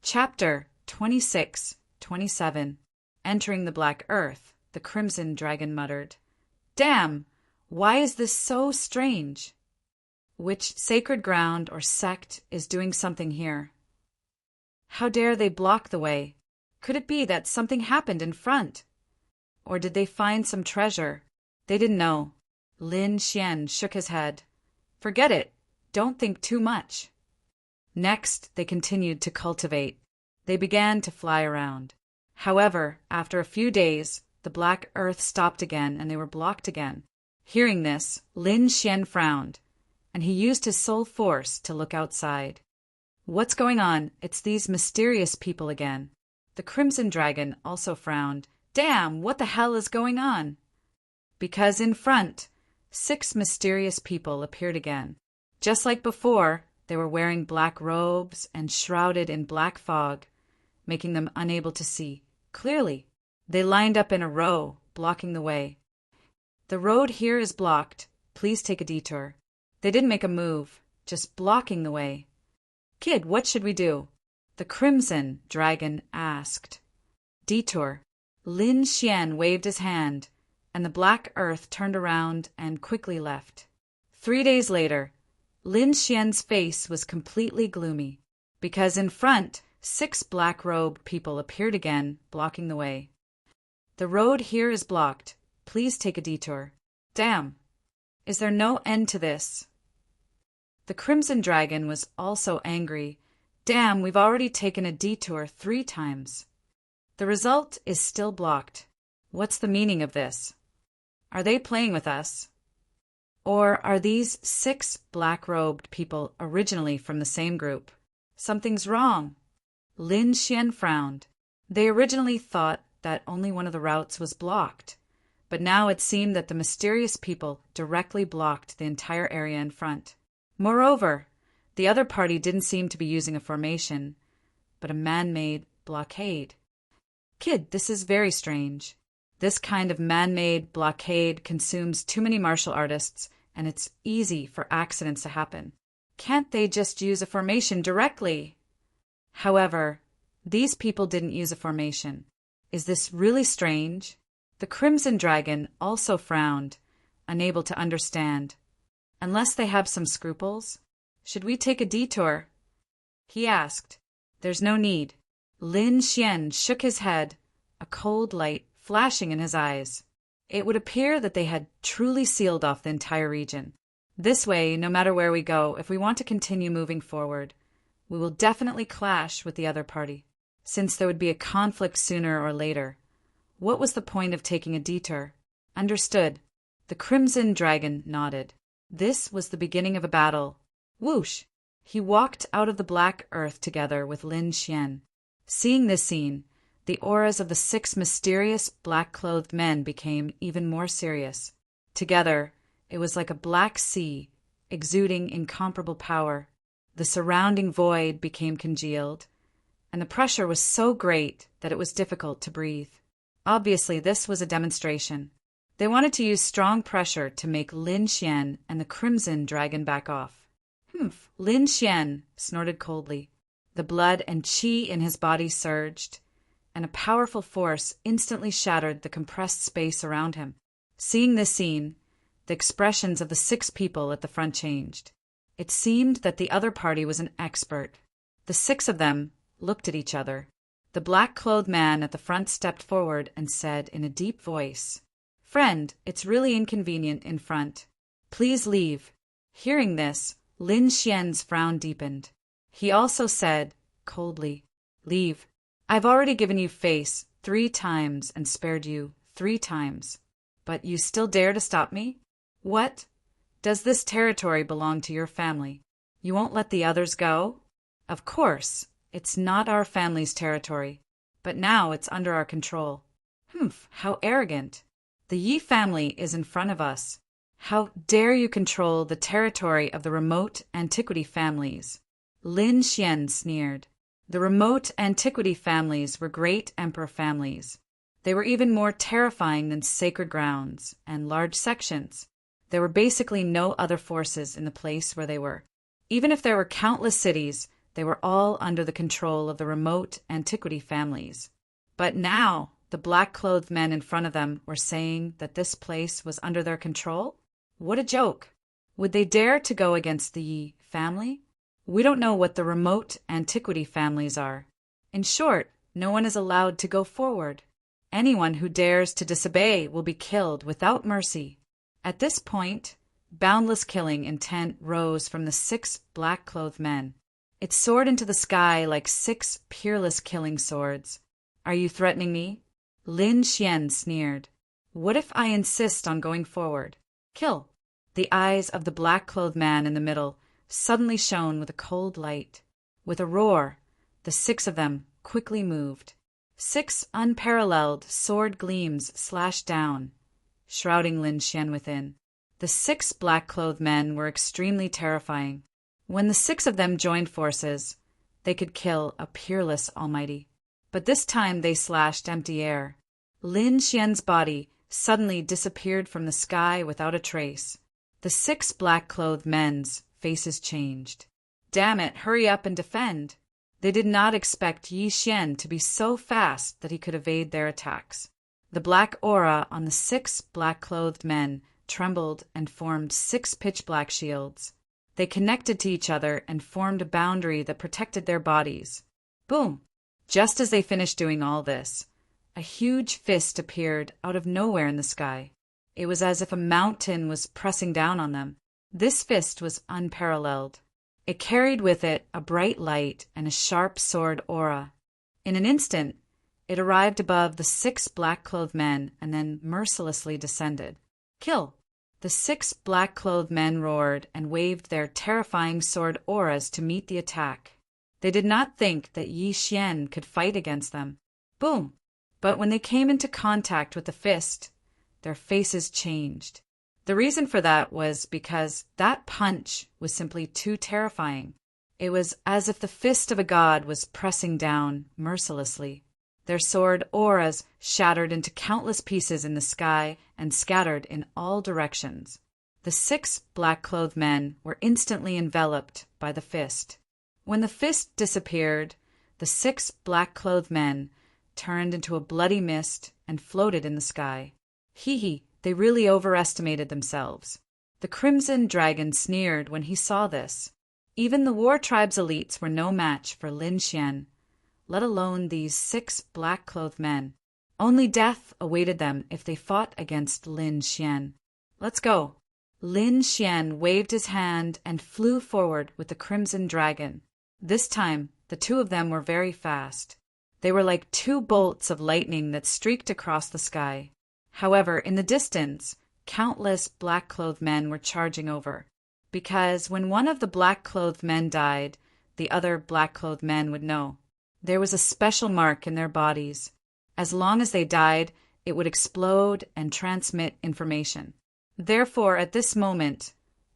Chapter 26-27. Entering the Black Earth, the Crimson Dragon muttered, "Damn! Why is this so strange? Which sacred ground or sect is doing something here? How dare they block the way? Could it be that something happened in front? Or did they find some treasure? They didn't know." Lin Xian shook his head. "Forget it. Don't think too much." Next, they continued to cultivate. They began to fly around. However, after a few days, the Black Earth stopped again and they were blocked again. Hearing this, Lin Xian frowned, and he used his soul force to look outside. "What's going on? It's these mysterious people again." The Crimson Dragon also frowned. "Damn, what the hell is going on?" Because in front, 6 mysterious people appeared again. Just like before, they were wearing black robes and shrouded in black fog, making them unable to see clearly. They lined up in a row, blocking the way. "The road here is blocked. Please take a detour." They didn't make a move, just blocking the way. "Kid, what should we do?" the Crimson Dragon asked. "Detour." Lin Xian waved his hand, and the Black Earth turned around and quickly left. 3 days later, Lin Xian's face was completely gloomy, because in front, 6 black-robed people appeared again, blocking the way. "The road here is blocked. Please take a detour." "Damn! Is there no end to this?" The Crimson Dragon was also angry. "Damn, we've already taken a detour 3 times. The result is still blocked. What's the meaning of this? Are they playing with us? Or are these 6 black-robed people originally from the same group? Something's wrong." Lin Xian frowned. They originally thought that only one of the routes was blocked, but now it seemed that the mysterious people directly blocked the entire area in front. Moreover, the other party didn't seem to be using a formation, but a man-made blockade. "Kid, this is very strange. This kind of man-made blockade consumes too many martial artists, and it's easy for accidents to happen. Can't they just use a formation directly?" However, these people didn't use a formation. Is this really strange? The Crimson Dragon also frowned, unable to understand. "Unless they have some scruples? Should we take a detour?" he asked. "There's no need." Lin Xian shook his head, a cold light flashing in his eyes. It would appear that they had truly sealed off the entire region. This way, no matter where we go, if we want to continue moving forward, we will definitely clash with the other party, since there would be a conflict sooner or later. What was the point of taking a detour? Understood. The Crimson Dragon nodded. This was the beginning of a battle. Whoosh! He walked out of the Black Earth together with Lin Xian. Seeing this scene, the auras of the 6 mysterious black-clothed men became even more serious. Together, it was like a black sea, exuding incomparable power. The surrounding void became congealed, and the pressure was so great that it was difficult to breathe. Obviously, this was a demonstration. They wanted to use strong pressure to make Lin Xian and the Crimson Dragon back off. "Humph!" Lin Xian snorted coldly. The blood and qi in his body surged, and a powerful force instantly shattered the compressed space around him. Seeing this scene, the expressions of the 6 people at the front changed. It seemed that the other party was an expert. The 6 of them looked at each other. The black-clothed man at the front stepped forward and said in a deep voice, "Friend, it's really inconvenient in front. Please leave." Hearing this, Lin Xian's frown deepened. He also said, coldly, "Leave. I've already given you face 3 times and spared you 3 times. But you still dare to stop me? What? Does this territory belong to your family? You won't let the others go?" "Of course, it's not our family's territory, but now it's under our control." "Humph, how arrogant. The Yi family is in front of us. How dare you control the territory of the remote antiquity families?" Lin Xian sneered. The remote antiquity families were great emperor families. They were even more terrifying than sacred grounds and large sections. There were basically no other forces in the place where they were. Even if there were countless cities, They were all under the control of the remote antiquity families. But now, the black-clothed men in front of them were saying that this place was under their control? What a joke! Would they dare to go against the Yi family? We don't know what the remote antiquity families are. In short, no one is allowed to go forward. Anyone who dares to disobey will be killed without mercy. At this point, boundless killing intent rose from the 6 black-clothed men. It soared into the sky like 6 peerless killing swords. Are you threatening me? Lin Xian sneered. What if I insist on going forward? Kill. The eyes of the black-clothed man in the middle suddenly shone with a cold light. With a roar, the 6 of them quickly moved. 6 unparalleled sword gleams slashed down, shrouding Lin Xian within. The 6 black-clothed men were extremely terrifying. When the 6 of them joined forces, they could kill a peerless almighty. But this time they slashed empty air. Lin Xian's body suddenly disappeared from the sky without a trace. The 6 black-clothed men's faces changed. Damn it, hurry up and defend. They did not expect Yi Xian to be so fast that he could evade their attacks. The black aura on the 6 black-clothed men trembled and formed 6 pitch-black shields. They connected to each other and formed a boundary that protected their bodies. Boom! Just as they finished doing all this, a huge fist appeared out of nowhere in the sky. It was as if a mountain was pressing down on them. This fist was unparalleled. It carried with it a bright light and a sharp sword aura. In an instant, it arrived above the 6 black-clothed men and then mercilessly descended. Kill! The 6 black-clothed men roared and waved their terrifying sword auras to meet the attack. They did not think that Yi Xian could fight against them. Boom! But when they came into contact with the fist, their faces changed. The reason for that was because that punch was simply too terrifying. It was as if the fist of a god was pressing down mercilessly. Their sword auras shattered into countless pieces in the sky and scattered in all directions. The 6 black-clothed men were instantly enveloped by the fist. When the fist disappeared, the 6 black-clothed men turned into a bloody mist and floated in the sky. Hee, they really overestimated themselves. The Crimson Dragon sneered when he saw this. Even the War Tribe's elites were no match for Lin Xian, let alone these 6 black-clothed men. Only death awaited them if they fought against Lin Xian. Let's go. Lin Xian waved his hand and flew forward with the Crimson Dragon. This time, the 2 of them were very fast. They were like 2 bolts of lightning that streaked across the sky. However, in the distance, countless black-clothed men were charging over, because when one of the black-clothed men died, the other black-clothed men would know. There was a special mark in their bodies. As long as they died, it would explode and transmit information. Therefore, at this moment,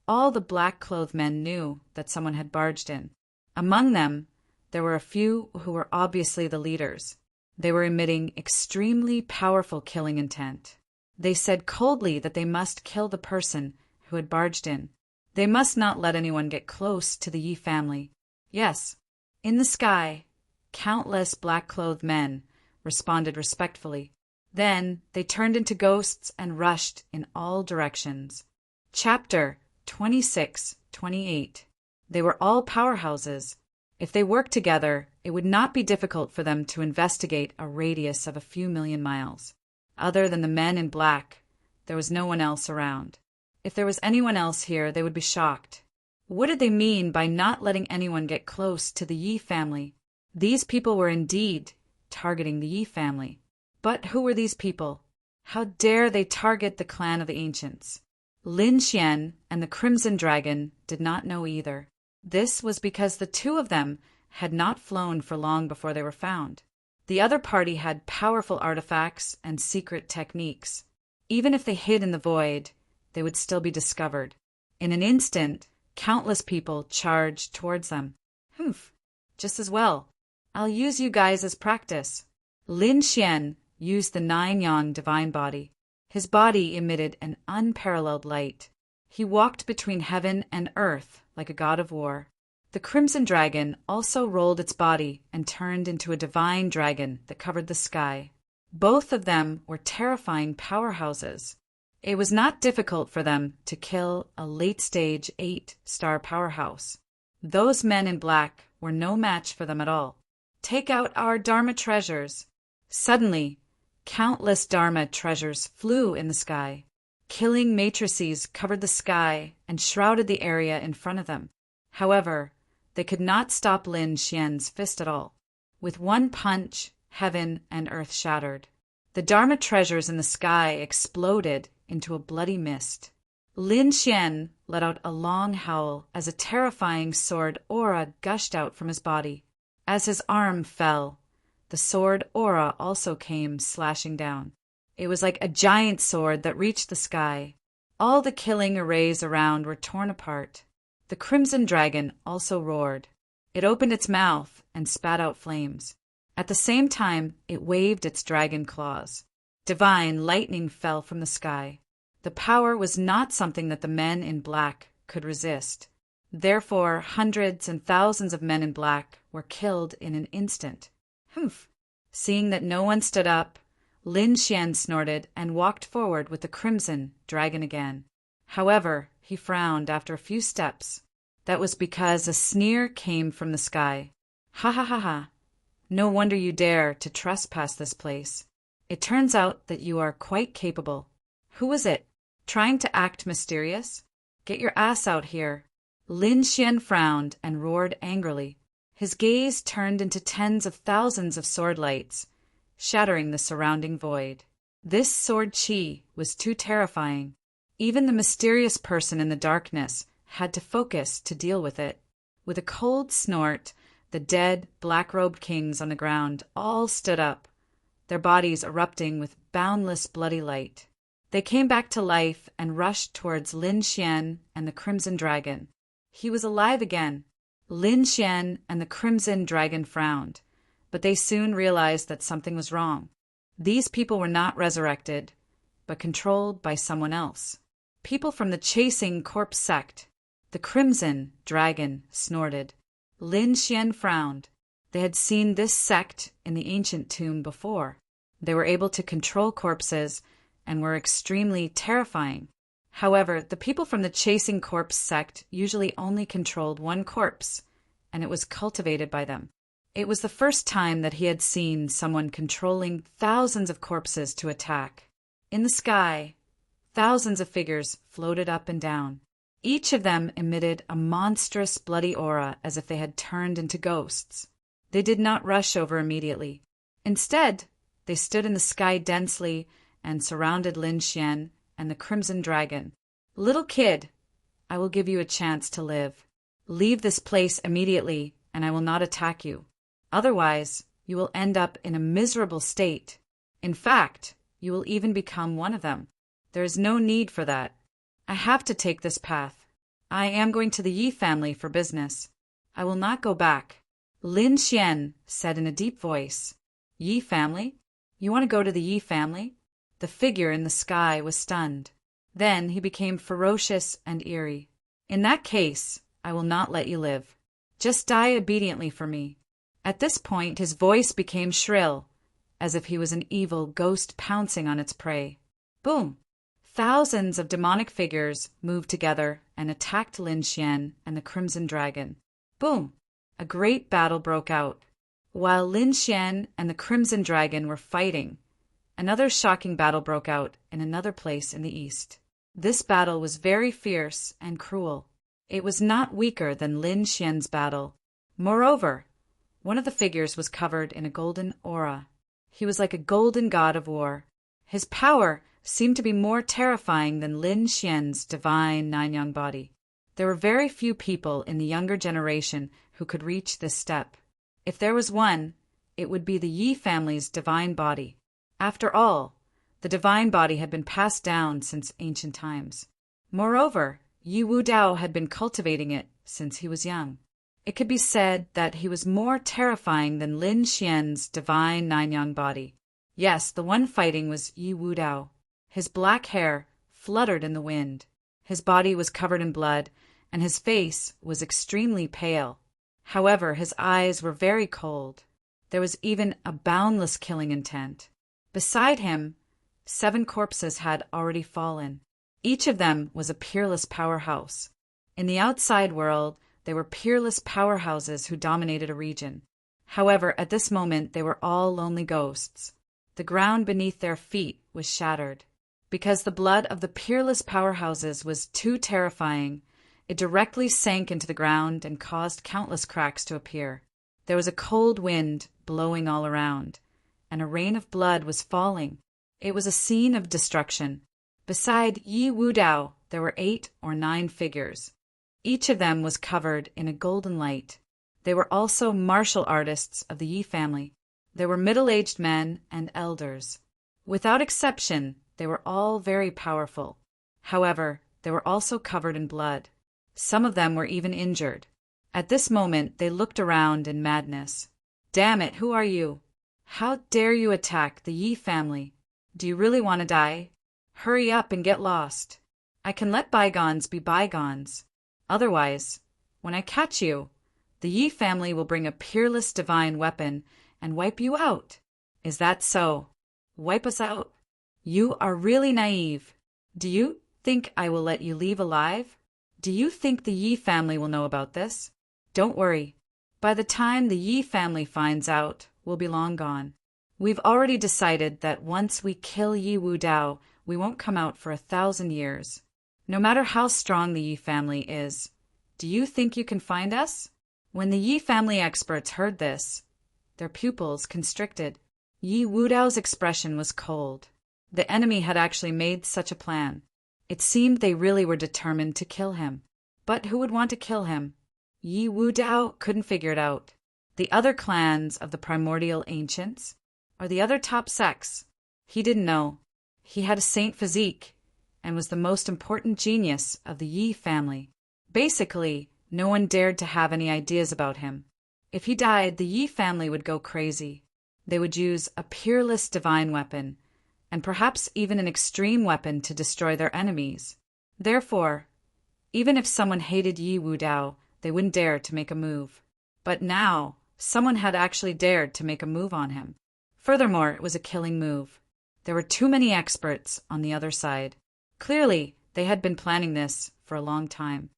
all the black-clothed men knew that someone had barged in. Among them, there were a few who were obviously the leaders. They were emitting extremely powerful killing intent. They said coldly that they must kill the person who had barged in. They must not let anyone get close to the Yi family. Yes, in the sky, countless black-clothed men responded respectfully. Then they turned into ghosts and rushed in all directions. Chapter 26-28. They were all powerhouses. If they worked together, it would not be difficult for them to investigate a radius of a few million miles. Other than the men in black, there was no one else around. If there was anyone else here, they would be shocked. What did they mean by not letting anyone get close to the Yi family? These people were indeed targeting the Yi family. But who were these people? How dare they target the clan of the ancients? Lin Xian and the Crimson Dragon did not know either. This was because the 2 of them had not flown for long before they were found. The other party had powerful artifacts and secret techniques. Even if they hid in the void, they would still be discovered. In an instant, countless people charged towards them. Humph, just as well. I'll use you guys as practice. Lin Xian used the 9-yang divine body. His body emitted an unparalleled light. He walked between heaven and earth like a god of war. The crimson dragon also rolled its body and turned into a divine dragon that covered the sky. Both of them were terrifying powerhouses. It was not difficult for them to kill a late-stage 8-star powerhouse. Those men in black were no match for them at all. Take out our Dharma treasures. Suddenly, countless Dharma treasures flew in the sky. Killing matrices covered the sky and shrouded the area in front of them. However, they could not stop Lin Xian's fist at all. With one punch, heaven and earth shattered. The Dharma treasures in the sky exploded into a bloody mist. Lin Xian let out a long howl as a terrifying sword aura gushed out from his body. As his arm fell, the sword aura also came slashing down. It was like a giant sword that reached the sky. All the killing arrays around were torn apart. The crimson dragon also roared. It opened its mouth and spat out flames. At the same time, it waved its dragon claws. Divine lightning fell from the sky. The power was not something that the men in black could resist. Therefore, hundreds and thousands of men in black were killed in an instant. Humph! Seeing that no one stood up, Lin Xian snorted and walked forward with the crimson dragon again. However, he frowned after a few steps. That was because a sneer came from the sky. Ha ha ha ha! No wonder you dare to trespass this place. It turns out that you are quite capable. Who was it? Trying to act mysterious? Get your ass out here. Lin Xian frowned and roared angrily. His gaze turned into tens of thousands of sword lights, shattering the surrounding void. This sword chi was too terrifying. Even the mysterious person in the darkness had to focus to deal with it. With a cold snort, the dead, black-robed kings on the ground all stood up, their bodies erupting with boundless bloody light. They came back to life and rushed towards Lin Xian and the Crimson Dragon. He was alive again. Lin Xian and the Crimson Dragon frowned, but they soon realized that something was wrong. These people were not resurrected, but controlled by someone else. People from the Chasing Corpse sect. The Crimson Dragon snorted. Lin Xian frowned. They had seen this sect in the ancient tomb before. They were able to control corpses and were extremely terrifying. However, the people from the Chasing Corpse sect usually only controlled one corpse, and it was cultivated by them. It was the first time that he had seen someone controlling thousands of corpses to attack. In the sky, thousands of figures floated up and down. Each of them emitted a monstrous bloody aura as if they had turned into ghosts. They did not rush over immediately. Instead, they stood in the sky densely and surrounded Lin Xian and the Crimson Dragon. Little kid, I will give you a chance to live. Leave this place immediately, and I will not attack you. Otherwise, you will end up in a miserable state. In fact, you will even become one of them. There is no need for that. I have to take this path. I am going to the Yi family for business. I will not go back. Lin Xian said in a deep voice. Yi family? You want to go to the Yi family? The figure in the sky was stunned. Then he became ferocious and eerie. In that case, I will not let you live. Just die obediently for me. At this point, his voice became shrill, as if he was an evil ghost pouncing on its prey. Boom! Thousands of demonic figures moved together and attacked Lin Xian and the Crimson Dragon. Boom! A great battle broke out. While Lin Xian and the Crimson Dragon were fighting, another shocking battle broke out in another place in the east. This battle was very fierce and cruel. It was not weaker than Lin Xian's battle. Moreover, one of the figures was covered in a golden aura. He was like a golden god of war. His power seemed to be more terrifying than Lin Xian's divine nine-yang body. There were very few people in the younger generation who could reach this step. If there was one, it would be the Yi family's divine body. After all, the divine body had been passed down since ancient times. Moreover, Yi Wudao had been cultivating it since he was young. It could be said that he was more terrifying than Lin Xian's divine nine-yang body. Yes, the one fighting was Yi Wudao. His black hair fluttered in the wind. His body was covered in blood, and his face was extremely pale. However, his eyes were very cold. There was even a boundless killing intent. Beside him, 7 corpses had already fallen. Each of them was a peerless powerhouse. In the outside world, they were peerless powerhouses who dominated a region. However, at this moment, they were all lonely ghosts. The ground beneath their feet was shattered. Because the blood of the peerless powerhouses was too terrifying, it directly sank into the ground and caused countless cracks to appear. There was a cold wind blowing all around, and a rain of blood was falling. It was a scene of destruction. Beside Yi Wudao, there were 8 or 9 figures. Each of them was covered in a golden light. They were also martial artists of the Yi family. They were middle-aged men and elders. Without exception, they were all very powerful. However, they were also covered in blood. Some of them were even injured. At this moment, they looked around in madness. "Damn it, who are you? How dare you attack the Yi family? Do you really want to die? Hurry up and get lost. I can let bygones be bygones. Otherwise, when I catch you, the Yi family will bring a peerless divine weapon and wipe you out. Is that so? Wipe us out? You are really naive. Do you think I will let you leave alive? Do you think the Yi family will know about this? Don't worry. By the time the Yi family finds out, we'll be long gone. We've already decided that once we kill Yi Wudao, we won't come out for 1,000 years. No matter how strong the Yi family is, do you think you can find us?" When the Yi family experts heard this, their pupils constricted. Yi Wudao's expression was cold. The enemy had actually made such a plan. It seemed they really were determined to kill him. But who would want to kill him? Yi Wudao couldn't figure it out. The other clans of the primordial ancients? Or the other top sects? He didn't know. He had a saint physique and was the most important genius of the Yi family. Basically, no one dared to have any ideas about him. If he died, the Yi family would go crazy. They would use a peerless divine weapon, and perhaps even an extreme weapon to destroy their enemies. Therefore, even if someone hated Yi Wudao, they wouldn't dare to make a move. But now, someone had actually dared to make a move on him. Furthermore, it was a killing move. There were too many experts on the other side. Clearly, they had been planning this for a long time.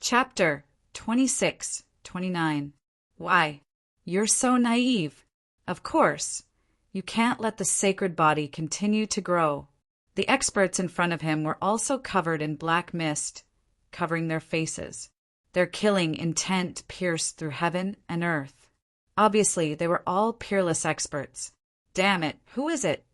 Chapter 26-29. Why? You're so naive. Of course. You can't let the sacred body continue to grow. The experts in front of him were also covered in black mist, covering their faces. Their killing intent pierced through heaven and earth. Obviously, they were all peerless experts. Damn it, who is it?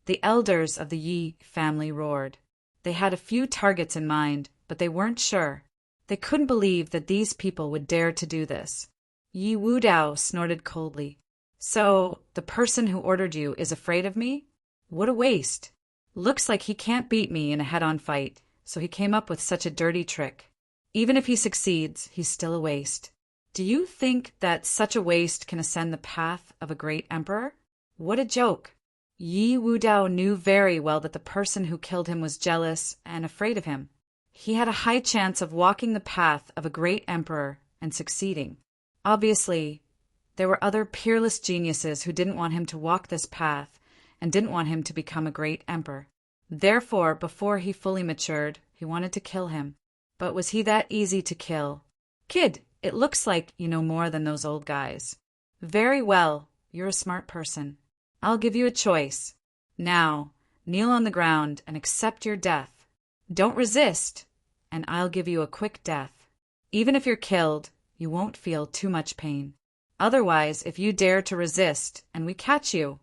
The elders of the Yi family roared. They had a few targets in mind, but they weren't sure. They couldn't believe that these people would dare to do this. Yi Wudao snorted coldly. "So, the person who ordered you is afraid of me? What a waste. Looks like he can't beat me in a head-on fight, so he came up with such a dirty trick. Even if he succeeds, he's still a waste. Do you think that such a waste can ascend the path of a great emperor? What a joke." Yi Wudao knew very well that the person who killed him was jealous and afraid of him. He had a high chance of walking the path of a great emperor and succeeding. Obviously, there were other peerless geniuses who didn't want him to walk this path and didn't want him to become a great emperor. Therefore, before he fully matured, he wanted to kill him. But was he that easy to kill? "Kid, it looks like you know more than those old guys. Very well, you're a smart person. I'll give you a choice. Now, kneel on the ground and accept your death. Don't resist, and I'll give you a quick death. Even if you're killed, you won't feel too much pain. Otherwise, if you dare to resist and we catch you,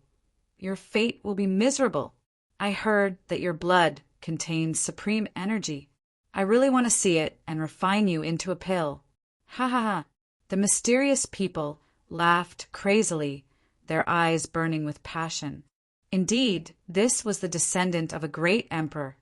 your fate will be miserable. I heard that your blood contains supreme energy. I really want to see it and refine you into a pill." Ha ha ha. The mysterious people laughed crazily, their eyes burning with passion. Indeed, this was the descendant of a great emperor,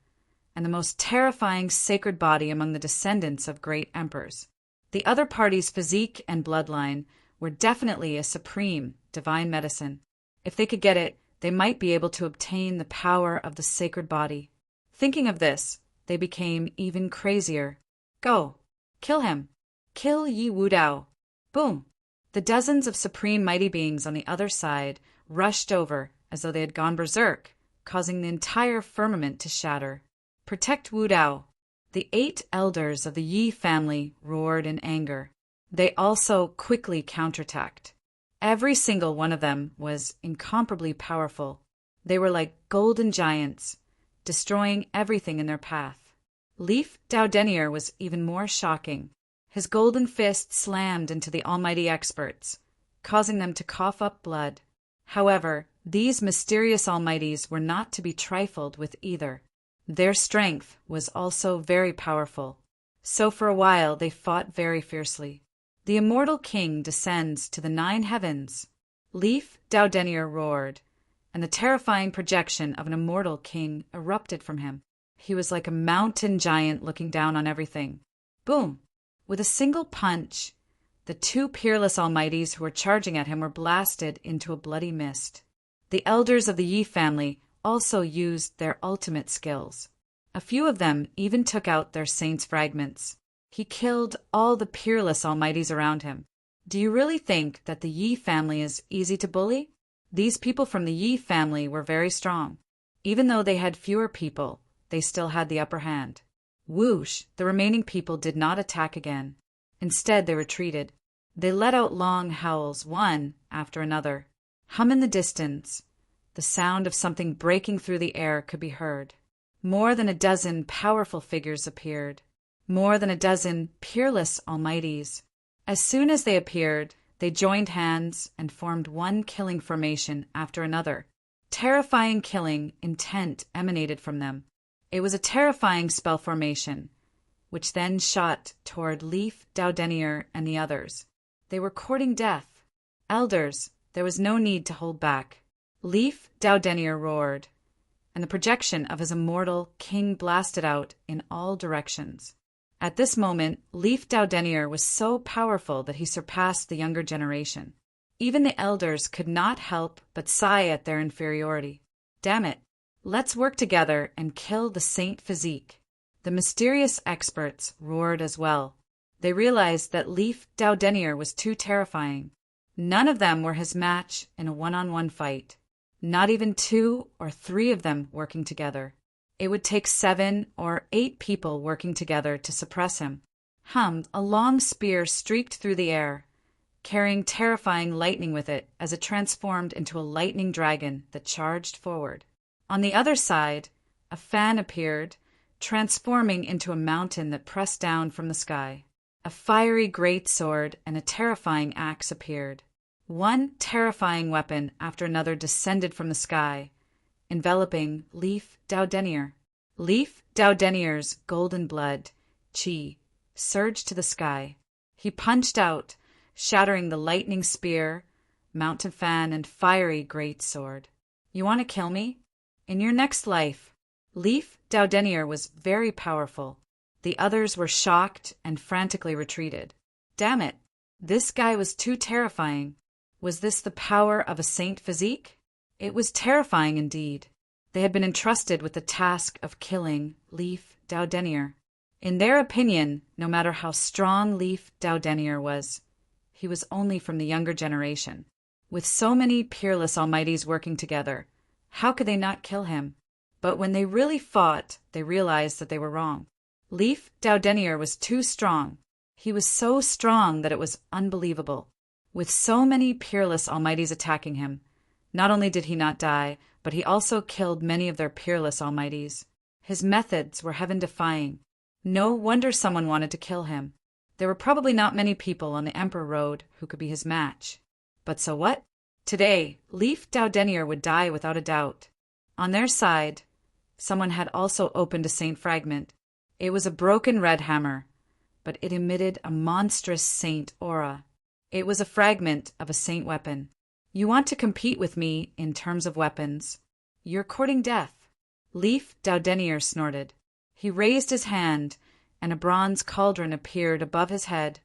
and the most terrifying sacred body among the descendants of great emperors. The other party's physique and bloodline were definitely a supreme divine medicine. If they could get it, they might be able to obtain the power of the sacred body. Thinking of this, they became even crazier. "Go. Kill him! Kill Yi Wudao! Boom! The dozens of supreme mighty beings on the other side rushed over as though they had gone berserk, causing the entire firmament to shatter. Protect Wudao! The 8 elders of the Yi family roared in anger. They also quickly counterattacked. Every single one of them was incomparably powerful. They were like golden giants, destroying everything in their path. Leaf Daudenier was even more shocking. His golden fist slammed into the almighty experts, causing them to cough up blood. However, these mysterious almighties were not to be trifled with either. Their strength was also very powerful, so for a while they fought very fiercely. The immortal king descends to the 9 heavens. Leaf Daudenier roared, and the terrifying projection of an immortal king erupted from him. He was like a mountain giant looking down on everything. Boom! With a single punch, the 2 peerless almighties who were charging at him were blasted into a bloody mist. The elders of the Yi family also used their ultimate skills. A few of them even took out their saints' fragments. He killed all the peerless almighties around him. Do you really think that the Yi family is easy to bully? These people from the Yi family were very strong. Even though they had fewer people, they still had the upper hand. Whoosh! The remaining people did not attack again. Instead, they retreated. They let out long howls, one after another. Hum in the distance. The sound of something breaking through the air could be heard. More than a dozen powerful figures appeared. More than a dozen peerless almighties. As soon as they appeared, they joined hands and formed one killing formation after another. Terrifying killing intent emanated from them. It was a terrifying spell formation, which then shot toward Leaf Daudenier and the others. They were courting death. Elders, there was no need to hold back. Leaf Daudenier roared, and the projection of his immortal king blasted out in all directions. At this moment, Leaf Daudenier was so powerful that he surpassed the younger generation. Even the elders could not help but sigh at their inferiority. Damn it! Let's work together and kill the Saint Physique. The mysterious experts roared as well. They realized that Leaf Daudenier was too terrifying. None of them were his match in a one-on-one fight. Not even 2 or 3 of them working together. It would take 7 or 8 people working together to suppress him. A long spear streaked through the air, carrying terrifying lightning with it as it transformed into a lightning dragon that charged forward. On the other side, a fan appeared, transforming into a mountain that pressed down from the sky. A fiery great sword and a terrifying axe appeared. One terrifying weapon after another descended from the sky, enveloping Leaf Daudenier. Leaf Daudenier's golden blood, chi, surged to the sky. He punched out, shattering the lightning spear, mountain fan, and fiery great sword. You want to kill me? In your next life. Leaf Daudenier was very powerful. The others were shocked and frantically retreated. Damn it! This guy was too terrifying. Was this the power of a Saint Physique? It was terrifying indeed. They had been entrusted with the task of killing Leaf Daudenier. In their opinion, no matter how strong Leaf Daudenier was, he was only from the younger generation. With so many peerless almighties working together, how could they not kill him? But when they really fought, they realized that they were wrong. Leaf Daudenier was too strong. He was so strong that it was unbelievable. With so many peerless almighties attacking him, not only did he not die, but he also killed many of their peerless almighties. His methods were heaven-defying. No wonder someone wanted to kill him. There were probably not many people on the Emperor Road who could be his match. But so what? Today, Leaf Daudenier would die without a doubt. On their side, someone had also opened a saint fragment. It was a broken red hammer, but it emitted a monstrous saint aura. It was a fragment of a saint weapon. You want to compete with me in terms of weapons. You're courting death. Leaf Daudenier snorted. He raised his hand, and a bronze cauldron appeared above his head,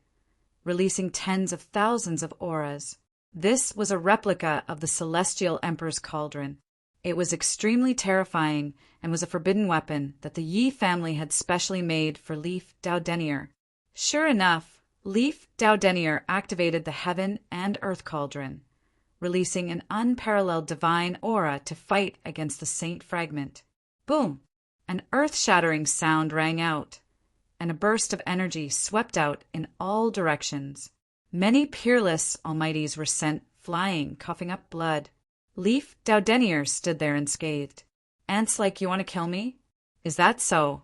releasing tens of thousands of auras. This was a replica of the Celestial Emperor's cauldron. It was extremely terrifying and was a forbidden weapon that the Yi family had specially made for Leaf Daudenier. Sure enough, Leif Daudenier activated the Heaven and Earth Cauldron, releasing an unparalleled divine aura to fight against the Saint Fragment. Boom! An earth-shattering sound rang out, and a burst of energy swept out in all directions. Many peerless almighties were sent flying, coughing up blood. Leif Daudenier stood there unscathed. "Ants like you want to kill me? Is that so?"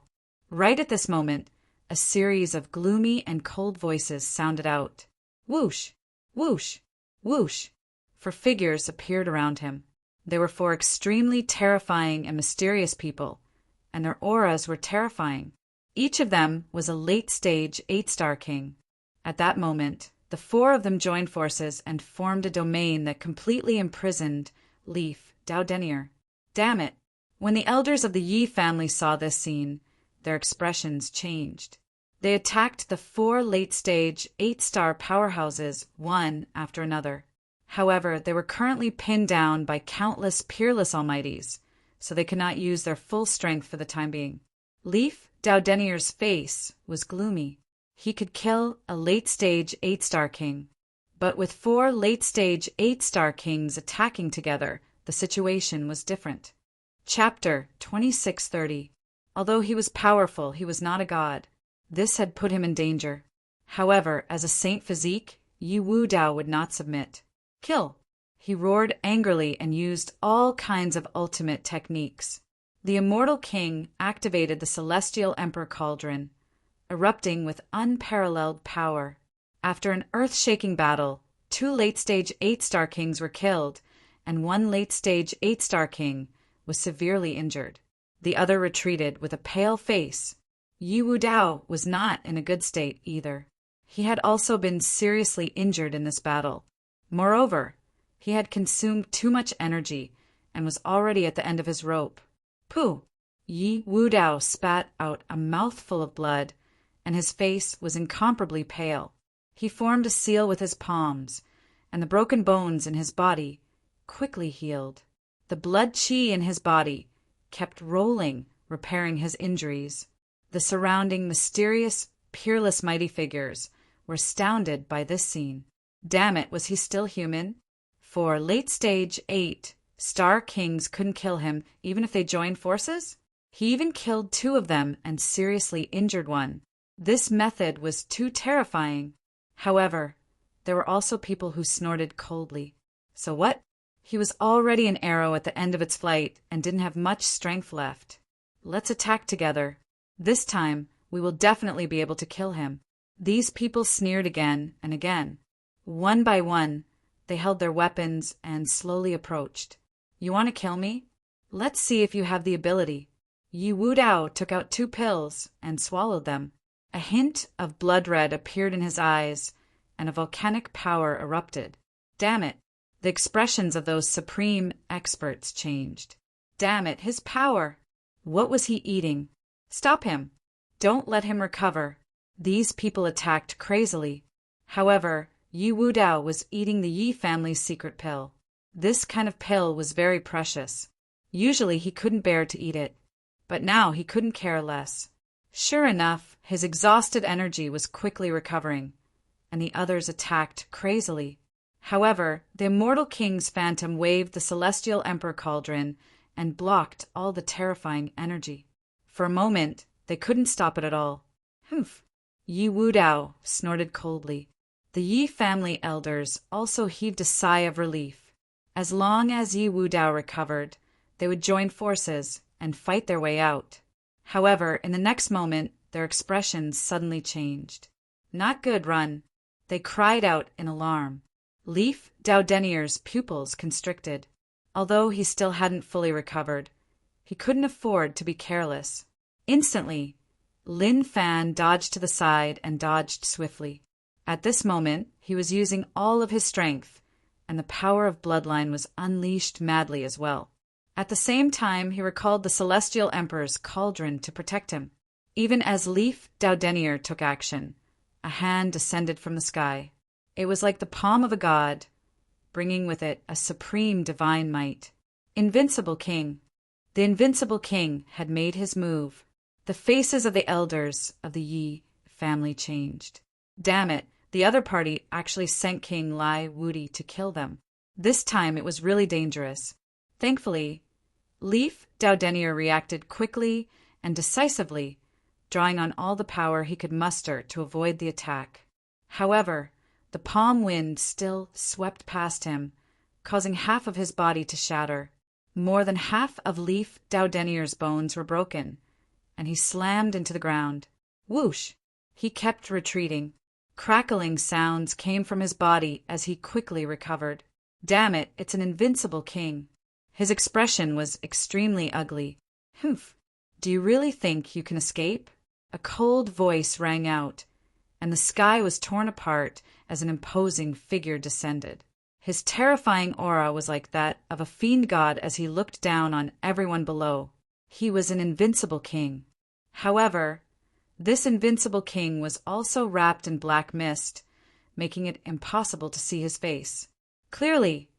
Right at this moment, a series of gloomy and cold voices sounded out. Whoosh! Whoosh! Whoosh! For figures appeared around him. They were four extremely terrifying and mysterious people, and their auras were terrifying. Each of them was a late-stage 8-star king. At that moment, the four of them joined forces and formed a domain that completely imprisoned Leif Daudenier. Damn it! When the elders of the Yi family saw this scene, their expressions changed. They attacked the four late-stage 8-star powerhouses one after another. However, they were currently pinned down by countless peerless almighties, so they could not use their full strength for the time being. Leif Daudenier's face was gloomy. He could kill a late-stage 8-star king. But with four late-stage 8-star kings attacking together, the situation was different. Chapter 2630. Although he was powerful, he was not a god. This had put him in danger. However, as a saint physique, Yi Wudao would not submit. Kill! He roared angrily and used all kinds of ultimate techniques. The immortal king activated the celestial emperor cauldron, erupting with unparalleled power. After an earth-shaking battle, 2 late-stage 8-star kings were killed, and 1 late-stage 8-star king was severely injured. The other retreated with a pale face. Yi Wudao was not in a good state either. He had also been seriously injured in this battle. Moreover, he had consumed too much energy and was already at the end of his rope. Pooh! Yi Wudao spat out a mouthful of blood, and his face was incomparably pale. He formed a seal with his palms, and the broken bones in his body quickly healed. The blood qi in his body kept rolling, repairing his injuries. The surrounding mysterious, peerless mighty figures were astounded by this scene. Damn it, was he still human? For late-stage 8-star kings couldn't kill him even if they joined forces? He even killed 2 of them and seriously injured 1. This method was too terrifying. However, there were also people who snorted coldly. So what? He was already an arrow at the end of its flight and didn't have much strength left. Let's attack together. This time, we will definitely be able to kill him. These people sneered again and again. One by one, they held their weapons and slowly approached. You want to kill me? Let's see if you have the ability. Yi Wudao took out 2 pills and swallowed them. A hint of blood red appeared in his eyes, and a volcanic power erupted. Damn it! The expressions of those supreme experts changed. Damn it, his power! What was he eating? Stop him! Don't let him recover. These people attacked crazily. However, Yi Wudao was eating the Yi family's secret pill. This kind of pill was very precious. Usually he couldn't bear to eat it, but now he couldn't care less. Sure enough, his exhausted energy was quickly recovering, and the others attacked crazily. However, the immortal king's phantom waved the celestial emperor cauldron and blocked all the terrifying energy. For a moment, they couldn't stop it at all. Humph! Yi Wudao snorted coldly. The Yi family elders also heaved a sigh of relief. As long as Yi Wudao recovered, they would join forces and fight their way out. However, in the next moment, their expressions suddenly changed. Not good, run. They cried out in alarm. Leif Daudenier's pupils constricted. Although he still hadn't fully recovered, he couldn't afford to be careless. Instantly, Lin Fan dodged to the side and dodged swiftly. At this moment, he was using all of his strength, and the power of bloodline was unleashed madly as well. At the same time, he recalled the Celestial Emperor's cauldron to protect him. Even as Leif Daudenier took action, a hand descended from the sky. It was like the palm of a god, bringing with it a supreme divine might. Invincible King. The Invincible King had made his move. The faces of the elders of the Yi family changed. Damn it, the other party actually sent King Lai Wudi to kill them. This time it was really dangerous. Thankfully, Leif Daudenier reacted quickly and decisively, drawing on all the power he could muster to avoid the attack. However, the palm wind still swept past him, causing half of his body to shatter. More than half of Leif Daudenier's bones were broken, and he slammed into the ground. Whoosh! He kept retreating. Crackling sounds came from his body as he quickly recovered. Damn it, it's an invincible king. His expression was extremely ugly. Humph! Do you really think you can escape? A cold voice rang out, and the sky was torn apart as an imposing figure descended. His terrifying aura was like that of a fiend god as he looked down on everyone below. He was an invincible king. However, this invincible king was also wrapped in black mist, making it impossible to see his face. Clearly,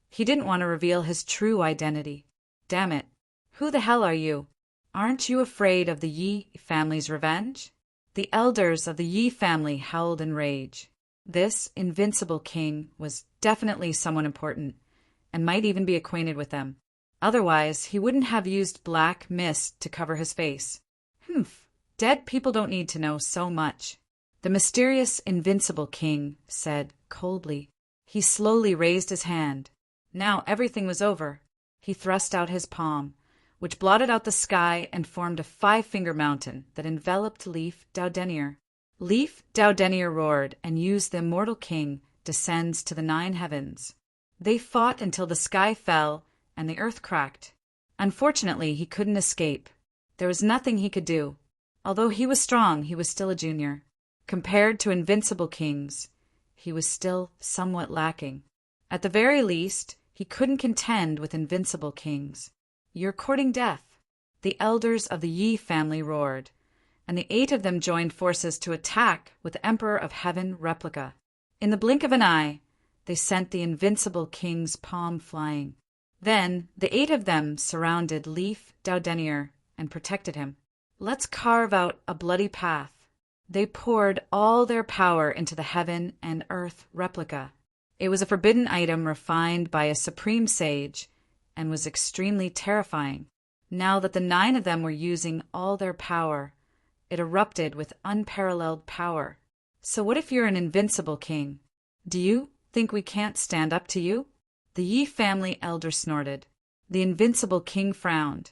he didn't want to reveal his true identity. Damn it. Who the hell are you? Aren't you afraid of the Yi family's revenge? The elders of the Yi family howled in rage. This invincible king was definitely someone important, and might even be acquainted with them. Otherwise, he wouldn't have used black mist to cover his face. Humph, dead people don't need to know so much. The mysterious invincible king said coldly. He slowly raised his hand. Now everything was over. He thrust out his palm, which blotted out the sky and formed a 5-finger mountain that enveloped Leif Daudenier. Leif Daudenier roared and used the immortal king descends to the 9 heavens. They fought until the sky fell and the earth cracked. Unfortunately, he couldn't escape. There was nothing he could do. Although he was strong, he was still a junior. Compared to invincible kings, he was still somewhat lacking. At the very least, he couldn't contend with invincible kings. You're courting death. The elders of the Yi family roared, and the 8 of them joined forces to attack with the Emperor of Heaven replica. In the blink of an eye, they sent the invincible king's palm flying. Then the 8 of them surrounded Leif Daudenier and protected him. Let's carve out a bloody path. They poured all their power into the heaven and earth replica. It was a forbidden item refined by a supreme sage and was extremely terrifying. Now that the 9 of them were using all their power, it erupted with unparalleled power. So what if you're an invincible king? Do you think we can't stand up to you? The Yi family elder snorted. The invincible king frowned,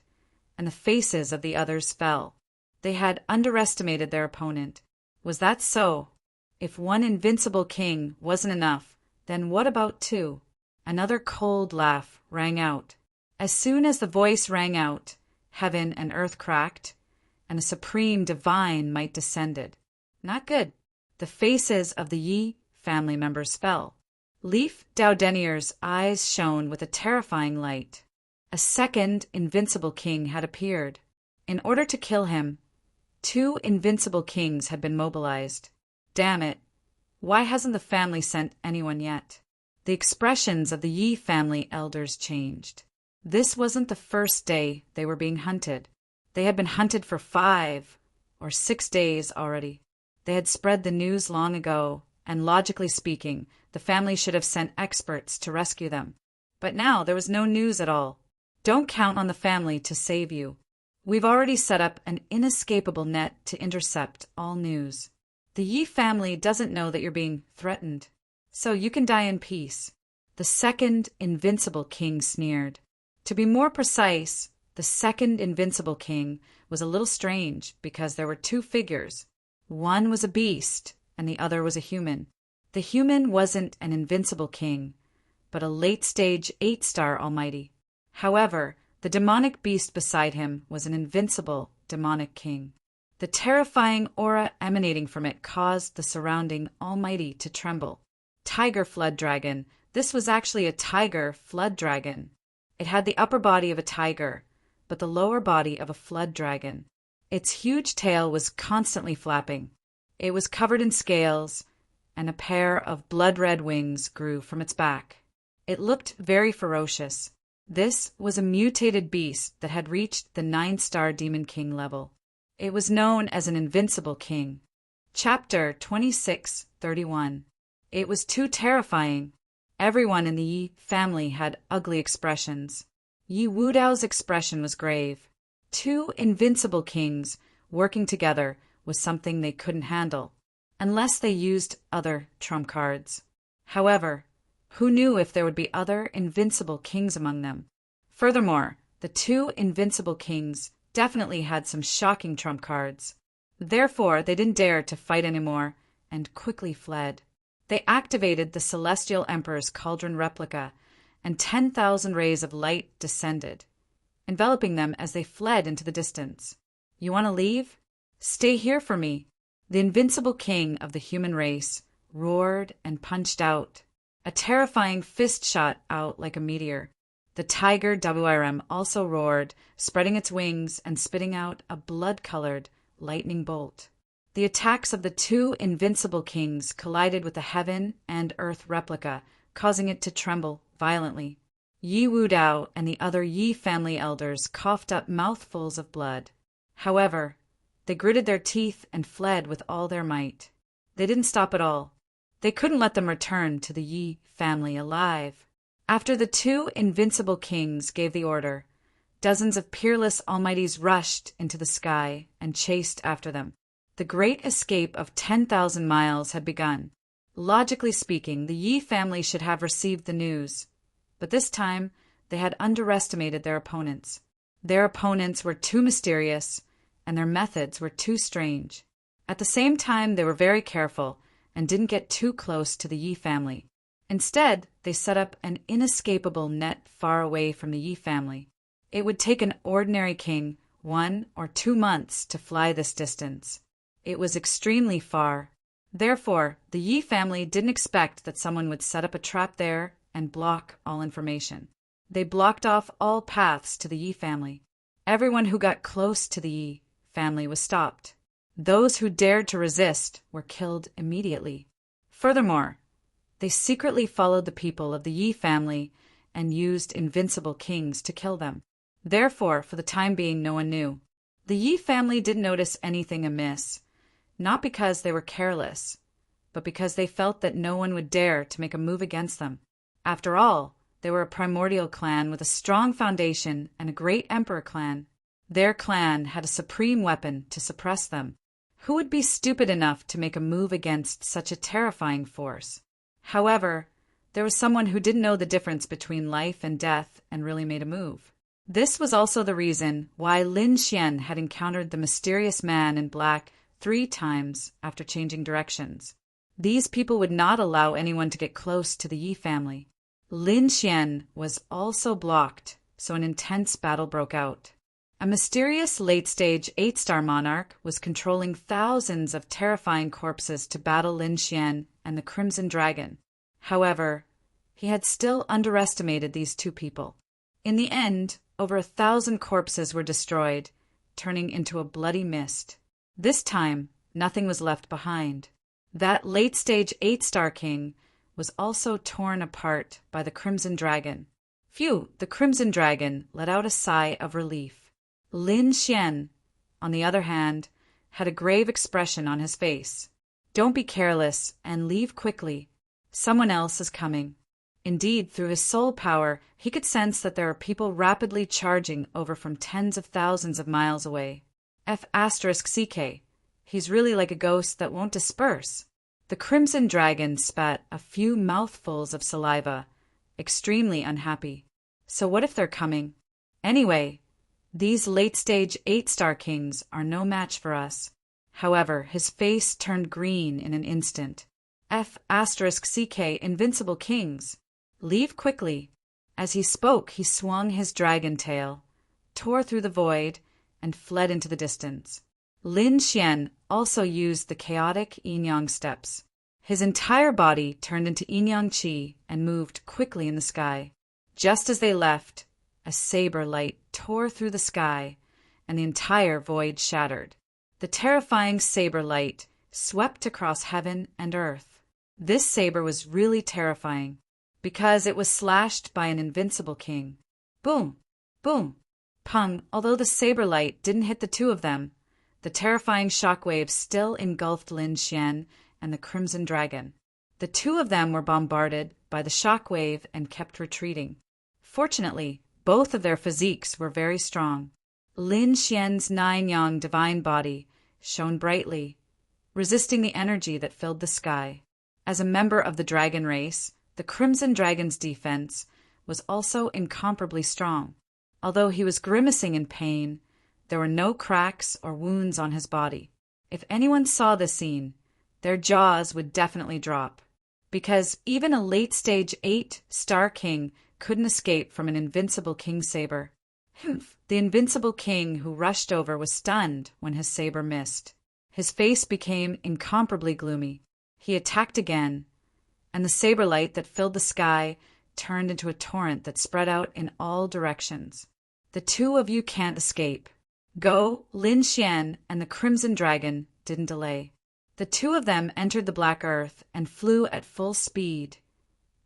and the faces of the others fell. They had underestimated their opponent. Was that so? If one invincible king wasn't enough, then what about 2? Another cold laugh rang out. As soon as the voice rang out, heaven and earth cracked, and a supreme divine might descended. Not good. The faces of the Yi family members fell. Leif Daudenier's eyes shone with a terrifying light. A second invincible king had appeared. In order to kill him, 2 invincible kings had been mobilized. Damn it. Why hasn't the family sent anyone yet? The expressions of the Yi family elders changed. This wasn't the first day they were being hunted. They had been hunted for 5 or 6 days already. They had spread the news long ago, and logically speaking, the family should have sent experts to rescue them. But now there was no news at all. Don't count on the family to save you. We've already set up an inescapable net to intercept all news. The Yi family doesn't know that you're being threatened, so you can die in peace. The second invincible king sneered. To be more precise, the second invincible king was a little strange because there were 2 figures. One was a beast, and the other was a human. The human wasn't an invincible king, but a late-stage 8-star almighty. However, the demonic beast beside him was an invincible demonic king. The terrifying aura emanating from it caused the surrounding almighty to tremble. Tiger flood dragon. This was actually a tiger flood dragon. It had the upper body of a tiger, but the lower body of a flood dragon. Its huge tail was constantly flapping. It was covered in scales, and a pair of blood-red wings grew from its back. It looked very ferocious. This was a mutated beast that had reached the 9-star Demon King level. It was known as an invincible king. Chapter 26:31. It was too terrifying. Everyone in the Yi family had ugly expressions. Yi Wudao's expression was grave. Two invincible kings working together was something they couldn't handle, unless they used other trump cards. However, who knew if there would be other invincible kings among them? Furthermore, the two invincible kings definitely had some shocking trump cards. Therefore, they didn't dare to fight anymore and quickly fled. They activated the Celestial Emperor's cauldron replica, and 10,000 rays of light descended, enveloping them as they fled into the distance. You want to leave? Stay here for me. The invincible king of the human race roared and punched out. A terrifying fist shot out like a meteor. The tiger WRM also roared, spreading its wings and spitting out a blood-colored lightning bolt. The attacks of the two invincible kings collided with the heaven and earth replica, causing it to tremble violently. Yi Wudao and the other Yi family elders coughed up mouthfuls of blood. However, they gritted their teeth and fled with all their might. They didn't stop at all. They couldn't let them return to the Yi family alive. After the two invincible kings gave the order, dozens of peerless almighties rushed into the sky and chased after them. The great escape of 10,000 miles had begun. Logically speaking, the Yi family should have received the news, but this time they had underestimated their opponents. Their opponents were too mysterious, and their methods were too strange. At the same time, they were very careful and didn't get too close to the Yi family. Instead, they set up an inescapable net far away from the Yi family. It would take an ordinary king 1 or 2 months to fly this distance. It was extremely far. Therefore, the Yi family didn't expect that someone would set up a trap there and block all information. They blocked off all paths to the Yi family. Everyone who got close to the Yi family was stopped. Those who dared to resist were killed immediately. Furthermore, they secretly followed the people of the Yi family and used invincible kings to kill them. Therefore, for the time being, no one knew. The Yi family didn't notice anything amiss, not because they were careless, but because they felt that no one would dare to make a move against them. After all, they were a primordial clan with a strong foundation and a great emperor clan. Their clan had a supreme weapon to suppress them. Who would be stupid enough to make a move against such a terrifying force? However, there was someone who didn't know the difference between life and death and really made a move. This was also the reason why Lin Xian had encountered the mysterious man in black 3 times after changing directions. These people would not allow anyone to get close to the Yi family. Lin Xian was also blocked, so an intense battle broke out. A mysterious late-stage 8-star monarch was controlling thousands of terrifying corpses to battle Lin Xian and the Crimson Dragon. However, he had still underestimated these two people. In the end, over 1,000 corpses were destroyed, turning into a bloody mist. This time, nothing was left behind. That late-stage 8-star king was also torn apart by the Crimson Dragon. Phew, the Crimson Dragon let out a sigh of relief. Lin Xian, on the other hand, had a grave expression on his face. Don't be careless and leave quickly. Someone else is coming. Indeed, through his soul power, he could sense that there are people rapidly charging over from tens of thousands of miles away. F*CK. He's really like a ghost that won't disperse. The Crimson Dragon spat a few mouthfuls of saliva, extremely unhappy. So what if they're coming? Anyway, these late-stage 8-star kings are no match for us. However, his face turned green in an instant. F*CK invincible kings. Leave quickly. As he spoke, he swung his dragon tail, tore through the void, and fled into the distance. Lin Xian also used the chaotic yin-yang steps. His entire body turned into yin-yang qi and moved quickly in the sky. Just as they left, a saber light tore through the sky, and the entire void shattered. The terrifying saber light swept across heaven and earth. This saber was really terrifying, because it was slashed by an invincible king. Boom! Boom! Pung! Although the saber light didn't hit the two of them, The terrifying shockwave still engulfed Lin Xian and the Crimson Dragon. The two of them were bombarded by the shockwave and kept retreating. Fortunately, both of their physiques were very strong. Lin Xian's 9-yang divine body shone brightly, resisting the energy that filled the sky. As a member of the dragon race, the Crimson Dragon's defense was also incomparably strong. Although he was grimacing in pain, there were no cracks or wounds on his body. If anyone saw this scene, their jaws would definitely drop, because even a late-stage 8-star king couldn't escape from an invincible king saber. The invincible king who rushed over was stunned when his saber missed. His face became incomparably gloomy. He attacked again, and the saber light that filled the sky turned into a torrent that spread out in all directions. The two of you can't escape. Go, Lin Xian and the Crimson Dragon didn't delay. The two of them entered the Black Earth and flew at full speed,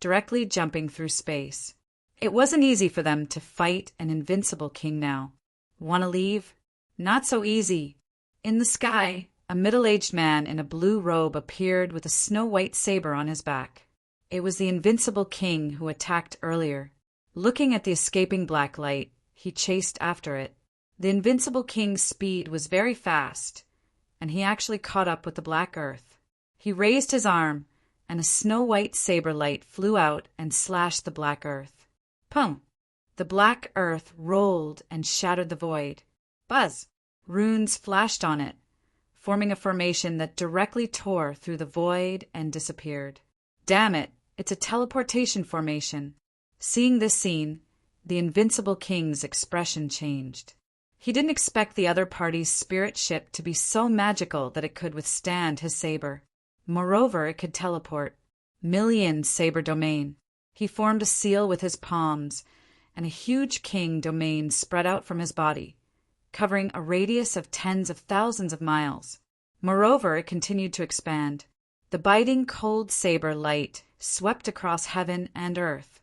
directly jumping through space. It wasn't easy for them to fight an invincible king now. Want to leave? Not so easy. In the sky, a middle-aged man in a blue robe appeared with a snow-white saber on his back. It was the invincible king who attacked earlier. Looking at the escaping black light, he chased after it. The invincible king's speed was very fast, and he actually caught up with the Black Earth. He raised his arm, and a snow-white saber light flew out and slashed the Black Earth. Pum! The Black Earth rolled and shattered the void. Buzz! Runes flashed on it, forming a formation that directly tore through the void and disappeared. Damn it, it's a teleportation formation. Seeing this scene, the invincible king's expression changed. He didn't expect the other party's spirit ship to be so magical that it could withstand his saber. Moreover, it could teleport. Million saber domain. He formed a seal with his palms, and a huge king domain spread out from his body, covering a radius of tens of thousands of miles. Moreover, it continued to expand. The biting cold saber light swept across heaven and earth,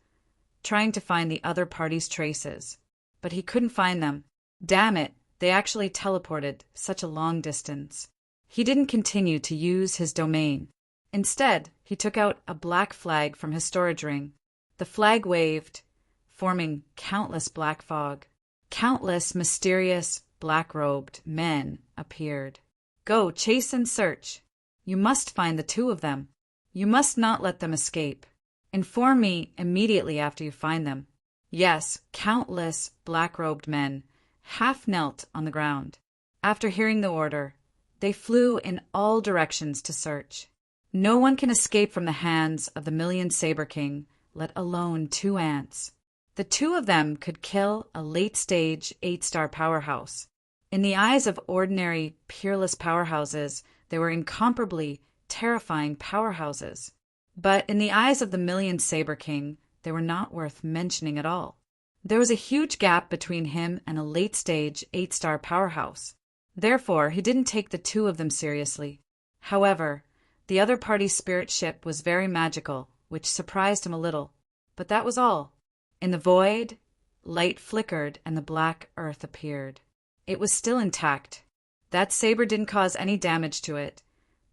trying to find the other party's traces. But he couldn't find them. Damn it, they actually teleported such a long distance. He didn't continue to use his domain. Instead, he took out a black flag from his storage ring. The flag waved, forming countless black fog. Countless mysterious, black-robed men appeared. Go, chase and search. You must find the two of them. You must not let them escape. Inform me immediately after you find them. Yes, countless black-robed men half knelt on the ground. After hearing the order, they flew in all directions to search. No one can escape from the hands of the Million Saber King, let alone two ants. The two of them could kill a late-stage 8-star powerhouse. In the eyes of ordinary, peerless powerhouses, they were incomparably terrifying powerhouses. But in the eyes of the Million Saber King, they were not worth mentioning at all. There was a huge gap between him and a late-stage 8-star powerhouse. Therefore, he didn't take the two of them seriously. However, the other party's spirit ship was very magical, which surprised him a little. But that was all. In the void, light flickered and the Black Earth appeared. It was still intact. That saber didn't cause any damage to it.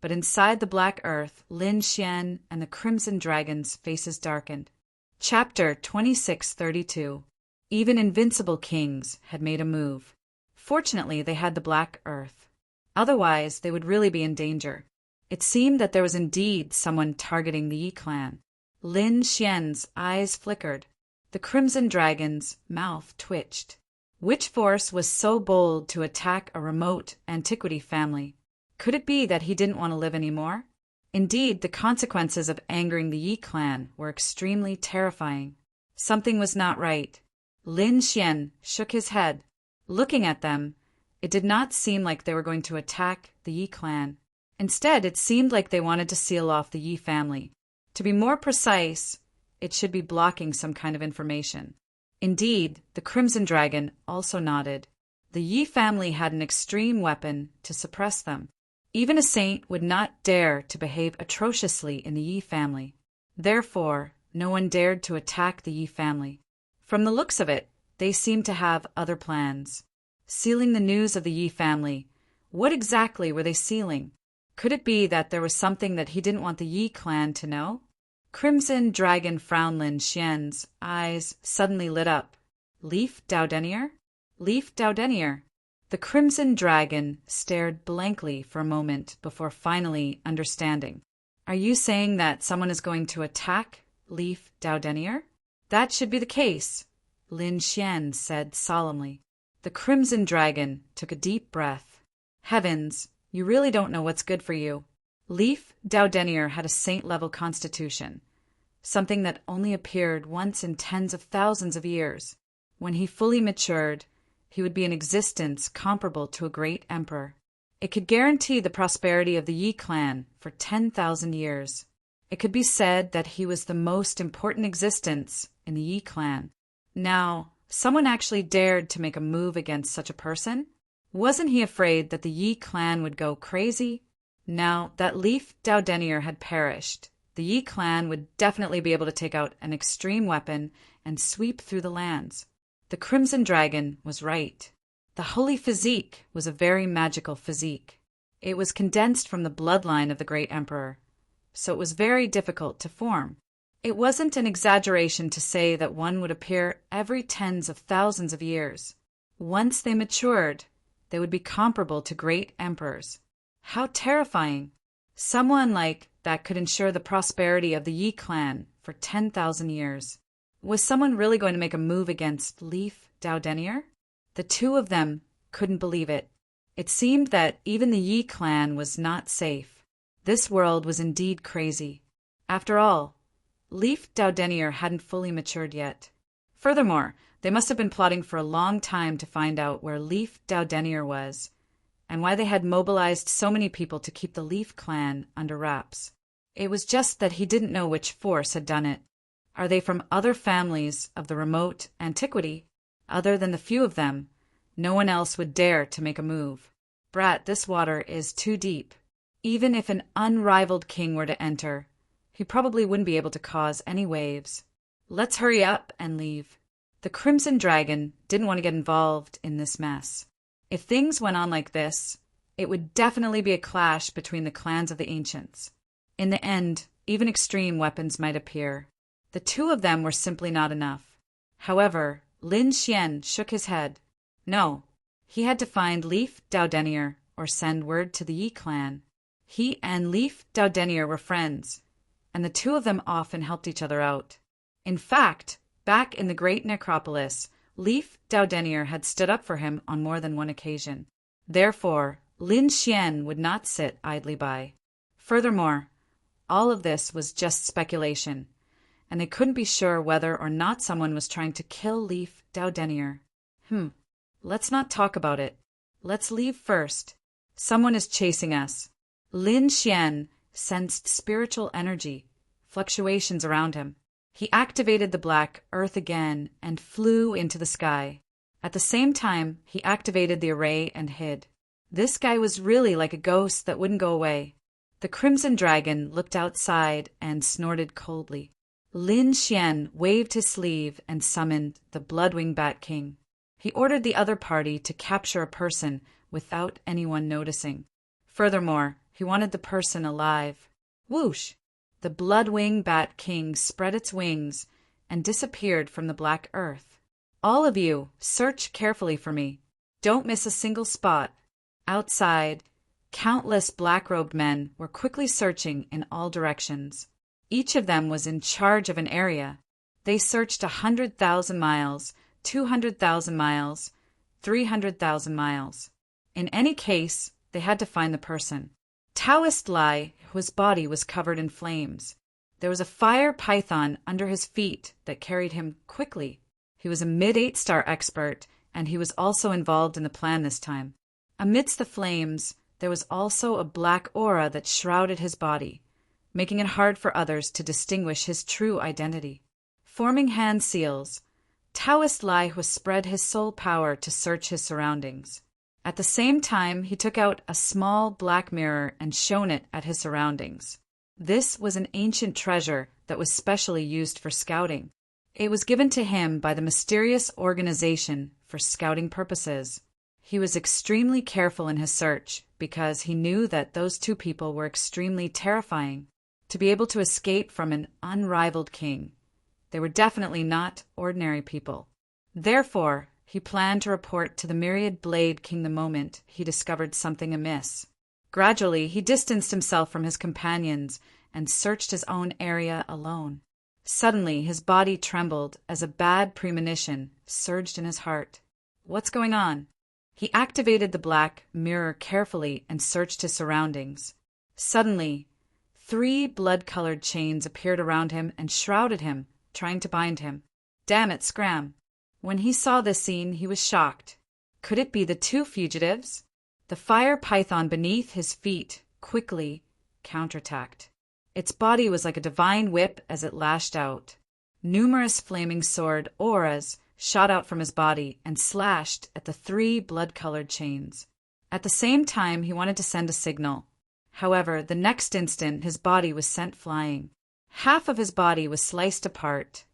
But inside the Black Earth, Lin Xian and the Crimson Dragon's faces darkened. Chapter 2632. Even invincible kings had made a move. Fortunately, they had the Black Earth. Otherwise, they would really be in danger. It seemed that there was indeed someone targeting the Yi clan. Lin Xian's eyes flickered. The Crimson Dragon's mouth twitched. Which force was so bold to attack a remote antiquity family? Could it be that he didn't want to live anymore? Indeed, the consequences of angering the Yi clan were extremely terrifying. Something was not right. Lin Xian shook his head. Looking at them, it did not seem like they were going to attack the Yi clan. Instead, it seemed like they wanted to seal off the Yi family. To be more precise, it should be blocking some kind of information. Indeed, the Crimson Dragon also nodded. The Yi family had an extreme weapon to suppress them. Even a saint would not dare to behave atrociously in the Yi family. Therefore, no one dared to attack the Yi family. From the looks of it, they seemed to have other plans. Sealing the news of the Yi family What exactly were they sealing? Could it be that there was something that he didn't want the Yi clan to know? Crimson Dragon frowned. Lin Xian's eyes suddenly lit up. Leaf Daudenier? Leaf Daudenier. The Crimson Dragon stared blankly for a moment before finally understanding. Are you saying that someone is going to attack Leaf Daudenier? That should be the case, Lin Xian said solemnly. The Crimson Dragon took a deep breath. Heavens, you really don't know what's good for you. Leaf Daudenier had a saint-level constitution, something that only appeared once in tens of thousands of years. When he fully matured, he would be an existence comparable to a great emperor. It could guarantee the prosperity of the Yi clan for 10,000 years. It could be said that he was the most important existence in the Yi clan. Now, someone actually dared to make a move against such a person? Wasn't he afraid that the Yi clan would go crazy? Now that Leaf Daudenier had perished, the Yi clan would definitely be able to take out an extreme weapon and sweep through the lands. The Crimson Dragon was right. The holy physique was a very magical physique. It was condensed from the bloodline of the great emperor, so it was very difficult to form. It wasn't an exaggeration to say that one would appear every tens of thousands of years. Once they matured, they would be comparable to great emperors. How terrifying! Someone like that could ensure the prosperity of the Yi clan for 10,000 years. Was someone really going to make a move against Leaf Daudenier? The two of them couldn't believe it. It seemed that even the Yi clan was not safe. This world was indeed crazy. After all, Leaf Daudenier hadn't fully matured yet. Furthermore, they must have been plotting for a long time to find out where Leaf Daudenier was, and why they had mobilized so many people to keep the Leaf clan under wraps. It was just that he didn't know which force had done it. Are they from other families of the remote antiquity? Other than the few of them, no one else would dare to make a move. Brat, this water is too deep. Even if an unrivaled king were to enter, he probably wouldn't be able to cause any waves. Let's hurry up and leave. The Crimson Dragon didn't want to get involved in this mess. If things went on like this, it would definitely be a clash between the clans of the ancients. In the end, even extreme weapons might appear. The two of them were simply not enough. However, Lin Xian shook his head. No, he had to find Leaf Daudenier or send word to the Yi clan. He and Leaf Daudenier were friends, and the two of them often helped each other out. In fact, back in the great necropolis, Leaf Daudenier had stood up for him on more than one occasion. Therefore, Lin Xian would not sit idly by. Furthermore, all of this was just speculation, and they couldn't be sure whether or not someone was trying to kill Leaf Daudenier. Let's not talk about it. Let's leave first. Someone is chasing us. Lin Xian sensed spiritual energy, fluctuations around him. He activated the black earth again and flew into the sky. At the same time, he activated the array and hid. This guy was really like a ghost that wouldn't go away. The Crimson Dragon looked outside and snorted coldly. Lin Xian waved his sleeve and summoned the Bloodwing Bat King. He ordered the other party to capture a person without anyone noticing. Furthermore, he wanted the person alive. Whoosh! The Bloodwing Bat King spread its wings and disappeared from the black earth. All of you, search carefully for me. Don't miss a single spot. Outside, countless black-robed men were quickly searching in all directions. Each of them was in charge of an area. They searched 100,000 miles, 200,000 miles, 300,000 miles. In any case, they had to find the person. Taoist Lai, whose body was covered in flames. There was a fire python under his feet that carried him quickly. He was a mid-8-star expert, and he was also involved in the plan this time. Amidst the flames, there was also a black aura that shrouded his body, making it hard for others to distinguish his true identity. Forming hand seals, Taoist Lai was spread his soul power to search his surroundings. At the same time, he took out a small black mirror and shone it at his surroundings. This was an ancient treasure that was specially used for scouting. It was given to him by the mysterious organization for scouting purposes. He was extremely careful in his search because he knew that those two people were extremely terrifying. To be able to escape from an unrivaled king, they were definitely not ordinary people. Therefore, he planned to report to the Myriad Blade King the moment he discovered something amiss. Gradually, he distanced himself from his companions and searched his own area alone. Suddenly, his body trembled as a bad premonition surged in his heart. What's going on? He activated the black mirror carefully and searched his surroundings. Suddenly, 3 blood-colored chains appeared around him and shrouded him, trying to bind him. Damn it, Scram! When he saw this scene, he was shocked. Could it be the 2 fugitives? The fire python beneath his feet quickly counterattacked. Its body was like a divine whip as it lashed out. Numerous flaming sword auras shot out from his body and slashed at the 3 blood-colored chains. At the same time, he wanted to send a signal. However, the next instant, his body was sent flying. Half of his body was sliced apart,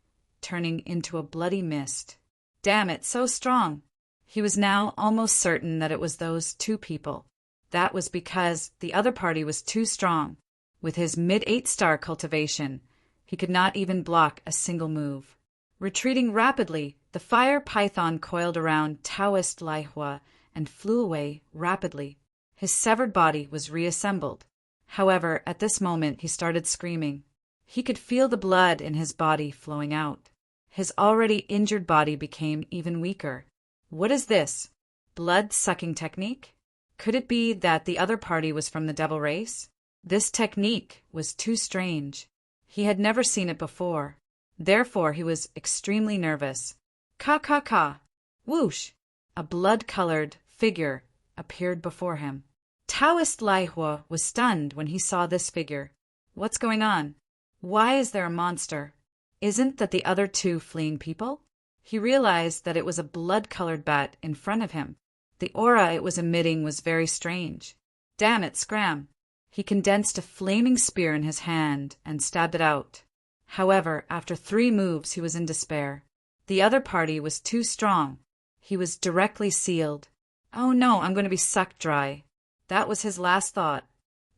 turning into a bloody mist. Damn it, so strong! He was now almost certain that it was those 2 people. That was because the other party was too strong. With his mid-8-star cultivation, he could not even block a single move. Retreating rapidly, the fire python coiled around Taoist Laihua and flew away rapidly. His severed body was reassembled. However, at this moment he started screaming. He could feel the blood in his body flowing out. His already injured body became even weaker. What is this? Blood-sucking technique? Could it be that the other party was from the devil race? This technique was too strange. He had never seen it before. Therefore, he was extremely nervous. Ka! Whoosh! A blood-colored figure appeared before him. Taoist Laihua was stunned when he saw this figure. What's going on? Why is there a monster? Isn't that the other 2 fleeing people? He realized that it was a blood-colored bat in front of him. The aura it was emitting was very strange. Damn it, Scram! He condensed a flaming spear in his hand and stabbed it out. However, after 3 moves, he was in despair. The other party was too strong. He was directly sealed. Oh no, I'm going to be sucked dry. That was his last thought.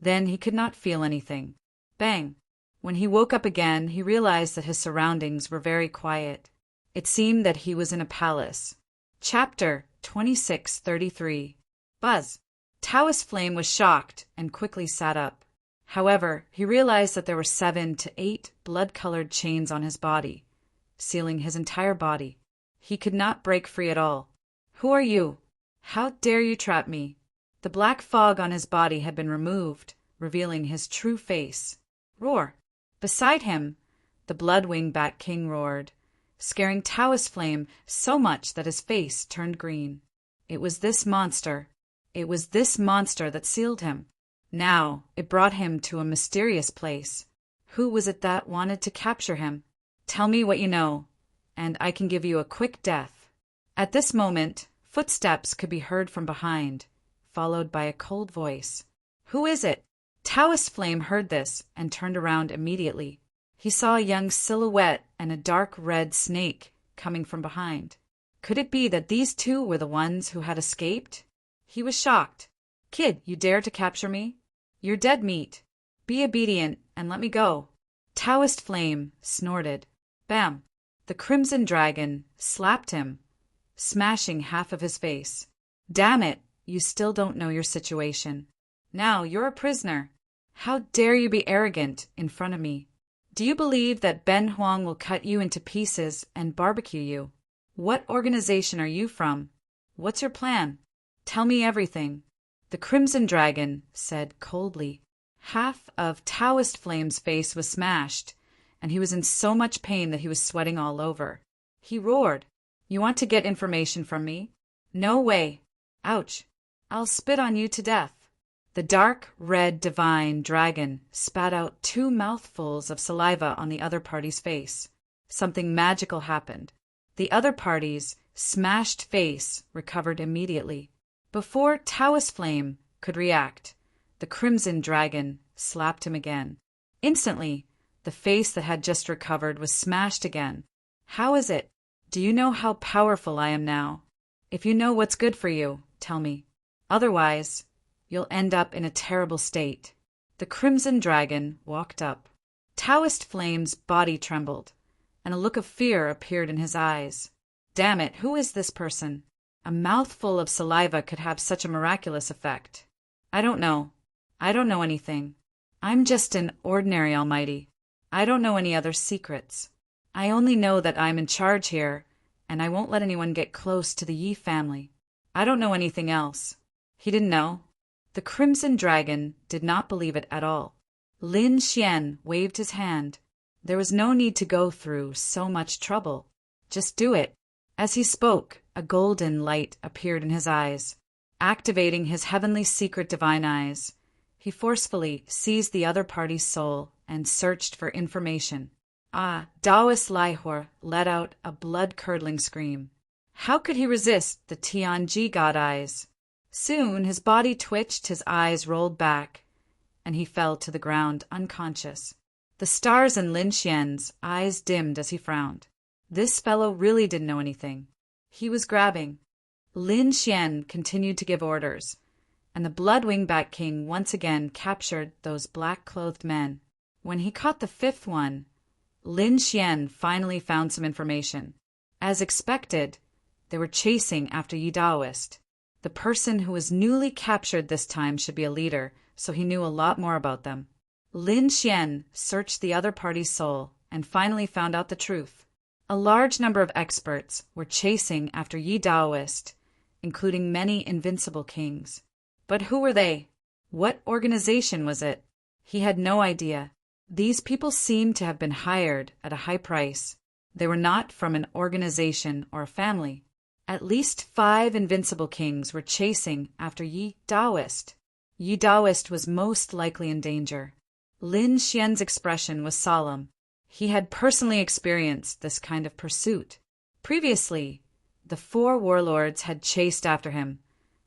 Then he could not feel anything. Bang! When he woke up again, he realized that his surroundings were very quiet. It seemed that he was in a palace. Chapter 2633. Buzz. Taoist Flame was shocked and quickly sat up. However, he realized that there were 7 to 8 blood-colored chains on his body, sealing his entire body. He could not break free at all. Who are you? How dare you trap me? The black fog on his body had been removed, revealing his true face. Roar! Beside him, the Bloodwing Bat King roared, scaring Taoist Flame so much that his face turned green. It was this monster. It was this monster that sealed him. Now, it brought him to a mysterious place. Who was it that wanted to capture him? Tell me what you know, and I can give you a quick death. At this moment, footsteps could be heard from behind, followed by a cold voice. Who is it? Taoist Flame heard this and turned around immediately. He saw a young silhouette and a dark red snake coming from behind. Could it be that these 2 were the ones who had escaped? He was shocked. Kid, you dare to capture me? You're dead meat. Be obedient and let me go. Taoist Flame snorted. Bam! The Crimson Dragon slapped him, smashing half of his face. Damn it, you still don't know your situation. Now you're a prisoner. How dare you be arrogant in front of me? Do you believe that Ben Huang will cut you into pieces and barbecue you? What organization are you from? What's your plan? Tell me everything. The Crimson Dragon said coldly. Half of Taoist Flame's face was smashed, and he was in so much pain that he was sweating all over. He roared, You want to get information from me? No way. Ouch. I'll spit on you to death. The dark red divine dragon spat out 2 mouthfuls of saliva on the other party's face. Something magical happened. The other party's smashed face recovered immediately. Before Taoist Flame could react, the Crimson Dragon slapped him again. Instantly, the face that had just recovered was smashed again. How is it? Do you know how powerful I am now? If you know what's good for you, tell me. Otherwise, You'll end up in a terrible state. The Crimson Dragon walked up. Taoist Flame's body trembled, and a look of fear appeared in his eyes. Damn it, who is this person? A mouthful of saliva could have such a miraculous effect. I don't know. I don't know anything. I'm just an ordinary almighty. I don't know any other secrets. I only know that I'm in charge here, and I won't let anyone get close to the Yi family. I don't know anything else. He didn't know. The Crimson Dragon did not believe it at all. Lin Xian waved his hand. There was no need to go through so much trouble. Just do it. As he spoke, a golden light appeared in his eyes. Activating his heavenly secret divine eyes, he forcefully seized the other party's soul and searched for information. Taoist Lihor let out a blood-curdling scream. How could he resist the Tianji god eyes? Soon his body twitched, his eyes rolled back, and he fell to the ground unconscious. The stars in Lin Xian's eyes dimmed as he frowned. This fellow really didn't know anything. He was grabbing. Lin Xian continued to give orders, and the Blood-Winged King once again captured those black-clothed men. When he caught the fifth one, Lin Xian finally found some information. As expected, they were chasing after Yi Daoist. The person who was newly captured this time should be a leader, so he knew a lot more about them. Lin Xian searched the other party's soul and finally found out the truth. A large number of experts were chasing after Yi Daoist, including many invincible kings. But who were they? What organization was it? He had no idea. These people seemed to have been hired at a high price. They were not from an organization or a family. At least 5 invincible kings were chasing after Yi Daoist. Yi Daoist was most likely in danger. Lin Xian's expression was solemn. He had personally experienced this kind of pursuit. Previously, the 4 warlords had chased after him,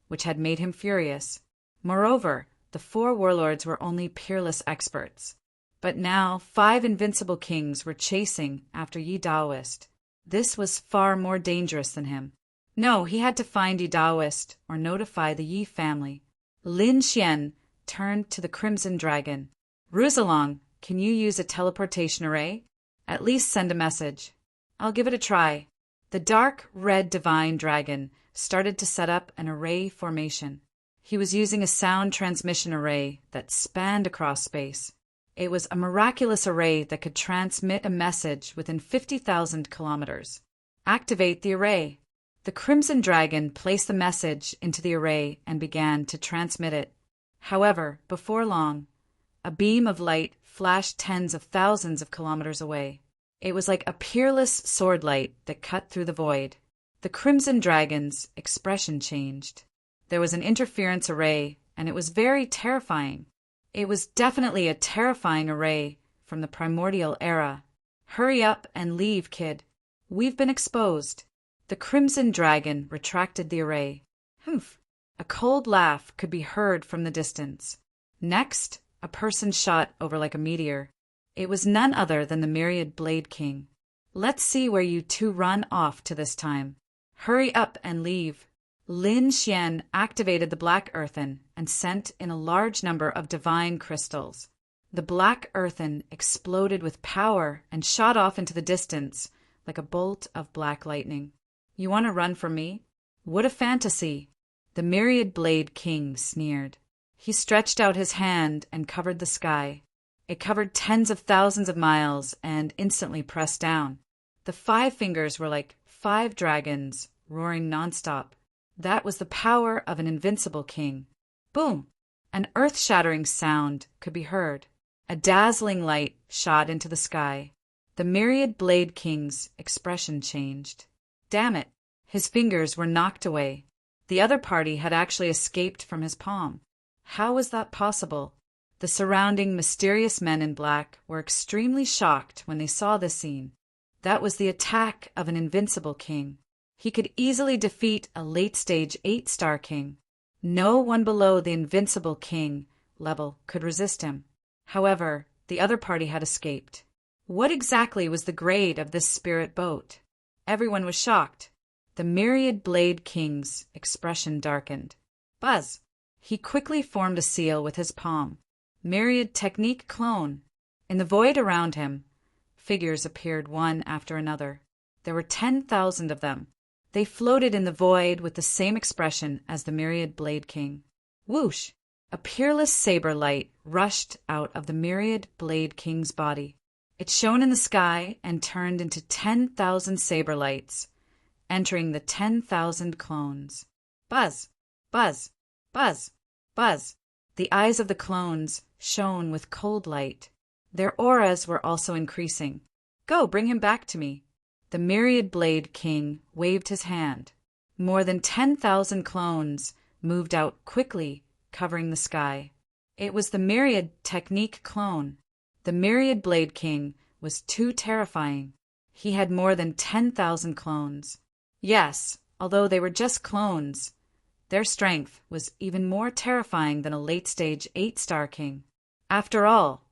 which had made him furious. Moreover, the 4 warlords were only peerless experts. But now 5 invincible kings were chasing after Yi Daoist. This was far more dangerous than him. No, he had to find Yi Daoist or notify the Yi family. Lin Xian turned to the Crimson Dragon. Rusalong, can you use a teleportation array? At least send a message. I'll give it a try. The dark red divine dragon started to set up an array formation. He was using a sound transmission array that spanned across space. It was a miraculous array that could transmit a message within 50,000 kilometers. Activate the array. The Crimson Dragon placed the message into the array and began to transmit it. However, before long, a beam of light flashed tens of thousands of kilometers away. It was like a peerless sword light that cut through the void. The Crimson Dragon's expression changed. There was an interference array, and it was very terrifying. It was definitely a terrifying array from the primordial era. Hurry up and leave, kid. We've been exposed. The Crimson Dragon retracted the array. Humph! A cold laugh could be heard from the distance. Next, a person shot over like a meteor. It was none other than the Myriad Blade King. Let's see where you 2 run off to this time. Hurry up and leave. Lin Xian activated the Black Earthen and sent in a large number of divine crystals. The Black Earthen exploded with power and shot off into the distance like a bolt of black lightning. You want to run from me? What a fantasy! The Myriad Blade King sneered. He stretched out his hand and covered the sky. It covered tens of thousands of miles and instantly pressed down. The 5 fingers were like 5 dragons, roaring nonstop. That was the power of an invincible king. Boom! An earth-shattering sound could be heard. A dazzling light shot into the sky. The Myriad Blade King's expression changed. Damn it! His fingers were knocked away. The other party had actually escaped from his palm. How was that possible? The surrounding mysterious men in black were extremely shocked when they saw this scene. That was the attack of an invincible king. He could easily defeat a late-stage 8-star king. No one below the invincible king level could resist him. However, the other party had escaped. What exactly was the grade of this spirit boat? Everyone was shocked. The Myriad Blade King's expression darkened. Buzz! He quickly formed a seal with his palm. Myriad technique clone. In the void around him, figures appeared one after another. There were 10,000 of them. They floated in the void with the same expression as the myriad Blade King. Whoosh! A peerless saber light rushed out of the myriad Blade King's body. It shone in the sky and turned into 10,000 saber lights, entering the 10,000 clones. Buzz! Buzz! Buzz! Buzz! The eyes of the clones shone with cold light. Their auras were also increasing. Go, bring him back to me. The myriad Blade King waved his hand. More than 10,000 clones moved out quickly, covering the sky. It was the myriad technique clone. The myriad Blade King was too terrifying. He had more than 10,000 clones. Yes, although they were just clones, their strength was even more terrifying than a late-stage 8-star king. After all,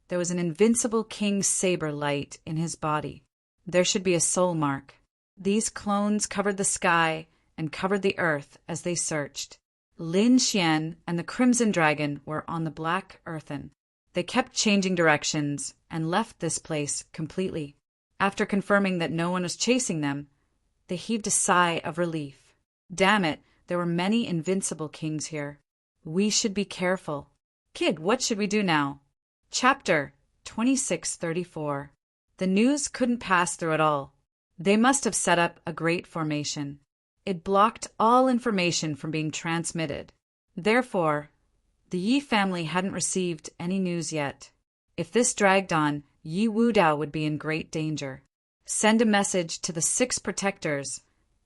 there was an invincible king's saber light in his body. There should be a soul mark. These clones covered the sky and covered the earth as they searched. Lin Xian and the Crimson Dragon were on the black earthen. They kept changing directions and left this place completely. After confirming that no one was chasing them, they heaved a sigh of relief. Damn it, there were many invincible kings here. We should be careful. Kid, what should we do now? Chapter 2634. The news couldn't pass through at all. They must have set up a great formation. It blocked all information from being transmitted. Therefore, the Yi family hadn't received any news yet. If this dragged on, Yi Wudao would be in great danger. Send a message to the 6 protectors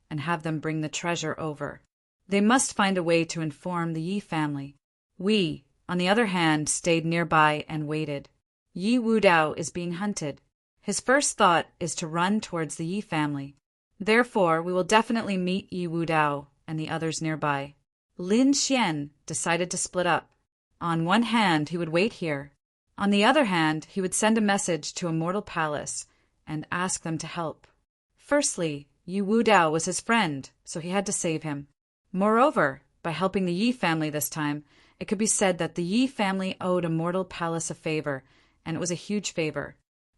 and have them bring the treasure over. They must find a way to inform the Yi family. We, on the other hand, stayed nearby and waited. Yi Wudao is being hunted. His first thought is to run towards the Yi family. Therefore, we will definitely meet Yi Wudao and the others nearby. Lin Xian decided to split up. On one hand, he would wait here. On the other hand, he would send a message to Immortal Palace and ask them to help. Firstly, Yi Wudao was his friend, so he had to save him. Moreover, by helping the Yi family this time, it could be said that the Yi family owed Immortal Palace a favor, and it was a huge favor.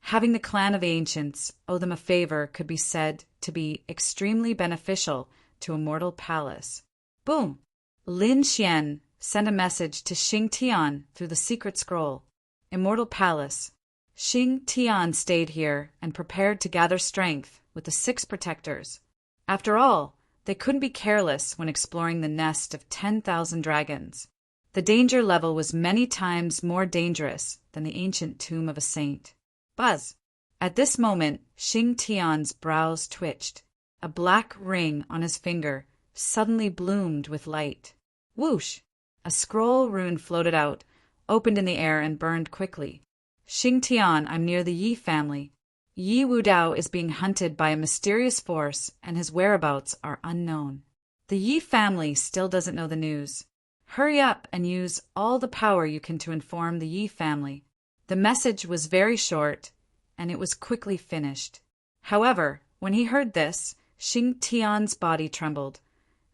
Having the clan of ancients owe them a favor could be said to be extremely beneficial to Immortal Palace. Boom! Lin Xian sent a message to Xing Tian through the secret scroll. Immortal Palace. Xing Tian stayed here and prepared to gather strength with the 6 protectors. After all, they couldn't be careless when exploring the nest of 10,000 dragons. The danger level was many times more dangerous than the ancient tomb of a saint. Buzz! At this moment, Xing Tian's brows twitched. A black ring on his finger suddenly bloomed with light. Whoosh! A scroll rune floated out, opened in the air and burned quickly. Xing Tian, I'm near the Yi family. Yi Wudao is being hunted by a mysterious force and his whereabouts are unknown. The Yi family still doesn't know the news. Hurry up and use all the power you can to inform the Yi family. The message was very short, and it was quickly finished. However, when he heard this, Xing Tian's body trembled,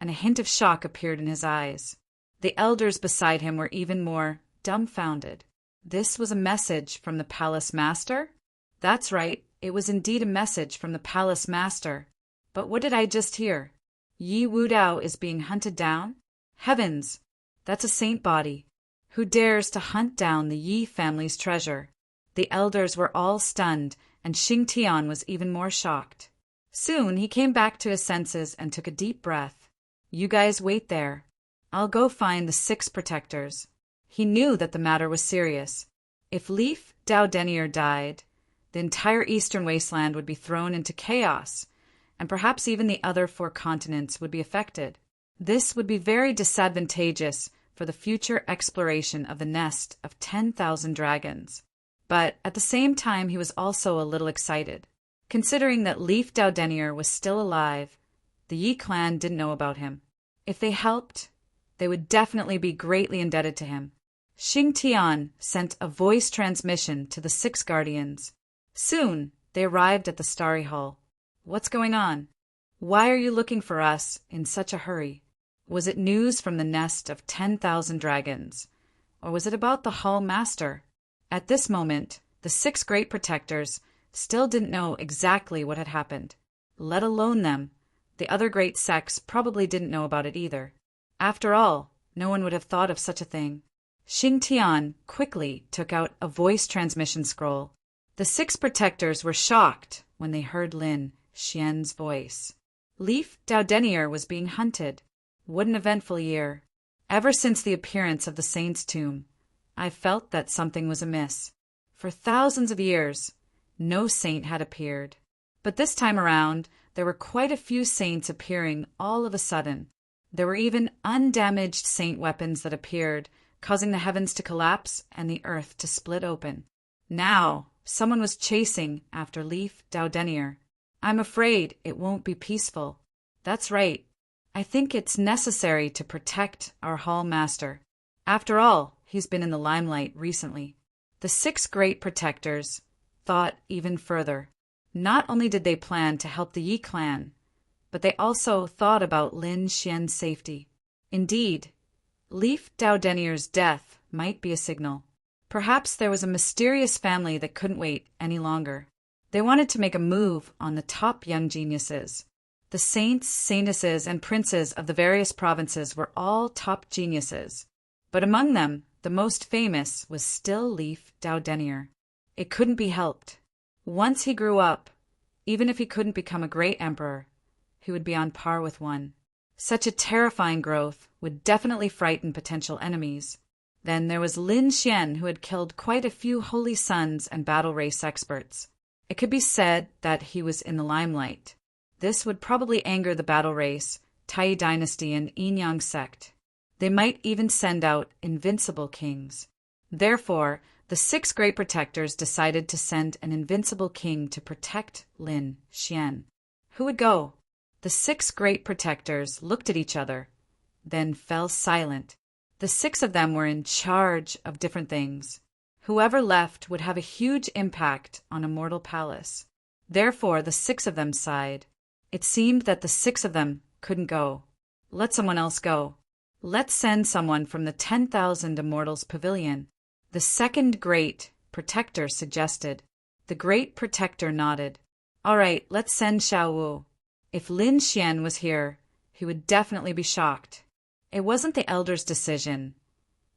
and a hint of shock appeared in his eyes. The elders beside him were even more dumbfounded. This was a message from the palace master? That's right, it was indeed a message from the palace master. But what did I just hear? Yi Wudao is being hunted down? Heavens! That's a saint body. Who dares to hunt down the Yi family's treasure? The elders were all stunned, and Xing Tian was even more shocked. Soon he came back to his senses and took a deep breath. You guys wait there. I'll go find the 6 protectors. He knew that the matter was serious. If Leaf Dao Denier died, the entire eastern wasteland would be thrown into chaos, and perhaps even the other 4 continents would be affected. This would be very disadvantageous for the future exploration of the nest of 10,000 dragons. But at the same time, he was also a little excited. Considering that Leaf Dao Denier was still alive, the Yi clan didn't know about him. If they helped, they would definitely be greatly indebted to him. Xing Tian sent a voice transmission to the 6 guardians. Soon, they arrived at the Starry Hall. What's going on? Why are you looking for us in such a hurry? Was it news from the nest of 10,000 dragons? Or was it about the Hall Master? At this moment, the 6 great protectors still didn't know exactly what had happened. Let alone them. The other great sects probably didn't know about it either. After all, no one would have thought of such a thing. Xing Tian quickly took out a voice transmission scroll. The 6 protectors were shocked when they heard Lin Xian's voice. Leaf Daudenier was being hunted. What an eventful year. Ever since the appearance of the saint's tomb, I felt that something was amiss. For thousands of years, no saint had appeared. But this time around, there were quite a few saints appearing all of a sudden. There were even undamaged saint weapons that appeared, causing the heavens to collapse and the earth to split open. Now, someone was chasing after Leaf Daudenier. I'm afraid it won't be peaceful. That's right. I think it's necessary to protect our Hall Master. After all, he's been in the limelight recently. The 6 great protectors thought even further. Not only did they plan to help the Yi clan, but they also thought about Lin Xian's safety. Indeed, Leaf Daudenier's death might be a signal. Perhaps there was a mysterious family that couldn't wait any longer. They wanted to make a move on the top young geniuses. The saints, saintesses, and princes of the various provinces were all top geniuses. But among them, the most famous was still Leaf Daudenier. It couldn't be helped. Once he grew up, even if he couldn't become a great emperor, he would be on par with one. Such a terrifying growth would definitely frighten potential enemies. Then there was Lin Xian, who had killed quite a few holy sons and battle race experts. It could be said that he was in the limelight. This would probably anger the battle race, Tai dynasty, and Yin Yang sect. They might even send out invincible kings. Therefore, the 6 great protectors decided to send an invincible king to protect Lin Xian. Who would go? The 6 great protectors looked at each other, then fell silent. The 6 of them were in charge of different things. Whoever left would have a huge impact on Immortal Palace. Therefore, the 6 of them sighed. It seemed that the 6 of them couldn't go. Let someone else go. Let's send someone from the 10,000 Immortals Pavilion. The 2nd great protector suggested. The great protector nodded. All right, let's send Xiao Wu. If Lin Xian was here, he would definitely be shocked. It wasn't the elders' decision.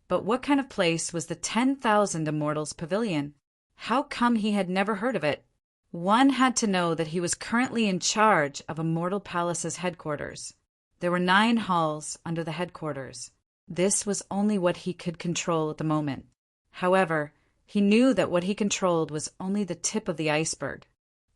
But what kind of place was the 10,000 Immortals Pavilion? How come he had never heard of it? One had to know that he was currently in charge of Immortal Palace's headquarters. There were 9 halls under the headquarters. This was only what he could control at the moment. However, he knew that what he controlled was only the tip of the iceberg.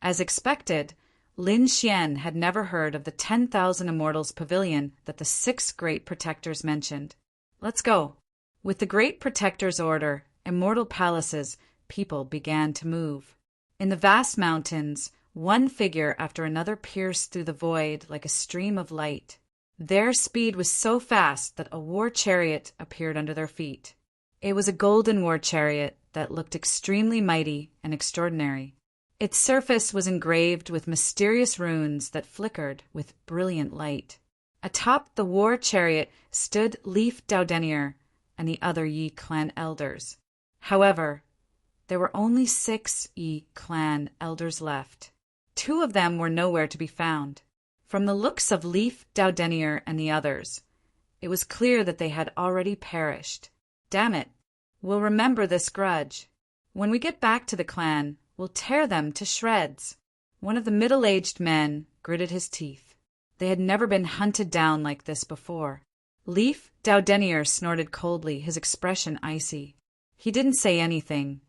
As expected, Lin Xian had never heard of the 10,000 Immortals Pavilion that the 6 great protectors mentioned. Let's go. With the great protector's order, Immortal Palace's people began to move. In the vast mountains, one figure after another pierced through the void like a stream of light. Their speed was so fast that a war chariot appeared under their feet. It was a golden war chariot that looked extremely mighty and extraordinary. Its surface was engraved with mysterious runes that flickered with brilliant light. Atop the war chariot stood Leaf Daudenier and the other Yi clan elders. However, there were only 6 Yi clan elders left. 2 of them were nowhere to be found. From the looks of Leaf Daudenier and the others, it was clear that they had already perished. Damn it, we'll remember this grudge. When we get back to the clan, we'll tear them to shreds. One of the middle-aged men gritted his teeth. They had never been hunted down like this before. Leaf Daudenier snorted coldly, his expression icy. He didn't say anything,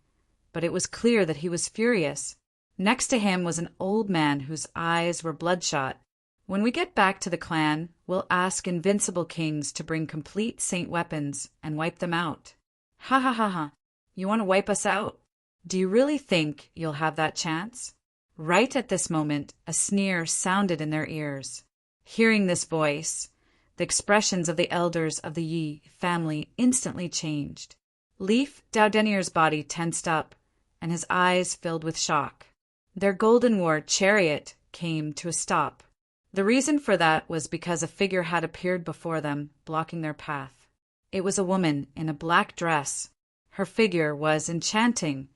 but it was clear that he was furious. Next to him was an old man whose eyes were bloodshot. When we get back to the clan, we'll ask invincible kings to bring complete saint weapons and wipe them out. Ha ha ha ha. You want to wipe us out? Do you really think you'll have that chance? Right at this moment, a sneer sounded in their ears. Hearing this voice, the expressions of the elders of the Yi family instantly changed. Leaf Daudenier's body tensed up, and his eyes filled with shock. Their golden war chariot came to a stop. The reason for that was because a figure had appeared before them, blocking their path. It was a woman in a black dress. Her figure was enchanting,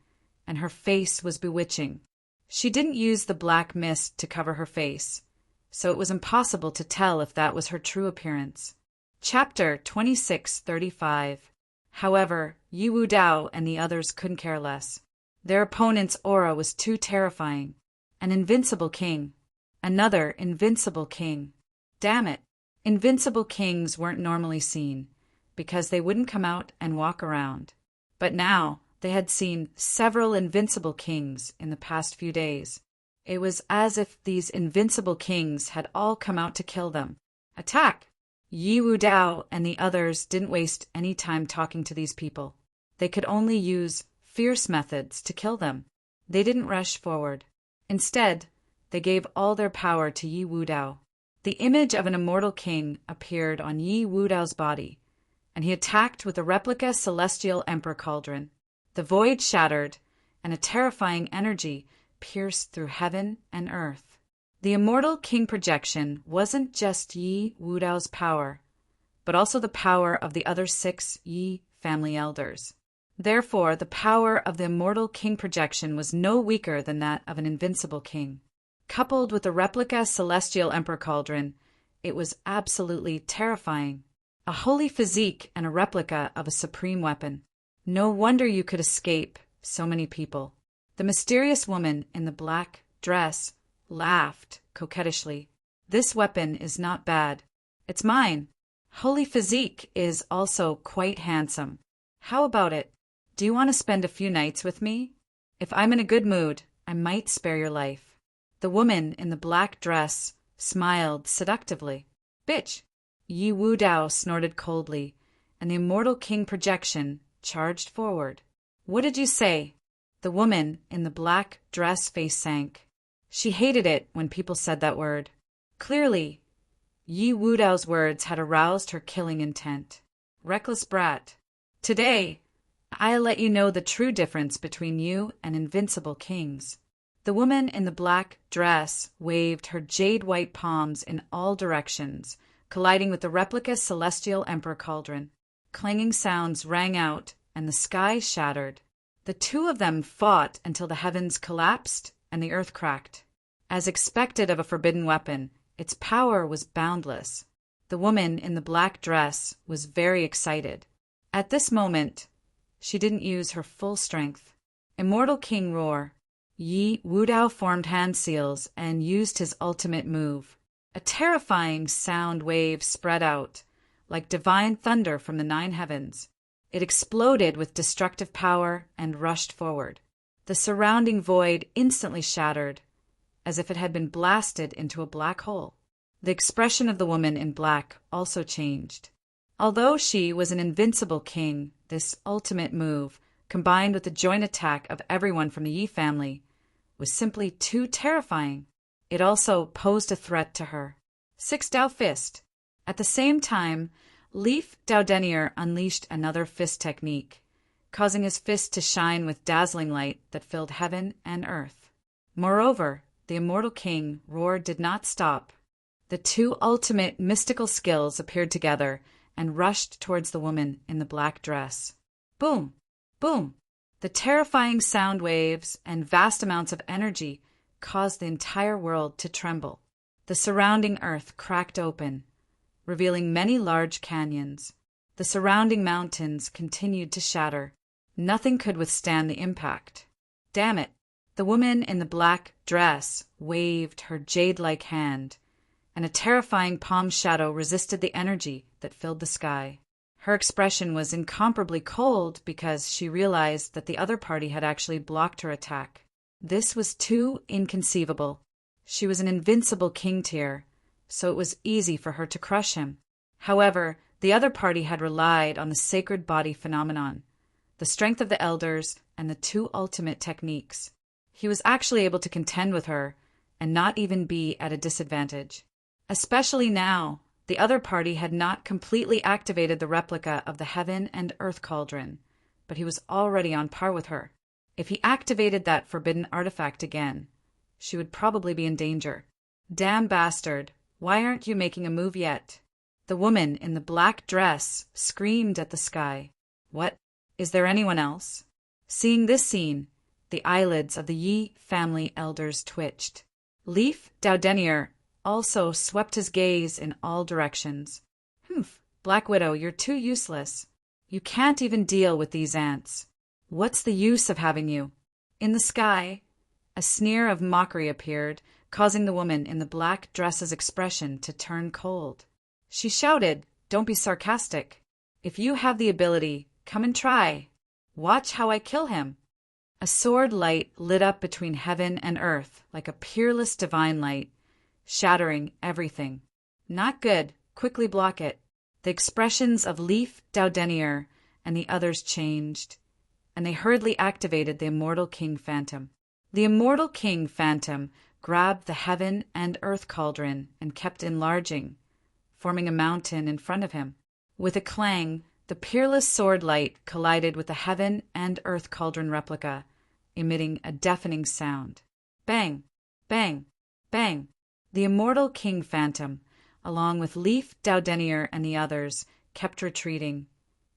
and her face was bewitching. She didn't use the black mist to cover her face, so it was impossible to tell if that was her true appearance. Chapter 2635. However, Yi Wu Dao and the others couldn't care less. Their opponent's aura was too terrifying. An invincible king. Another invincible king. Damn it. Invincible kings weren't normally seen, because they wouldn't come out and walk around. But now, they had seen several invincible kings in the past few days. It was as if these invincible kings had all come out to kill them. Attack! Yi Wu Dao and the others didn't waste any time talking to these people. They could only use fierce methods to kill them. They didn't rush forward. Instead, they gave all their power to Yi Wu Dao. The image of an immortal king appeared on Yi Wu Dao's body, and he attacked with a replica celestial emperor cauldron. The void shattered, and a terrifying energy pierced through heaven and earth. The immortal king projection wasn't just Yi Wu Dao's power, but also the power of the other 6 Yi family elders. Therefore, the power of the immortal king projection was no weaker than that of an invincible king. Coupled with the replica celestial emperor cauldron, it was absolutely terrifying. A holy physique and a replica of a supreme weapon. No wonder you could escape so many people. The mysterious woman in the black dress laughed coquettishly. This weapon is not bad. It's mine. Holy physique is also quite handsome. How about it? Do you want to spend a few nights with me? If I'm in a good mood, I might spare your life. The woman in the black dress smiled seductively. Bitch! Yi Wu Dao snorted coldly, and the immortal king projection charged forward. What did you say? The woman in the black dress face sank. She hated it when people said that word. Clearly, Yi Wu Dao's words had aroused her killing intent. Reckless brat. Today, I'll let you know the true difference between you and invincible kings. The woman in the black dress waved her jade-white palms in all directions, colliding with the replica celestial emperor cauldron. Clanging sounds rang out, and the sky shattered. The two of them fought until the heavens collapsed and the earth cracked. As expected of a forbidden weapon, its power was boundless. The woman in the black dress was very excited. At this moment, she didn't use her full strength. Immortal King Roar. Yi Wu Dao formed hand seals and used his ultimate move. A terrifying sound wave spread out, like divine thunder from the 9 heavens. It exploded with destructive power and rushed forward. The surrounding void instantly shattered, as if it had been blasted into a black hole. The expression of the woman in black also changed. Although she was an invincible king, this ultimate move, combined with the joint attack of everyone from the Yi family, was simply too terrifying. It also posed a threat to her. 6 Dao Fist. At the same time, Leaf Dao Denier unleashed another fist technique, causing his fist to shine with dazzling light that filled heaven and earth. Moreover, the immortal king Roar did not stop. The 2 ultimate mystical skills appeared together and rushed towards the woman in the black dress. Boom! Boom! The terrifying sound waves and vast amounts of energy caused the entire world to tremble. The surrounding earth cracked open, revealing many large canyons. The surrounding mountains continued to shatter. Nothing could withstand the impact. Damn it! The woman in the black dress waved her jade-like hand, and a terrifying palm shadow resisted the energy that filled the sky. Her expression was incomparably cold because she realized that the other party had actually blocked her attack. This was too inconceivable. She was an invincible king tier, so it was easy for her to crush him. However, the other party had relied on the sacred body phenomenon, the strength of the elders, and the 2 ultimate techniques. He was actually able to contend with her and not even be at a disadvantage. Especially now, the other party had not completely activated the replica of the heaven and earth cauldron, but he was already on par with her. If he activated that forbidden artifact again, she would probably be in danger. Damn bastard, Why aren't you making a move yet? The woman in the black dress screamed at the sky. What? Is there anyone else? Seeing this scene, the eyelids of the Yi family elders twitched. Leif Daudenier also swept his gaze in all directions. Humph, Black Widow, you're too useless. You can't even deal with these ants. What's the use of having you? In the sky, a sneer of mockery appeared, causing the woman in the black dress's expression to turn cold. She shouted, "Don't be sarcastic. If you have the ability, come and try. Watch how I kill him." A sword light lit up between heaven and earth like a peerless divine light, shattering everything. Not good. Quickly block it. The expressions of Leif Daudenier and the others changed, and they hurriedly activated the Immortal King Phantom. The Immortal King Phantom grabbed the heaven and earth cauldron and kept enlarging, forming a mountain in front of him. With a clang, the peerless sword light collided with the heaven and earth cauldron replica, emitting a deafening sound. Bang! Bang! Bang! The Immortal King Phantom, along with Leif Daudenier and the others, kept retreating,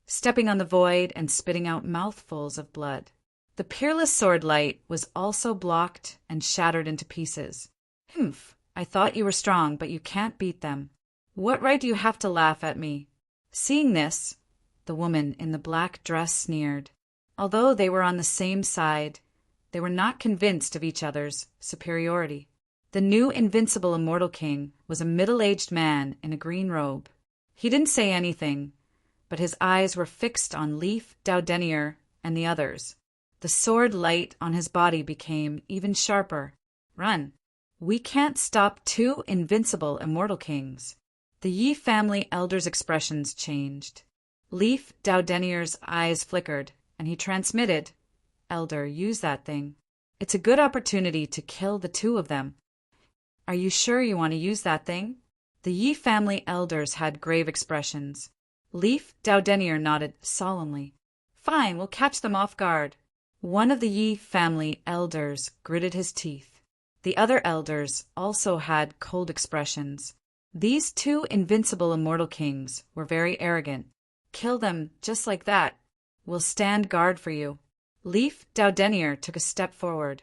stepping on the void and spitting out mouthfuls of blood. The peerless sword light was also blocked and shattered into pieces. Humph, I thought you were strong, but you can't beat them. What right do you have to laugh at me? Seeing this, the woman in the black dress sneered. Although they were on the same side, they were not convinced of each other's superiority. The new invincible Immortal King was a middle-aged man in a green robe. He didn't say anything, but his eyes were fixed on Leif Daudenier and the others. The sword light on his body became even sharper. Run. We can't stop two invincible Immortal Kings. The Yi family elders' expressions changed. Leif Daudenier's eyes flickered, and he transmitted, "Elder, use that thing. It's a good opportunity to kill the two of them." "Are you sure you want to use that thing?" The Yi family elders had grave expressions. Leif Daudenier nodded solemnly. "Fine, we'll catch them off guard." One of the Yi family elders gritted his teeth. The other elders also had cold expressions. These two invincible Immortal Kings were very arrogant. "Kill them just like that. We'll stand guard for you." Leif Daudenier took a step forward,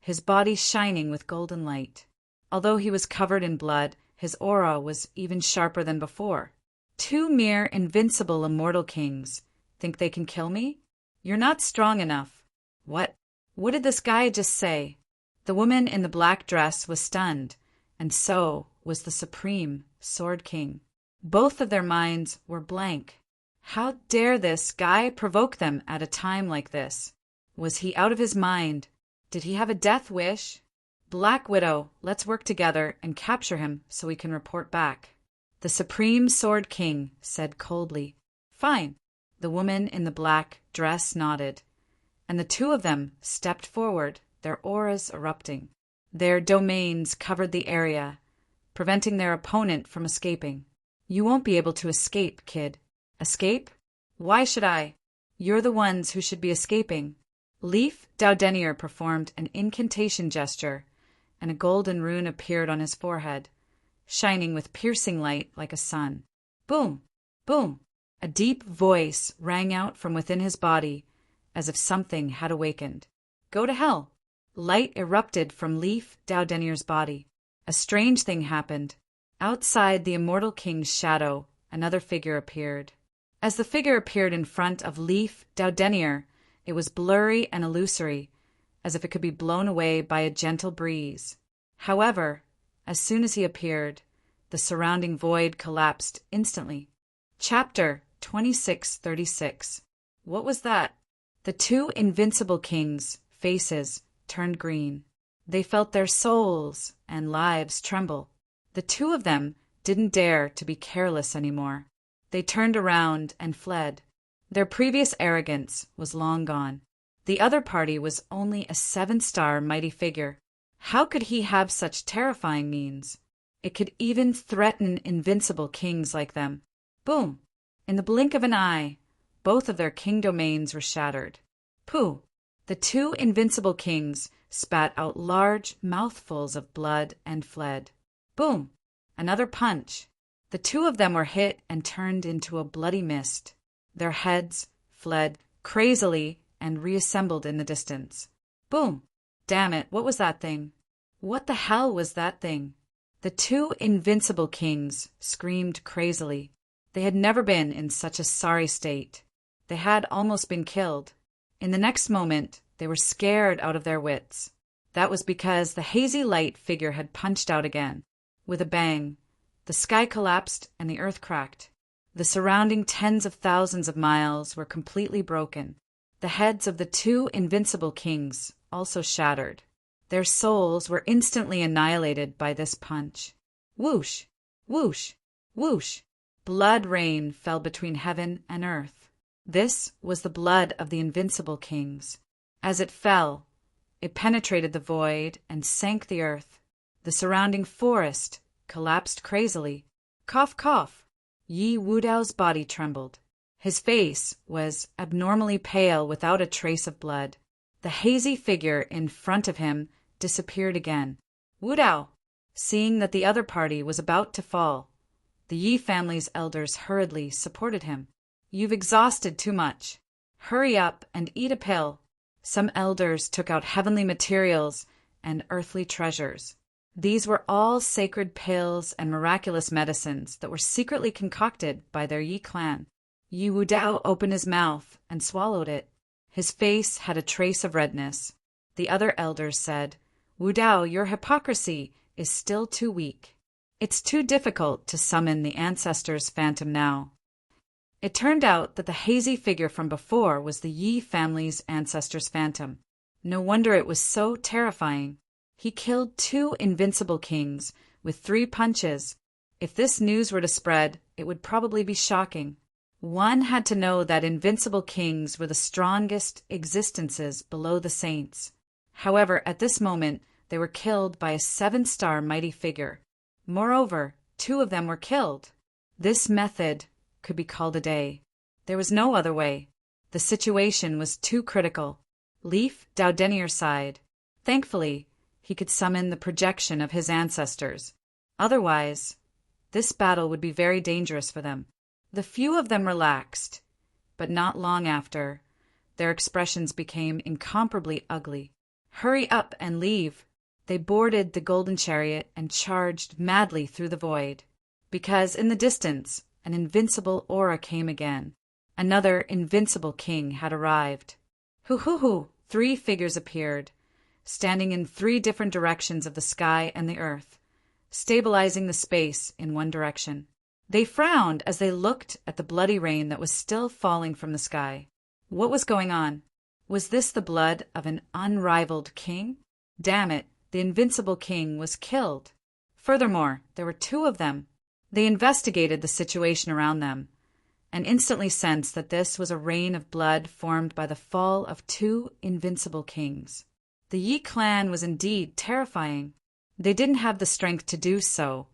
his body shining with golden light. Although he was covered in blood, his aura was even sharper than before. "Two mere invincible Immortal Kings think they can kill me? You're not strong enough." What? What did this guy just say? The woman in the black dress was stunned, and so was the Supreme Sword King. Both of their minds were blank. How dare this guy provoke them at a time like this? Was he out of his mind? Did he have a death wish? "Black Widow, let's work together and capture him so we can report back." The Supreme Sword King said coldly. "Fine." The woman in the black dress nodded, and the two of them stepped forward, their auras erupting. Their domains covered the area, preventing their opponent from escaping. "You won't be able to escape, kid." "Escape? Why should I? You're the ones who should be escaping." Leif Daudenier performed an incantation gesture, and a golden rune appeared on his forehead, shining with piercing light like a sun. Boom! Boom! A deep voice rang out from within his body, as if something had awakened. "Go to hell!" Light erupted from Leif Daudenier's body. A strange thing happened. Outside the Immortal King's shadow, another figure appeared. As the figure appeared in front of Leif Daudenier, it was blurry and illusory, as if it could be blown away by a gentle breeze. However, as soon as he appeared, the surrounding void collapsed instantly. Chapter 2636. What was that? The two invincible kings' faces turned green. They felt their souls and lives tremble. The two of them didn't dare to be careless anymore. They turned around and fled. Their previous arrogance was long gone. The other party was only a 7-star mighty figure. How could he have such terrifying means? It could even threaten invincible kings like them. Boom! In the blink of an eye, both of their king domains were shattered. Pooh! The two invincible kings spat out large mouthfuls of blood and fled. Boom! Another punch. The two of them were hit and turned into a bloody mist. Their heads fled crazily and reassembled in the distance. Boom! Damn it, what was that thing? What the hell was that thing? The two invincible kings screamed crazily. They had never been in such a sorry state. They had almost been killed. In the next moment, they were scared out of their wits. That was because the hazy light figure had punched out again. With a bang, the sky collapsed and the earth cracked. The surrounding tens of thousands of miles were completely broken. The heads of the two invincible kings also shattered. Their souls were instantly annihilated by this punch. Whoosh! Whoosh! Whoosh! Blood rain fell between heaven and earth. This was the blood of the invincible kings. As it fell, it penetrated the void and sank the earth. The surrounding forest collapsed crazily. Cough, cough. Yi Wudao's body trembled. His face was abnormally pale without a trace of blood. The hazy figure in front of him disappeared again. Wudao! Seeing that the other party was about to fall, the Yi family's elders hurriedly supported him. You've exhausted too much. Hurry up and eat a pill. Some elders took out heavenly materials and earthly treasures. These were all sacred pills and miraculous medicines that were secretly concocted by their Yi clan. Yi Wudao opened his mouth and swallowed it. His face had a trace of redness. The other elders said, Wudao, your hypocrisy is still too weak. It's too difficult to summon the ancestors' phantom now. It turned out that the hazy figure from before was the Yi family's ancestors' phantom. No wonder it was so terrifying. He killed two invincible kings with 3 punches. If this news were to spread, it would probably be shocking. One had to know that invincible kings were the strongest existences below the saints. However, at this moment, they were killed by a 7-star mighty figure. Moreover, 2 of them were killed. This method could be called a day. There was no other way. The situation was too critical. Leaf Dowdenier sighed. Thankfully, he could summon the projection of his ancestors. Otherwise, this battle would be very dangerous for them. The few of them relaxed, but not long after, their expressions became incomparably ugly. Hurry up and leave. They boarded the golden chariot and charged madly through the void, because in the distance, an invincible aura came again. Another invincible king had arrived. Hoo-hoo-hoo! 3 figures appeared, standing in 3 different directions of the sky and the earth, stabilizing the space in one direction. They frowned as they looked at the bloody rain that was still falling from the sky. What was going on? Was this the blood of an unrivaled king? Damn it, the invincible king was killed. Furthermore, there were 2 of them. They investigated the situation around them, and instantly sensed that this was a rain of blood formed by the fall of 2 invincible kings. The Yi clan was indeed terrifying. They didn't have the strength to do so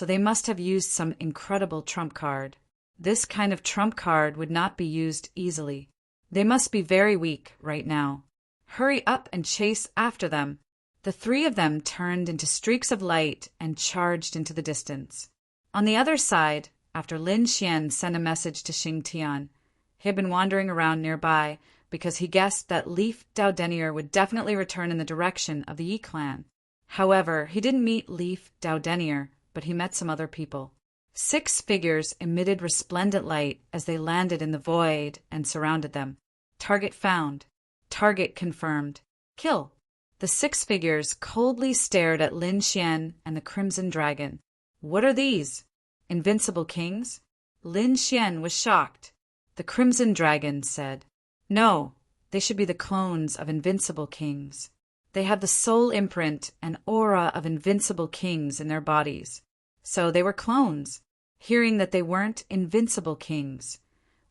they must have used some incredible trump card. This kind of trump card would not be used easily. They must be very weak right now. Hurry up and chase after them. The 3 of them turned into streaks of light and charged into the distance. On the other side, after Lin Xian sent a message to Xing Tian, he had been wandering around nearby because he guessed that Leaf Dowdenier would definitely return in the direction of the Yi clan. However, he didn't meet Leaf Dowdenier, but he met some other people. 6 figures emitted resplendent light as they landed in the void and surrounded them. Target found. Target confirmed. Kill. The 6 figures coldly stared at Lin Xian and the Crimson Dragon. What are these? Invincible kings? Lin Xian was shocked. The Crimson Dragon said, No, they should be the clones of invincible kings. They have the soul imprint and aura of invincible kings in their bodies. So they were clones. Hearing that they weren't invincible kings,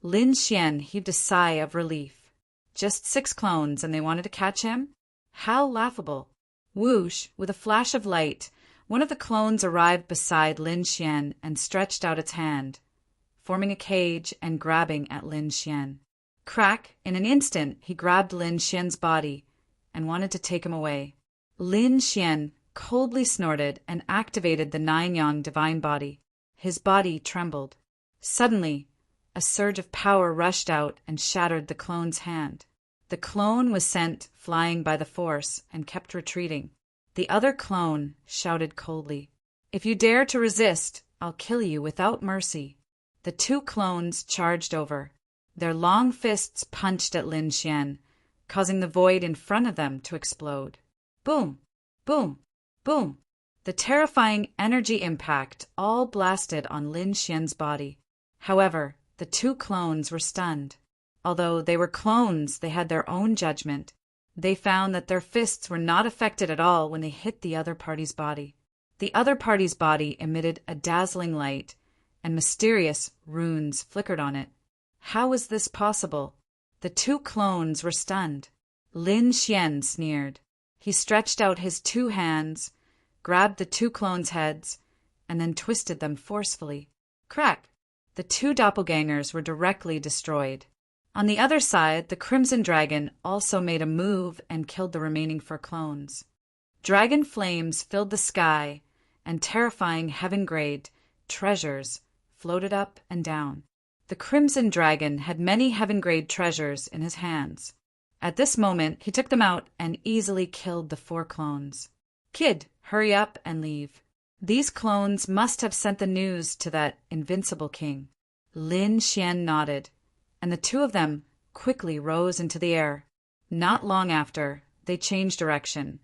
Lin Xian heaved a sigh of relief. Just 6 clones and they wanted to catch him? How laughable. Whoosh, with a flash of light, one of the clones arrived beside Lin Xian and stretched out its hand, forming a cage and grabbing at Lin Xian. Crack, in an instant he grabbed Lin Xian's body and wanted to take him away. Lin Xian coldly snorted and activated the nine-yang divine body. His body trembled. Suddenly, a surge of power rushed out and shattered the clone's hand. The clone was sent flying by the force and kept retreating. The other clone shouted coldly, "If you dare to resist, I'll kill you without mercy." The two clones charged over. Their long fists punched at Lin Xian, causing the void in front of them to explode. Boom! Boom! Boom! The terrifying energy impact all blasted on Lin Xian's body. However, the two clones were stunned. Although they were clones, they had their own judgment. They found that their fists were not affected at all when they hit the other party's body. The other party's body emitted a dazzling light, and mysterious runes flickered on it. How was this possible? The two clones were stunned. Lin Xian sneered. He stretched out his two hands, grabbed the two clones' heads, and then twisted them forcefully. Crack! The two doppelgangers were directly destroyed. On the other side, the Crimson Dragon also made a move and killed the remaining 4 clones. Dragon flames filled the sky, and terrifying heaven-grade treasures floated up and down. The Crimson Dragon had many heaven-grade treasures in his hands. At this moment, he took them out and easily killed the 4 clones. "Kid, hurry up and leave. These clones must have sent the news to that invincible king." Lin Xian nodded, and the two of them quickly rose into the air. Not long after, they changed direction,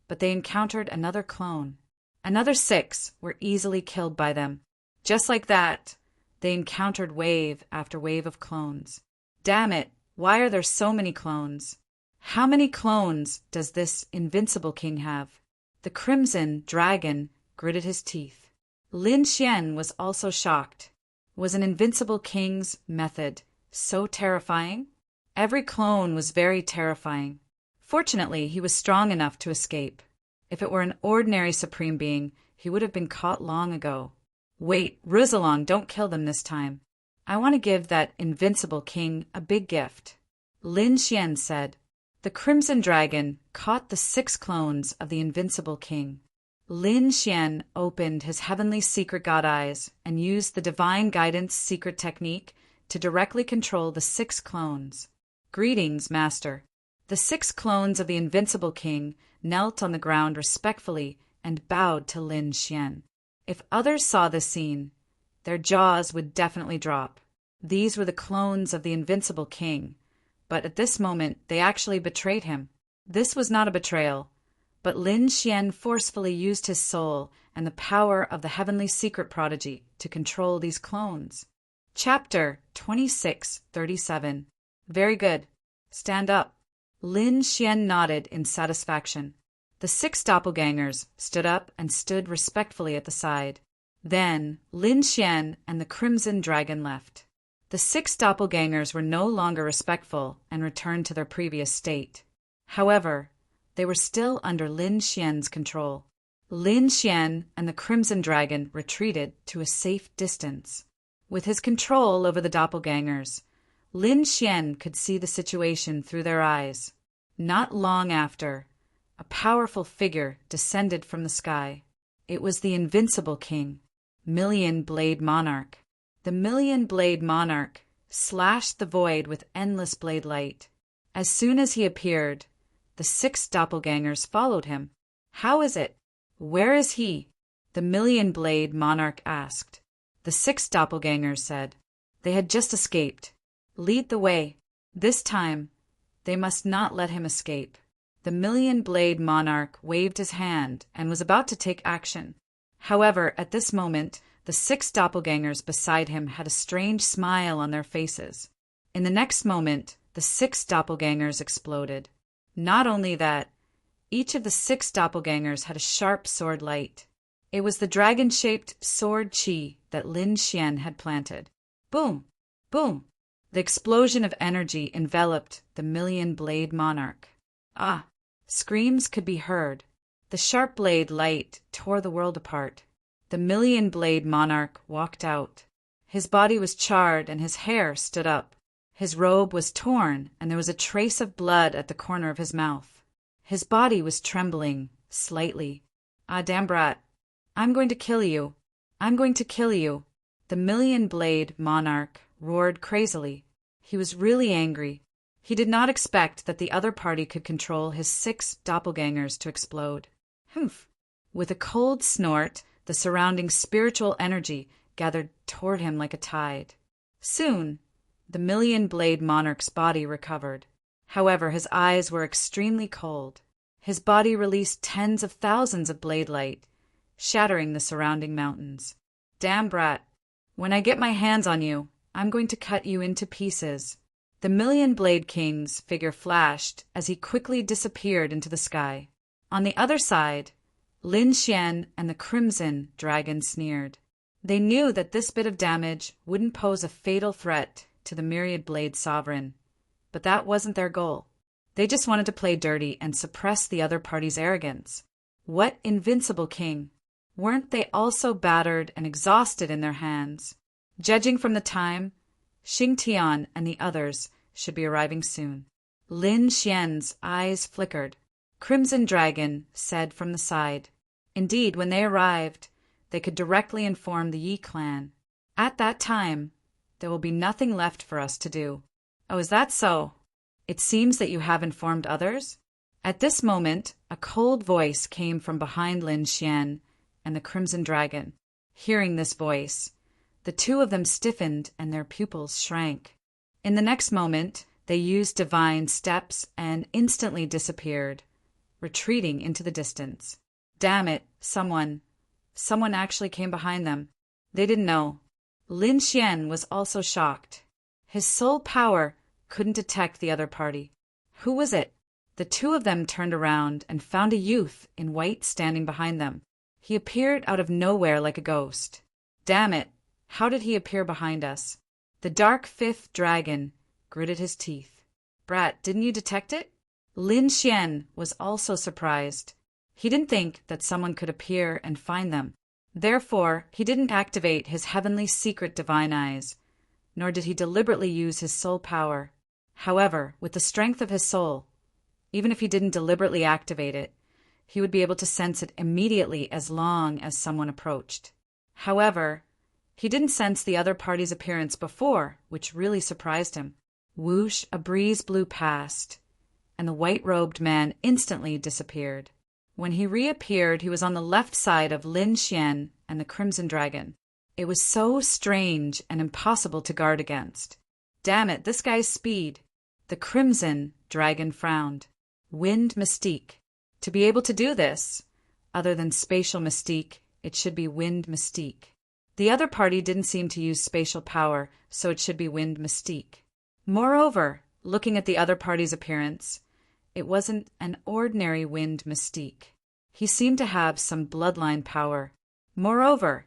but they encountered another clone. Another 6 were easily killed by them. Just like that, they encountered wave after wave of clones. Damn it, why are there so many clones? How many clones does this invincible king have? The Crimson Dragon gritted his teeth. Lin Xian was also shocked. Was an invincible king's method so terrifying? Every clone was very terrifying. Fortunately, he was strong enough to escape. If it were an ordinary supreme being, he would have been caught long ago. Wait, Rizalong, don't kill them this time. I want to give that invincible king a big gift. Lin Xian said. The Crimson Dragon caught the 6 clones of the invincible king. Lin Xian opened his heavenly secret god eyes and used the divine guidance secret technique to directly control the 6 clones. Greetings, master. The 6 clones of the invincible king knelt on the ground respectfully and bowed to Lin Xian. If others saw this scene, their jaws would definitely drop. These were the clones of the invincible king, but at this moment they actually betrayed him. This was not a betrayal, but Lin Xian forcefully used his soul and the power of the heavenly secret prodigy to control these clones. Chapter 2637. Very good. Stand up. Lin Xian nodded in satisfaction. The 6 doppelgangers stood up and stood respectfully at the side. Then Lin Xian and the Crimson Dragon left. The 6 doppelgangers were no longer respectful and returned to their previous state. However, they were still under Lin Xian's control. Lin Xian and the Crimson Dragon retreated to a safe distance. With his control over the doppelgangers, Lin Xian could see the situation through their eyes. Not long after, a powerful figure descended from the sky. It was the invincible king, Million Blade Monarch. The Million Blade Monarch slashed the void with endless blade light. As soon as he appeared, the 6 doppelgangers followed him. How is it? Where is he? The Million Blade Monarch asked. The 6 doppelgangers said. They had just escaped. Lead the way. This time, they must not let him escape. The Million Blade Monarch waved his hand and was about to take action. However, at this moment, the 6 doppelgangers beside him had a strange smile on their faces. In the next moment, the 6 doppelgangers exploded. Not only that, each of the 6 doppelgangers had a sharp sword light. It was the dragon-shaped sword chi that Lin Xian had planted. Boom! Boom! The explosion of energy enveloped the Million Blade Monarch. Ah! Screams could be heard. The sharp blade light tore the world apart. The Million Blade Monarch walked out. His body was charred and his hair stood up. His robe was torn and there was a trace of blood at the corner of his mouth. His body was trembling slightly. Ah, damn brat. I'm going to kill you. I'm going to kill you. The million-blade monarch roared crazily. He was really angry. He did not expect that the other party could control his 6 doppelgangers to explode. Humph! With a cold snort, the surrounding spiritual energy gathered toward him like a tide. Soon, the million-blade monarch's body recovered. However, his eyes were extremely cold. His body released tens of thousands of blade light, shattering the surrounding mountains. Damn brat! When I get my hands on you, I'm going to cut you into pieces. The million-blade king's figure flashed as he quickly disappeared into the sky. On the other side, Lin Xian and the Crimson Dragon sneered. They knew that this bit of damage wouldn't pose a fatal threat to the Myriad Blade Sovereign, but that wasn't their goal. They just wanted to play dirty and suppress the other party's arrogance. What invincible king! Weren't they also battered and exhausted in their hands? Judging from the time, Xing Tian and the others should be arriving soon. Lin Xian's eyes flickered. Crimson Dragon said from the side. Indeed, when they arrived, they could directly inform the Yi clan. At that time, there will be nothing left for us to do. Oh, is that so? It seems that you have informed others? At this moment, a cold voice came from behind Lin Xian and the Crimson Dragon. Hearing this voice, the two of them stiffened and their pupils shrank. In the next moment, they used divine steps and instantly disappeared, retreating into the distance. Damn it, someone actually came behind them. They didn't know. Lin Xian was also shocked. His soul power couldn't detect the other party. Who was it? The two of them turned around and found a youth in white standing behind them. He appeared out of nowhere like a ghost. Damn it, how did he appear behind us? The dark 5th dragon gritted his teeth. Brat, didn't you detect it? Lin Xian was also surprised. He didn't think that someone could appear and find them. Therefore, he didn't activate his heavenly secret divine eyes, nor did he deliberately use his soul power. However, with the strength of his soul, even if he didn't deliberately activate it, he would be able to sense it immediately as long as someone approached. However, he didn't sense the other party's appearance before, which really surprised him. Whoosh, a breeze blew past, and the white-robed man instantly disappeared. When he reappeared, he was on the left side of Lin Xian and the Crimson Dragon. It was so strange and impossible to guard against. Damn it, this guy's speed. The Crimson Dragon frowned. Wind mystique. To be able to do this, other than spatial mystique, it should be wind mystique. The other party didn't seem to use spatial power, so it should be wind mystique. Moreover, looking at the other party's appearance, it wasn't an ordinary wind mystique. He seemed to have some bloodline power. Moreover,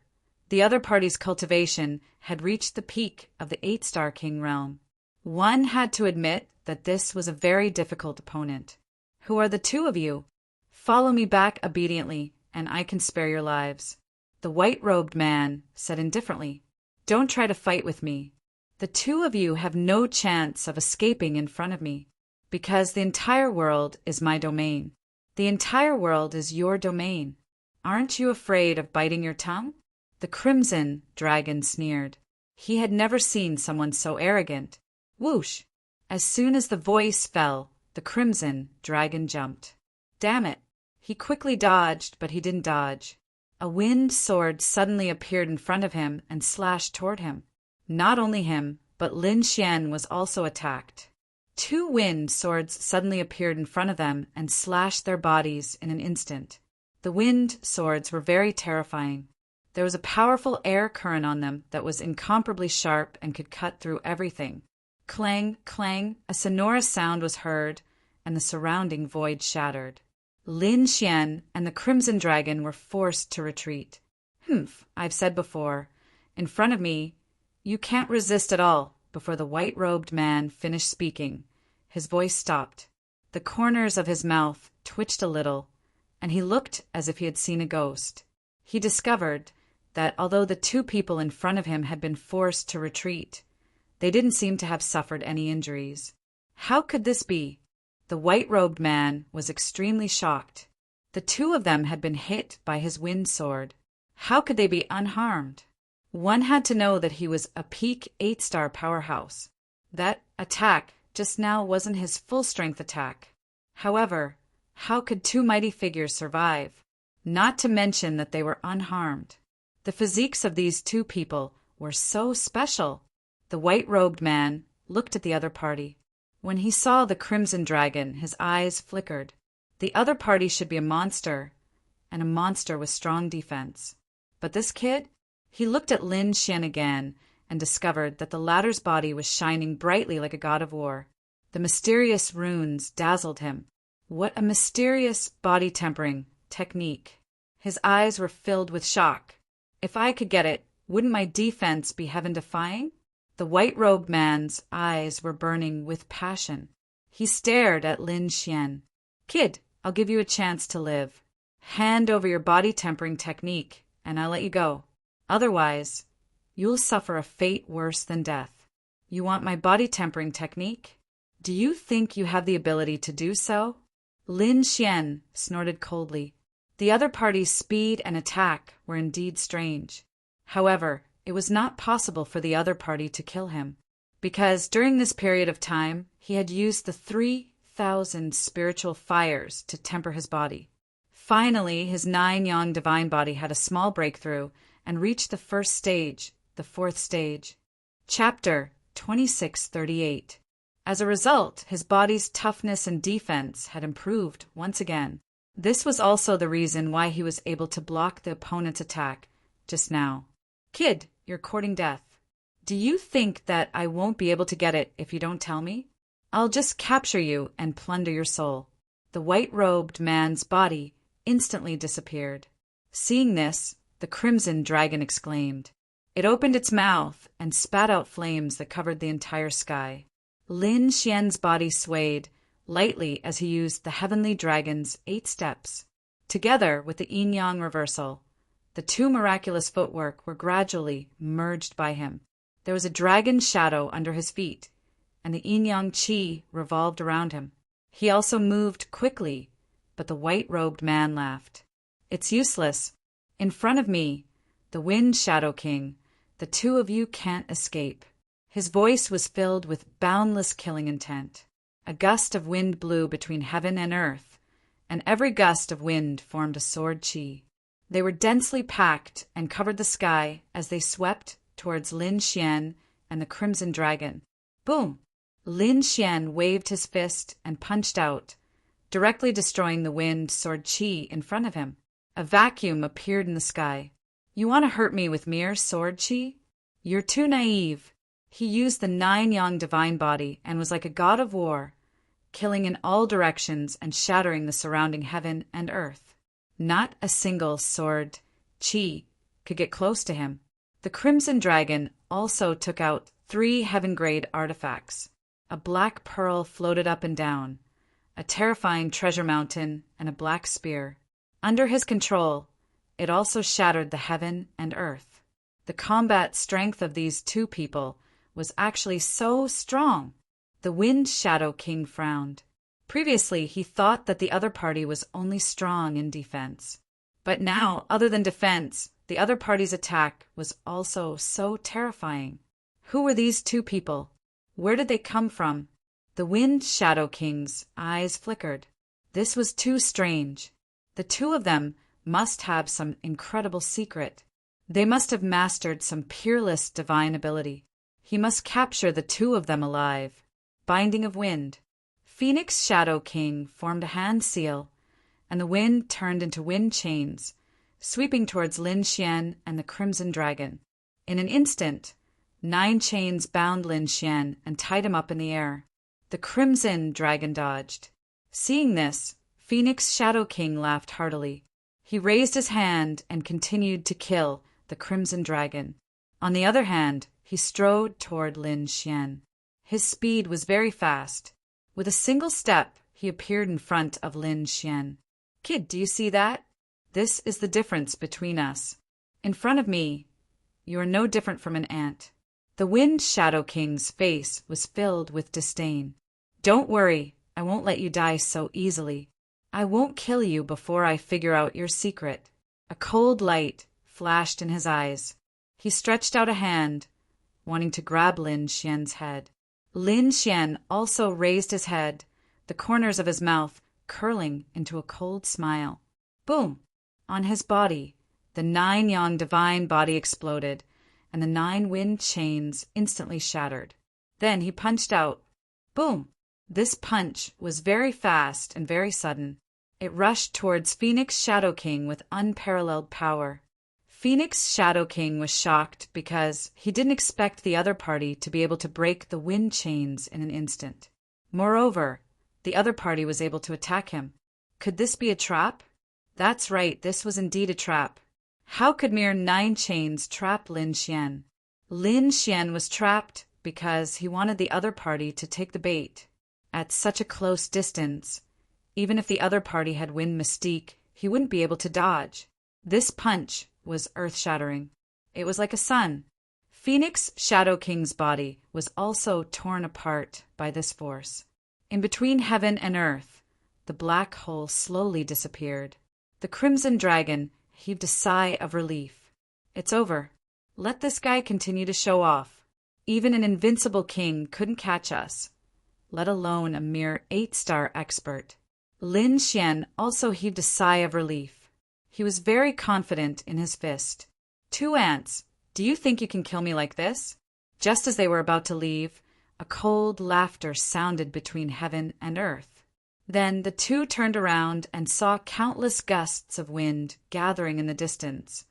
the other party's cultivation had reached the peak of the 8-star king realm. One had to admit that this was a very difficult opponent. Who are the two of you? Follow me back obediently, and I can spare your lives. The white-robed man said indifferently. Don't try to fight with me. The two of you have no chance of escaping in front of me, because the entire world is my domain. The entire world is your domain. Aren't you afraid of biting your tongue? The Crimson Dragon sneered. He had never seen someone so arrogant. Whoosh! As soon as the voice fell, the Crimson Dragon jumped. Damn it! He quickly dodged, but he didn't dodge. A wind sword suddenly appeared in front of him and slashed toward him. Not only him, but Lin Xian was also attacked. 2 wind swords suddenly appeared in front of them and slashed their bodies in an instant. The wind swords were very terrifying. There was a powerful air current on them that was incomparably sharp and could cut through everything. Clang, clang, a sonorous sound was heard, and the surrounding void shattered. Lin Xian and the Crimson Dragon were forced to retreat. I've said before, in front of me, you can't resist at all. Before the white-robed man finished speaking, his voice stopped. The corners of his mouth twitched a little, and he looked as if he had seen a ghost. He discovered that although the 2 people in front of him had been forced to retreat, they didn't seem to have suffered any injuries. How could this be? The white-robed man was extremely shocked. The two of them had been hit by his wind sword. How could they be unharmed? One had to know that he was a peak 8-star powerhouse. That attack just now wasn't his full-strength attack. However, how could two mighty figures survive? Not to mention that they were unharmed. The physiques of these two people were so special. The white-robed man looked at the other party. When he saw the crimson dragon, his eyes flickered. The other party should be a monster, and a monster with strong defense. But this kid? He looked at Lin Xian again and discovered that the latter's body was shining brightly like a god of war. The mysterious runes dazzled him. What a mysterious body-tempering technique. His eyes were filled with shock. If I could get it, wouldn't my defense be heaven-defying? The white-robed man's eyes were burning with passion. He stared at Lin Xian. Kid, I'll give you a chance to live. Hand over your body-tempering technique, and I'll let you go. Otherwise, you'll suffer a fate worse than death. You want my body-tempering technique? Do you think you have the ability to do so? Lin Xian snorted coldly. The other party's speed and attack were indeed strange. However, it was not possible for the other party to kill him, because during this period of time, he had used the 3,000 spiritual fires to temper his body. Finally, his 9-yang divine body had a small breakthrough and reached the first stage, the 4th stage. Chapter 2638. As a result, his body's toughness and defense had improved once again. This was also the reason why he was able to block the opponent's attack just now. Kid, you're courting death. Do you think that I won't be able to get it if you don't tell me? I'll just capture you and plunder your soul. The white-robed man's body instantly disappeared. Seeing this, the crimson dragon exclaimed. It opened its mouth and spat out flames that covered the entire sky. Lin Xian's body swayed lightly as he used the heavenly dragon's 8 steps. Together with the yin-yang reversal, the two miraculous footwork were gradually merged by him. There was a dragon shadow under his feet, and the yin-yang qi revolved around him. He also moved quickly, but the white-robed man laughed. It's useless. In front of me, the Wind Shadow King, the two of you can't escape. His voice was filled with boundless killing intent. A gust of wind blew between heaven and earth, and every gust of wind formed a sword qi. They were densely packed and covered the sky as they swept towards Lin Xian and the Crimson Dragon. Boom! Lin Xian waved his fist and punched out, directly destroying the wind sword qi in front of him. A vacuum appeared in the sky. You want to hurt me with mere sword qi? You're too naive. He used the 9-yang divine body and was like a god of war, killing in all directions and shattering the surrounding heaven and earth. Not a single sword qi could get close to him. The Crimson Dragon also took out 3 heaven-grade artifacts. A black pearl floated up and down, a terrifying treasure mountain, and a black spear. Under his control, it also shattered the heaven and earth. The combat strength of these two people was actually so strong. The Wind Shadow King frowned. Previously, he thought that the other party was only strong in defense. But now, other than defense, the other party's attack was also so terrifying. Who were these two people? Where did they come from? The Wind Shadow King's eyes flickered. This was too strange. The two of them must have some incredible secret. They must have mastered some peerless divine ability. He must capture the two of them alive. Binding of wind. Phoenix Shadow King formed a hand seal, and the wind turned into wind chains, sweeping towards Lin Xian and the Crimson Dragon. In an instant, 9 chains bound Lin Xian and tied him up in the air. The Crimson Dragon dodged. Seeing this, Phoenix Shadow King laughed heartily. He raised his hand and continued to kill the Crimson Dragon. On the other hand, he strode toward Lin Xian. His speed was very fast. With a single step, he appeared in front of Lin Xian. Kid, do you see that? This is the difference between us. In front of me, you are no different from an ant. The Wind Shadow King's face was filled with disdain. Don't worry, I won't let you die so easily. I won't kill you before I figure out your secret. A cold light flashed in his eyes. He stretched out a hand, wanting to grab Lin Xian's head. Lin Xian also raised his head, the corners of his mouth curling into a cold smile. Boom! On his body, the 9 yang divine body exploded, and the 9 wind chains instantly shattered. Then he punched out. Boom! This punch was very fast and very sudden. It rushed towards Phoenix Shadow King with unparalleled power. Phoenix Shadow King was shocked because he didn't expect the other party to be able to break the wind chains in an instant. Moreover, the other party was able to attack him. Could this be a trap? That's right, this was indeed a trap. How could mere 9 chains trap Lin Xian? Lin Xian was trapped because he wanted the other party to take the bait. At such a close distance, even if the other party had wind mystique, he wouldn't be able to dodge. This punch was earth-shattering. It was like a sun. Phoenix Shadow King's body was also torn apart by this force. In between heaven and earth, the black hole slowly disappeared. The Crimson Dragon heaved a sigh of relief. It's over. Let this guy continue to show off. Even an invincible king couldn't catch us, let alone a mere 8-star expert. Lin Xian also heaved a sigh of relief. He was very confident in his fist. 2 ants, do you think you can kill me like this? Just as they were about to leave, a cold laughter sounded between heaven and earth. Then the 2 turned around and saw countless gusts of wind gathering in the distance,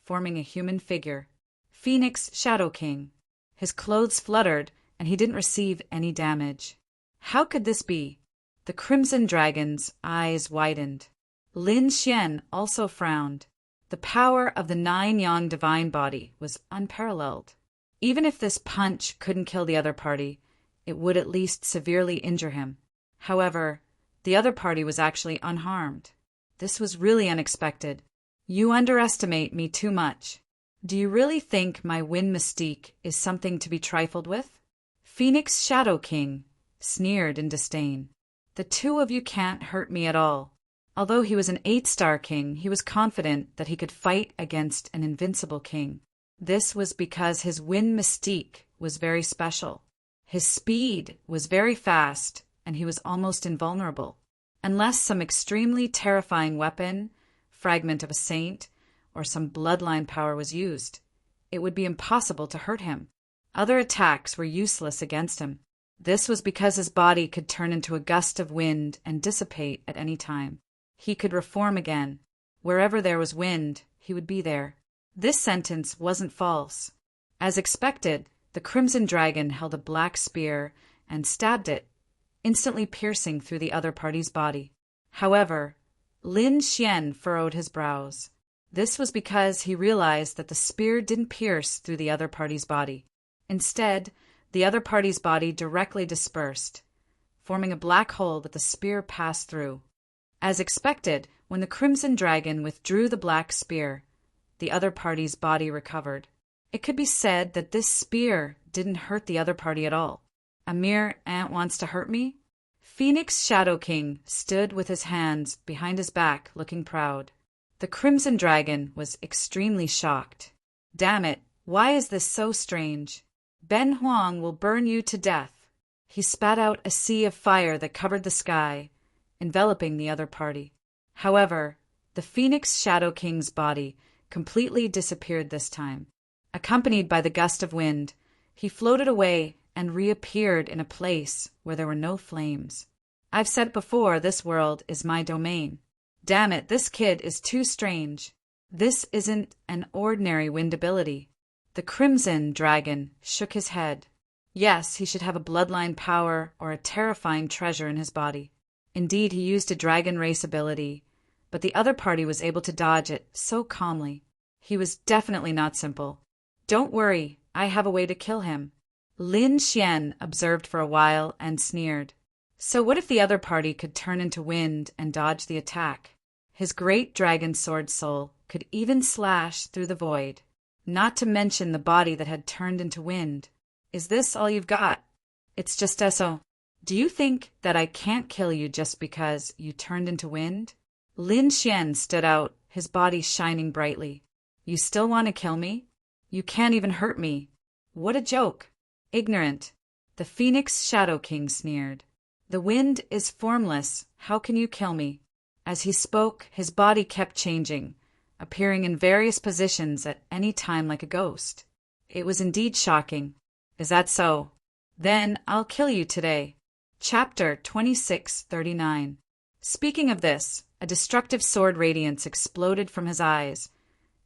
forming a human figure. Phoenix Shadow King. His clothes fluttered, and he didn't receive any damage. How could this be? The Crimson Dragon's eyes widened. Lin Xian also frowned. The power of the 9 yang divine body was unparalleled. Even if this punch couldn't kill the other party, it would at least severely injure him. However, the other party was actually unharmed. This was really unexpected. You underestimate me too much. Do you really think my wind mystique is something to be trifled with? Phoenix Shadow King sneered in disdain. The 2 of you can't hurt me at all. Although he was an 8-star king, he was confident that he could fight against an invincible king. This was because his wind mystique was very special. His speed was very fast, and he was almost invulnerable. Unless some extremely terrifying weapon, fragment of a saint, or some bloodline power was used, it would be impossible to hurt him. Other attacks were useless against him. This was because his body could turn into a gust of wind and dissipate at any time. He could reform again. Wherever there was wind, he would be there. This sentence wasn't false. As expected, the Crimson Dragon held a black spear and stabbed it, instantly piercing through the other party's body. However, Lin Xian furrowed his brows. This was because he realized that the spear didn't pierce through the other party's body. Instead, the other party's body directly dispersed, forming a black hole that the spear passed through. As expected, when the Crimson Dragon withdrew the black spear, the other party's body recovered. It could be said that this spear didn't hurt the other party at all. A mere ant wants to hurt me? Phoenix Shadow King stood with his hands behind his back, looking proud. The Crimson Dragon was extremely shocked. Damn it, why is this so strange? Ben Huang will burn you to death. He spat out a sea of fire that covered the sky, enveloping the other party. However, the Phoenix Shadow King's body completely disappeared this time. Accompanied by the gust of wind, he floated away and reappeared in a place where there were no flames. I've said before, this world is my domain. Damn it, this kid is too strange. This isn't an ordinary wind ability. The Crimson Dragon shook his head. Yes, he should have a bloodline power or a terrifying treasure in his body. Indeed, he used a dragon race ability, but the other party was able to dodge it so calmly. He was definitely not simple. Don't worry, I have a way to kill him. Lin Xian observed for a while and sneered. So what if the other party could turn into wind and dodge the attack? His great dragon sword soul could even slash through the void, not to mention the body that had turned into wind. Is this all you've got? It's just eso. Do you think that I can't kill you just because you turned into wind? Lin Xian stood out, his body shining brightly. You still want to kill me? You can't even hurt me. What a joke. Ignorant. The Phoenix Shadow King sneered. The wind is formless. How can you kill me? As he spoke, his body kept changing, appearing in various positions at any time like a ghost. It was indeed shocking. Is that so? Then I'll kill you today. Chapter 2639. Speaking of this, a destructive sword radiance exploded from his eyes,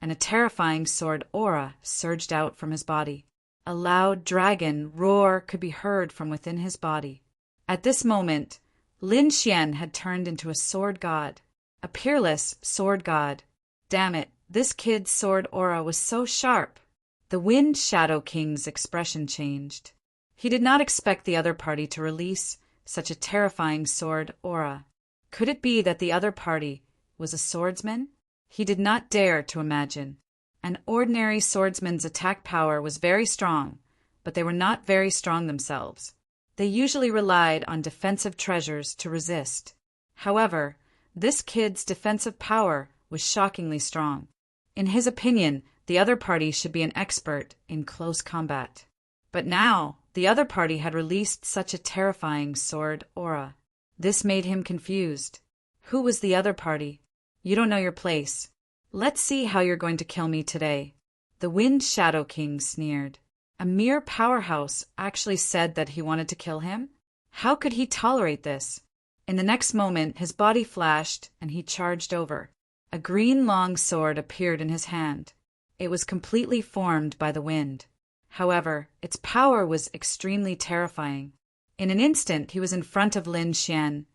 and a terrifying sword aura surged out from his body. A loud dragon roar could be heard from within his body. At this moment, Lin Xian had turned into a sword god, a peerless sword god. Damn it, this kid's sword aura was so sharp. The Wind Shadow King's expression changed. He did not expect the other party to release such a terrifying sword aura. Could it be that the other party was a swordsman? He did not dare to imagine. An ordinary swordsman's attack power was very strong, but they were not very strong themselves. They usually relied on defensive treasures to resist. However, this kid's defensive power was shockingly strong. In his opinion, the other party should be an expert in close combat. But now, the other party had released such a terrifying sword aura. This made him confused. Who was the other party? You don't know your place. Let's see how you're going to kill me today. The Wind Shadow King sneered. A mere powerhouse actually said that he wanted to kill him? How could he tolerate this? In the next moment, his body flashed and he charged over. A green long sword appeared in his hand. It was completely formed by the wind. However, its power was extremely terrifying. In an instant, he was in front of Lin Xian,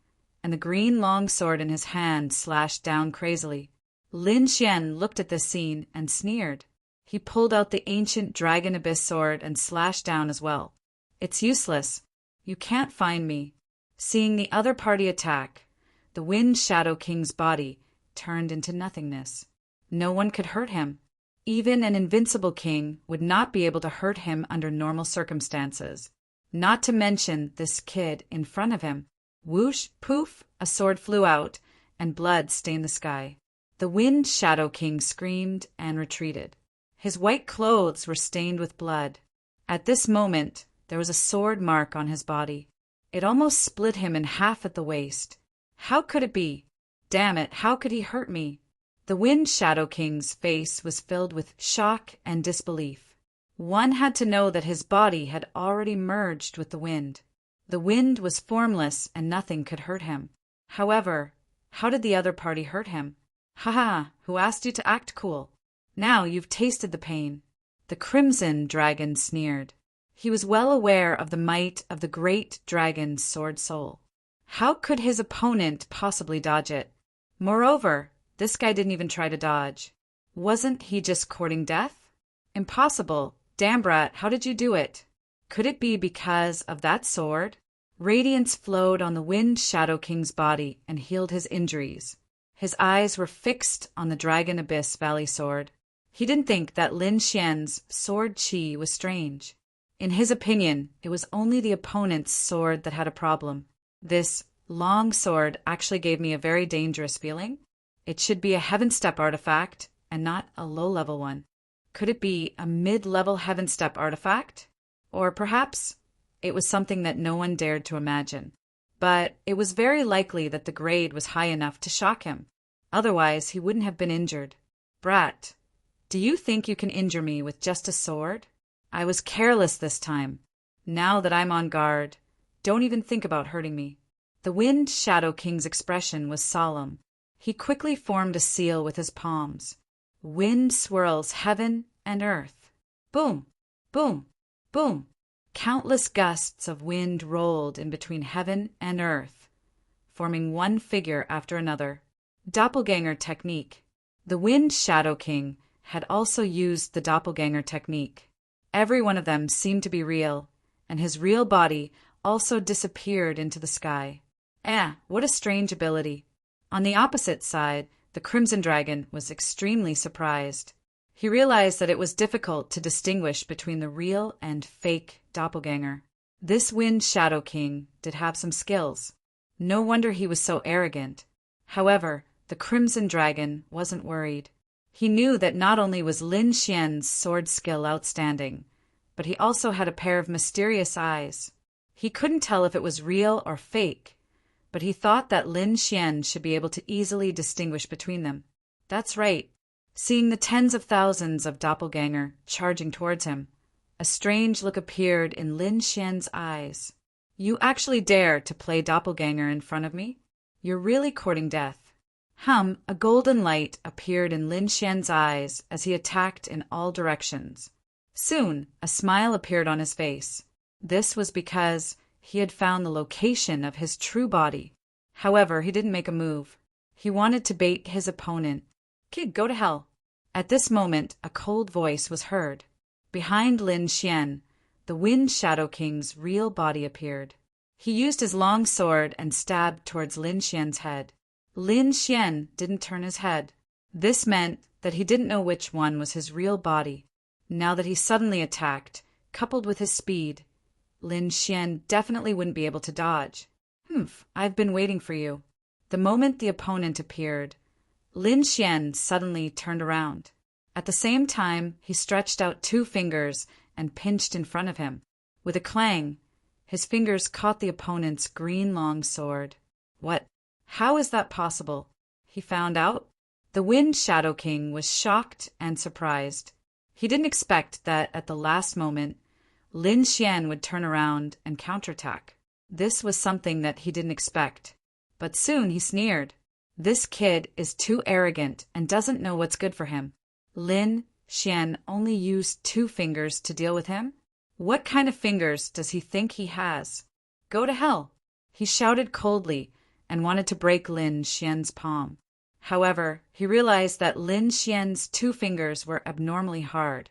and the green long sword in his hand slashed down crazily. Lin Xian looked at this scene and sneered. He pulled out the ancient Dragon Abyss sword and slashed down as well. It's useless. You can't find me. Seeing the other party attack, the Wind Shadow King's body turned into nothingness. No one could hurt him. Even an invincible king would not be able to hurt him under normal circumstances. Not to mention this kid in front of him. Whoosh, poof, a sword flew out, and blood stained the sky. The Wind Shadow King screamed and retreated. His white clothes were stained with blood. At this moment, there was a sword mark on his body. It almost split him in half at the waist. How could it be? Damn it, how could he hurt me? The Wind Shadow King's face was filled with shock and disbelief. One had to know that his body had already merged with the wind. The wind was formless and nothing could hurt him. However, how did the other party hurt him? Haha, who asked you to act cool? Now you've tasted the pain. The Crimson Dragon sneered. He was well aware of the might of the great dragon's sword soul. How could his opponent possibly dodge it? Moreover, this guy didn't even try to dodge. Wasn't he just courting death? Impossible. Damn brat, how did you do it? Could it be because of that sword? Radiance flowed on the Wind Shadow King's body and healed his injuries. His eyes were fixed on the Dragon Abyss Valley sword. He didn't think that Lin Xian's sword chi was strange. In his opinion, it was only the opponent's sword that had a problem. This long sword actually gave me a very dangerous feeling. It should be a Heaven Step artifact and not a low-level one. Could it be a mid-level Heaven Step artifact? Or perhaps it was something that no one dared to imagine. But it was very likely that the grade was high enough to shock him. Otherwise, he wouldn't have been injured. Brat, do you think you can injure me with just a sword? I was careless this time. Now that I'm on guard, don't even think about hurting me. The Wind Shadow King's expression was solemn. He quickly formed a seal with his palms. Wind swirls heaven and earth. Boom, boom, boom. Countless gusts of wind rolled in between heaven and earth, forming one figure after another. Doppelganger technique. The Wind Shadow King had also used the doppelganger technique. Every one of them seemed to be real, and his real body also disappeared into the sky. What a strange ability. On the opposite side, the Crimson Dragon was extremely surprised. He realized that it was difficult to distinguish between the real and fake doppelganger. This Wind Shadow King did have some skills. No wonder he was so arrogant. However, the Crimson Dragon wasn't worried. He knew that not only was Lin Xian's sword skill outstanding, but he also had a pair of mysterious eyes. He couldn't tell if it was real or fake, but he thought that Lin Xian should be able to easily distinguish between them. That's right. Seeing the tens of thousands of doppelganger charging towards him, a strange look appeared in Lin Xian's eyes. You actually dare to play doppelganger in front of me? You're really courting death. A golden light appeared in Lin Xian's eyes as he attacked in all directions. Soon, a smile appeared on his face. This was because he had found the location of his true body. However, he didn't make a move. He wanted to bait his opponent. Kid, go to hell. At this moment, a cold voice was heard. Behind Lin Xian, the Wind Shadow King's real body appeared. He used his long sword and stabbed towards Lin Xian's head. Lin Xian didn't turn his head. This meant that he didn't know which one was his real body. Now that he suddenly attacked, coupled with his speed, Lin Xian definitely wouldn't be able to dodge. I've been waiting for you. The moment the opponent appeared, Lin Xian suddenly turned around. At the same time, he stretched out 2 fingers and pinched in front of him. With a clang, his fingers caught the opponent's green long sword. What? How is that possible? He found out. The Wind Shadow King was shocked and surprised. He didn't expect that at the last moment, Lin Xian would turn around and counterattack. This was something that he didn't expect. But soon he sneered. This kid is too arrogant and doesn't know what's good for him. Lin Xian only used 2 fingers to deal with him? What kind of fingers does he think he has? Go to hell! He shouted coldly and wanted to break Lin Xian's palm. However, he realized that Lin Xian's 2 fingers were abnormally hard,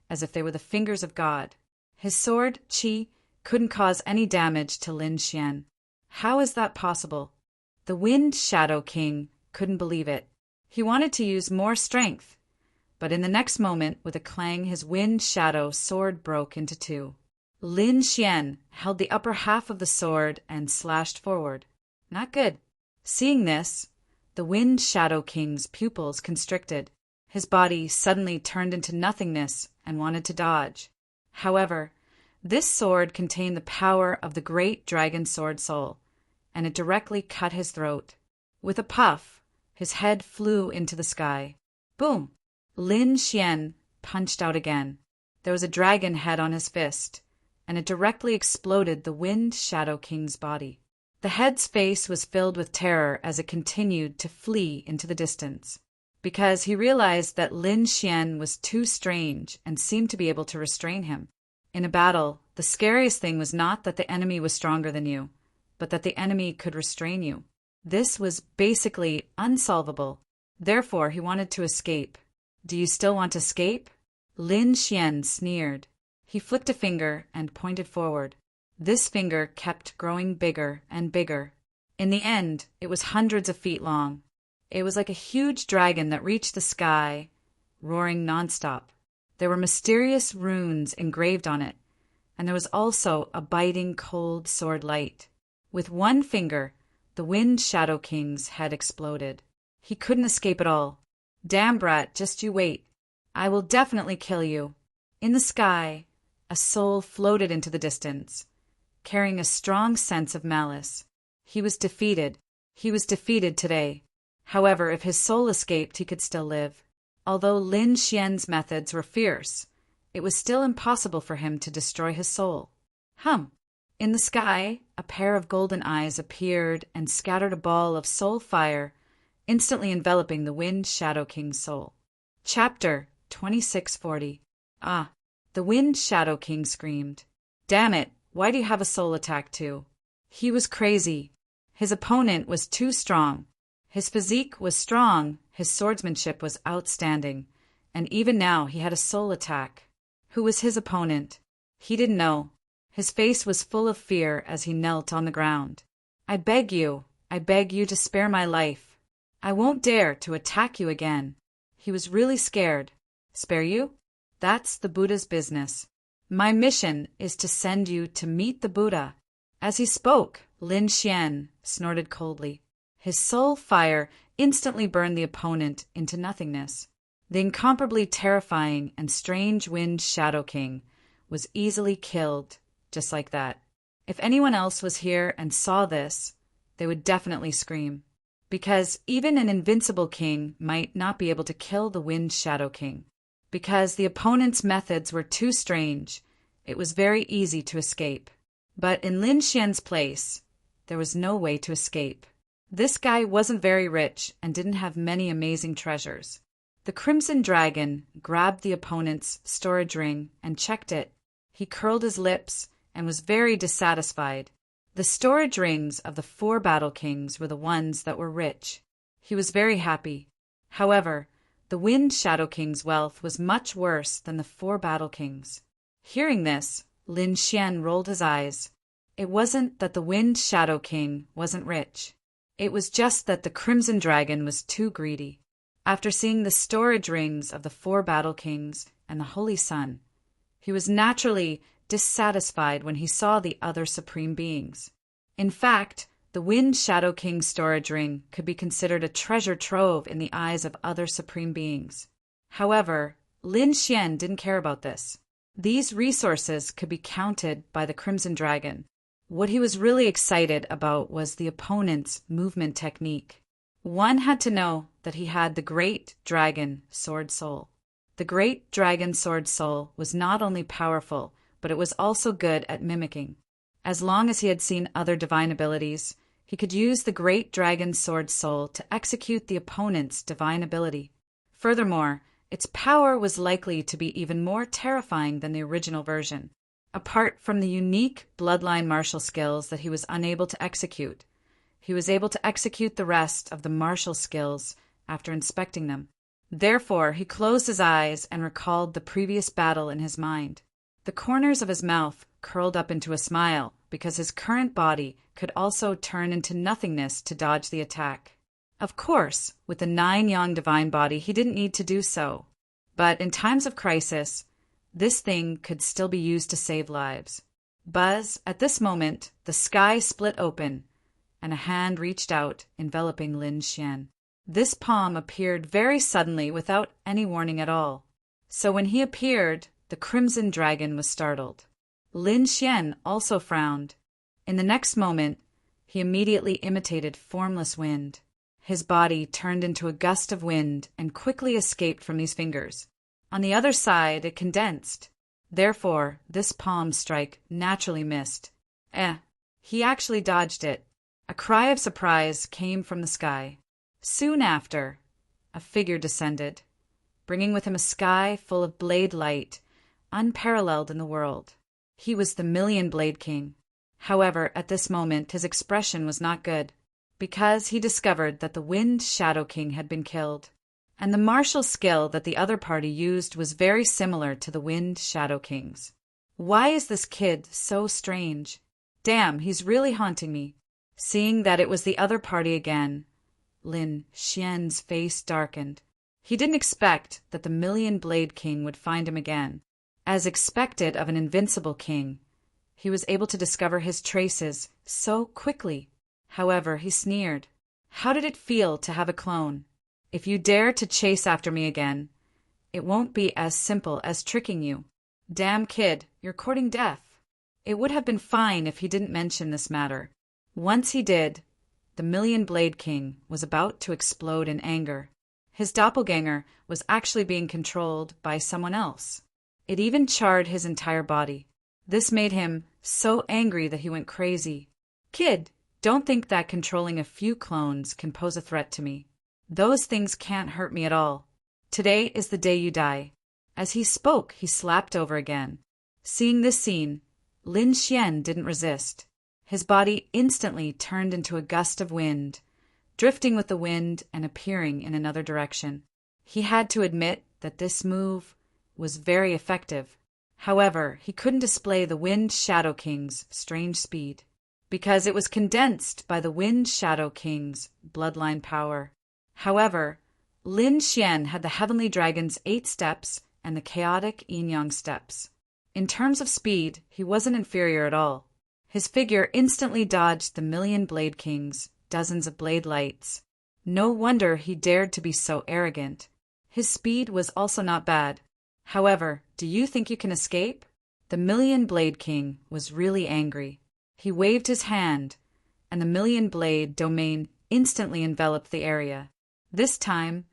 as if they were the fingers of God. His sword, Qi, couldn't cause any damage to Lin Xian. How is that possible? The Wind Shadow King couldn't believe it. He wanted to use more strength, but in the next moment, with a clang, his Wind Shadow sword broke into 2. Lin Xian held the upper half of the sword and slashed forward. Not good. Seeing this, the Wind Shadow King's pupils constricted. His body suddenly turned into nothingness and wanted to dodge. However, this sword contained the power of the great dragon sword soul, and it directly cut his throat. With a puff, his head flew into the sky. Boom! Lin Xian punched out again. There was a dragon head on his fist, and it directly exploded the Wind Shadow King's body. The head's face was filled with terror as it continued to flee into the distance, because he realized that Lin Xian was too strange and seemed to be able to restrain him. In a battle, the scariest thing was not that the enemy was stronger than you, but that the enemy could restrain you. This was basically unsolvable. Therefore, he wanted to escape. Do you still want to escape? Lin Xian sneered. He flicked a finger and pointed forward. This finger kept growing bigger and bigger. In the end, it was hundreds of feet long. It was like a huge dragon that reached the sky, roaring nonstop. There were mysterious runes engraved on it, and there was also a biting cold sword light. With 1 finger, the Wind Shadow King's head exploded. He couldn't escape at all. Damn brat, just you wait. I will definitely kill you. In the sky, a soul floated into the distance, carrying a strong sense of malice. He was defeated. He was defeated today. However, if his soul escaped, he could still live. Although Lin Xian's methods were fierce, it was still impossible for him to destroy his soul. In the sky, a pair of golden eyes appeared and scattered a ball of soul fire, instantly enveloping the Wind Shadow King's soul. Chapter 2640. The Wind Shadow King screamed. Damn it, why do you have a soul attack too? He was crazy. His opponent was too strong. His physique was strong, his swordsmanship was outstanding, and even now he had a soul attack. Who was his opponent? He didn't know. His face was full of fear as he knelt on the ground. I beg you to spare my life. I won't dare to attack you again. He was really scared. Spare you? That's the Buddha's business. My mission is to send you to meet the Buddha." As he spoke, Lin Xian snorted coldly. His soul fire instantly burned the opponent into nothingness. The incomparably terrifying and strange Wind Shadow King was easily killed just like that. If anyone else was here and saw this, they would definitely scream. Because even an invincible king might not be able to kill the Wind Shadow King. Because the opponent's methods were too strange, it was very easy to escape. But in Lin Xian's place, there was no way to escape. This guy wasn't very rich and didn't have many amazing treasures. The Crimson Dragon grabbed the opponent's storage ring and checked it. He curled his lips and was very dissatisfied. The storage rings of the 4 Battle Kings were the ones that were rich. He was very happy. However, the Wind Shadow King's wealth was much worse than the 4 Battle Kings. Hearing this, Lin Xian rolled his eyes. It wasn't that the Wind Shadow King wasn't rich. It was just that the Crimson Dragon was too greedy. After seeing the storage rings of the 4 Battle Kings and the Holy Sun, he was naturally dissatisfied when he saw the other supreme beings. In fact, the Wind Shadow King's storage ring could be considered a treasure trove in the eyes of other supreme beings. However, Lin Xian didn't care about this. These resources could be counted by the Crimson Dragon. What he was really excited about was the opponent's movement technique. One had to know that he had the Great Dragon Sword Soul. The Great Dragon Sword Soul was not only powerful, but it was also good at mimicking. As long as he had seen other divine abilities, he could use the Great Dragon Sword Soul to execute the opponent's divine ability. Furthermore, its power was likely to be even more terrifying than the original version. Apart from the unique bloodline martial skills that he was unable to execute, he was able to execute the rest of the martial skills after inspecting them. Therefore, he closed his eyes and recalled the previous battle in his mind. The corners of his mouth curled up into a smile because his current body could also turn into nothingness to dodge the attack. Of course, with the 9-yang divine body, he didn't need to do so. But in times of crisis, this thing could still be used to save lives. Buzz, at this moment, the sky split open, and a hand reached out, enveloping Lin Xian. This palm appeared very suddenly without any warning at all. So when he appeared, the Crimson Dragon was startled. Lin Xian also frowned. In the next moment, he immediately imitated formless wind. His body turned into a gust of wind and quickly escaped from these fingers. On the other side, it condensed. Therefore, this palm strike naturally missed. He actually dodged it. A cry of surprise came from the sky. Soon after, a figure descended, bringing with him a sky full of blade light, unparalleled in the world. He was the Million Blade King. However, at this moment, his expression was not good, because he discovered that the Wind Shadow King had been killed, and the martial skill that the other party used was very similar to the Wind Shadow King's. Why is this kid so strange? Damn, he's really haunting me. Seeing that it was the other party again, Lin Xian's face darkened. He didn't expect that the Million Blade King would find him again. As expected of an invincible king, he was able to discover his traces so quickly. However, he sneered. How did it feel to have a clone? If you dare to chase after me again, it won't be as simple as tricking you. Damn kid, you're courting death. It would have been fine if he didn't mention this matter. Once he did, the Million Blade King was about to explode in anger. His doppelganger was actually being controlled by someone else. It even charred his entire body. This made him so angry that he went crazy. Kid, don't think that controlling a few clones can pose a threat to me. Those things can't hurt me at all. Today is the day you die. As he spoke, he slapped over again. Seeing this scene, Lin Xian didn't resist. His body instantly turned into a gust of wind, drifting with the wind and appearing in another direction. He had to admit that this move was very effective. However, he couldn't display the Wind Shadow King's strange speed, because it was condensed by the Wind Shadow King's bloodline power. However, Lin Xian had the Heavenly Dragon's 8 steps and the chaotic yin-yang steps. In terms of speed, he wasn't inferior at all. His figure instantly dodged the million Blade King's dozens of blade lights. No wonder he dared to be so arrogant. His speed was also not bad. However, do you think you can escape? The Million Blade King was really angry. He waved his hand, and the Million Blade domain instantly enveloped the area. This time,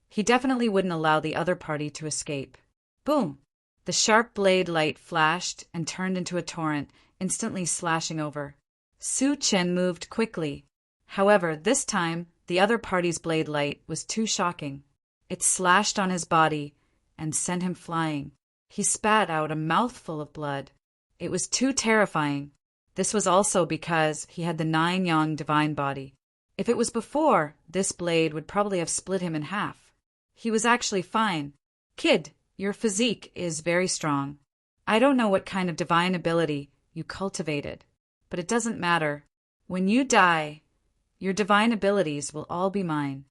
he definitely wouldn't allow the other party to escape. Boom! The sharp blade light flashed and turned into a torrent, instantly slashing over. Su Chen moved quickly. However, this time, the other party's blade light was too shocking. It slashed on his body and sent him flying. He spat out a mouthful of blood. It was too terrifying. This was also because he had the 9-yang divine body. If it was before, this blade would probably have split him in half. He was actually fine. Kid, your physique is very strong. I don't know what kind of divine ability you cultivated, but it doesn't matter. When you die, your divine abilities will all be mine.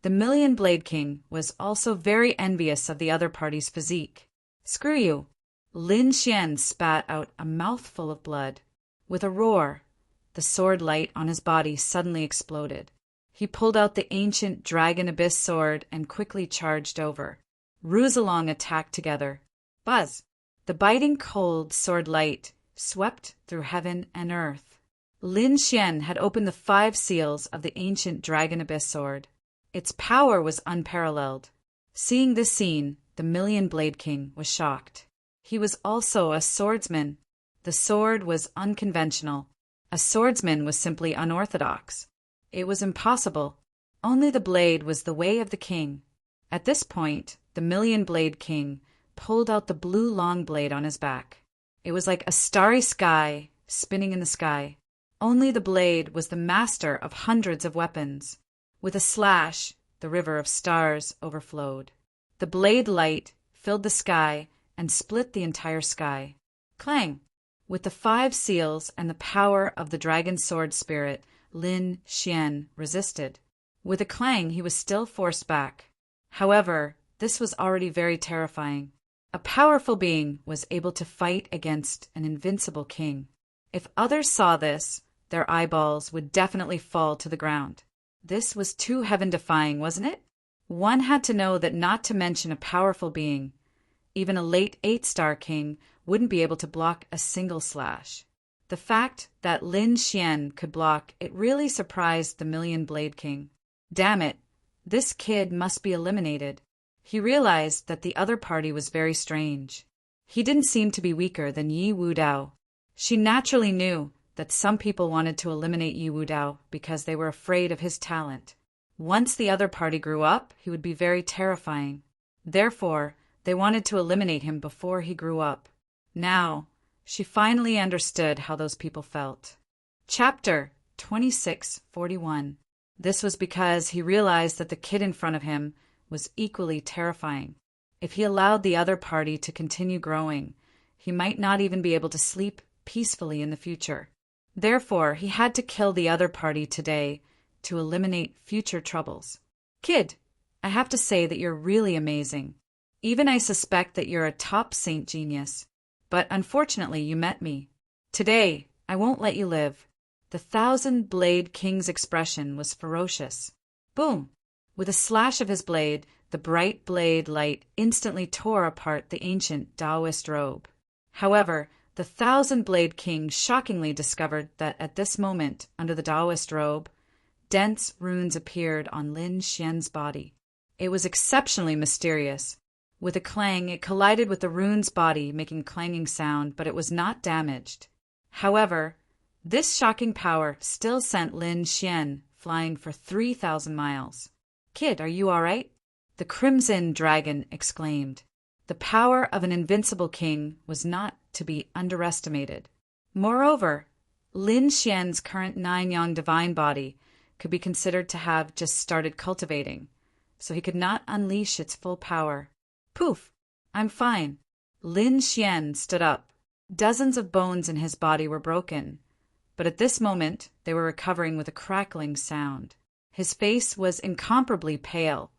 The Million Blade King was also very envious of the other party's physique. Screw you! Lin Xian spat out a mouthful of blood. With a roar, the sword light on his body suddenly exploded. He pulled out the ancient Dragon Abyss sword and quickly charged over. Ruzalong attacked together. Buzz! The biting cold sword light swept through heaven and earth. Lin Xian had opened the 5 seals of the ancient Dragon Abyss sword. Its power was unparalleled. Seeing this scene, the Million Blade King was shocked. He was also a swordsman. The sword was unconventional. A swordsman was simply unorthodox. It was impossible. Only the blade was the way of the king. At this point, the Million Blade King pulled out the blue long blade on his back. It was like a starry sky spinning in the sky. Only the blade was the master of hundreds of weapons. With a slash, the river of stars overflowed. The blade light filled the sky and split the entire sky. Clang! With the 5 seals and the power of the dragon sword spirit, Lin Xian resisted. With a clang, he was still forced back. However, this was already very terrifying. A powerful being was able to fight against an invincible king. If others saw this, their eyeballs would definitely fall to the ground. This was too heaven-defying, wasn't it? One had to know that not to mention a powerful being, even a late 8-star king, wouldn't be able to block a single slash. The fact that Lin Xian could block it really surprised the Million Blade King. Damn it, this kid must be eliminated. He realized that the other party was very strange. He didn't seem to be weaker than Yi Wudao. She naturally knew that some people wanted to eliminate Yi Wudao because they were afraid of his talent. Once the other party grew up, he would be very terrifying. Therefore, they wanted to eliminate him before he grew up. Now, she finally understood how those people felt. Chapter 2641. This was because he realized that the kid in front of him was equally terrifying. If he allowed the other party to continue growing, he might not even be able to sleep peacefully in the future. Therefore, he had to kill the other party today to eliminate future troubles. Kid, I have to say that you're really amazing. Even I suspect that you're a top saint genius. But unfortunately, you met me. Today, I won't let you live. The 1,000-Blade King's expression was ferocious. Boom! With a slash of his blade, the bright blade light instantly tore apart the ancient Taoist robe. However, the 1,000-Blade King shockingly discovered that at this moment, under the Taoist robe, dense runes appeared on Lin Xian's body. It was exceptionally mysterious. With a clang, it collided with the rune's body, making clanging sound, but it was not damaged. However, this shocking power still sent Lin Xian flying for 3,000 miles. Kid, are you all right? The Crimson Dragon exclaimed. The power of an invincible king was not to be underestimated. Moreover, Lin Xian's current 9-yang divine body could be considered to have just started cultivating, so he could not unleash its full power. Poof! I'm fine. Lin Xian stood up. Dozens of bones in his body were broken, but at this moment they were recovering with a crackling sound. His face was incomparably pale,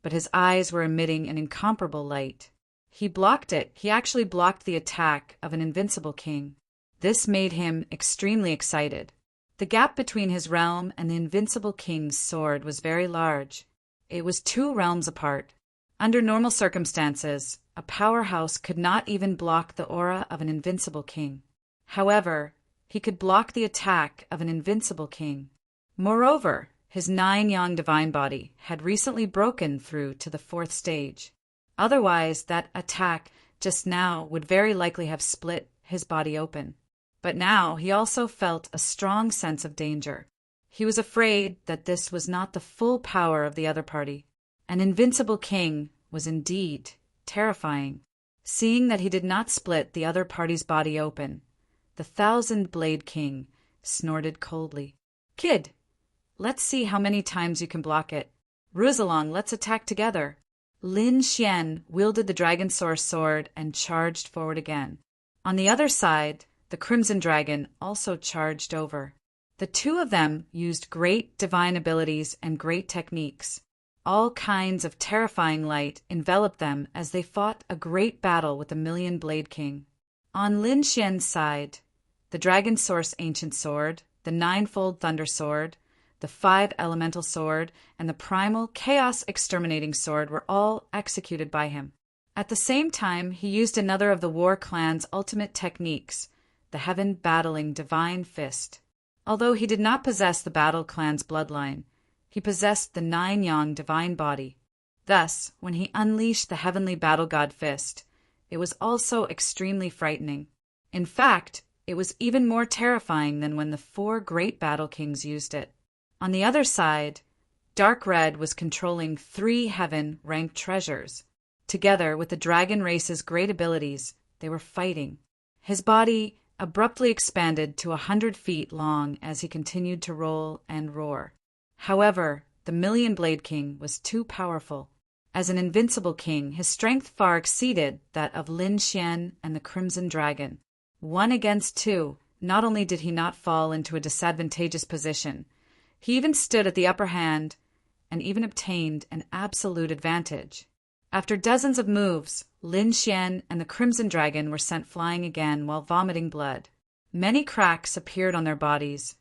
but his eyes were emitting an incomparable light. He blocked it. He actually blocked the attack of an invincible king. This made him extremely excited. The gap between his realm and the invincible king's sword was very large. It was 2 realms apart. Under normal circumstances, a powerhouse could not even block the aura of an invincible king. However, he could block the attack of an invincible king. Moreover, his 9-yang divine body had recently broken through to the 4th stage. Otherwise, that attack just now would very likely have split his body open. But now he also felt a strong sense of danger. He was afraid that this was not the full power of the other party. An invincible king was indeed terrifying. Seeing that he did not split the other party's body open, the 1,000-blade king snorted coldly. "Kid, let's see how many times you can block it. Ruzalong, let's attack together." Lin Xian wielded the dragon source sword and charged forward again. On the other side, the Crimson Dragon also charged over. The 2 of them used great divine abilities and great techniques. All kinds of terrifying light enveloped them as they fought a great battle with the Million-Blade King. On Lin Xian's side, the Dragon Source Ancient Sword, the 9-fold Thunder Sword, the 5 Elemental Sword, and the Primal Chaos Exterminating Sword were all executed by him. At the same time, he used another of the War Clan's ultimate techniques, the Heaven Battling Divine Fist. Although he did not possess the Battle Clan's bloodline, he possessed the 9-yang divine body. Thus, when he unleashed the Heavenly Battle God Fist, it was also extremely frightening. In fact, it was even more terrifying than when the 4 great battle kings used it. On the other side, Dark Red was controlling 3 heaven-ranked treasures. Together with the dragon race's great abilities, they were fighting. His body abruptly expanded to 100 feet long as he continued to roll and roar. However, the Million-Blade King was too powerful. As an invincible king, his strength far exceeded that of Lin Xian and the Crimson Dragon. 1 against 2, not only did he not fall into a disadvantageous position, he even stood at the upper hand and even obtained an absolute advantage. After dozens of moves, Lin Xian and the Crimson Dragon were sent flying again while vomiting blood. Many cracks appeared on their bodies,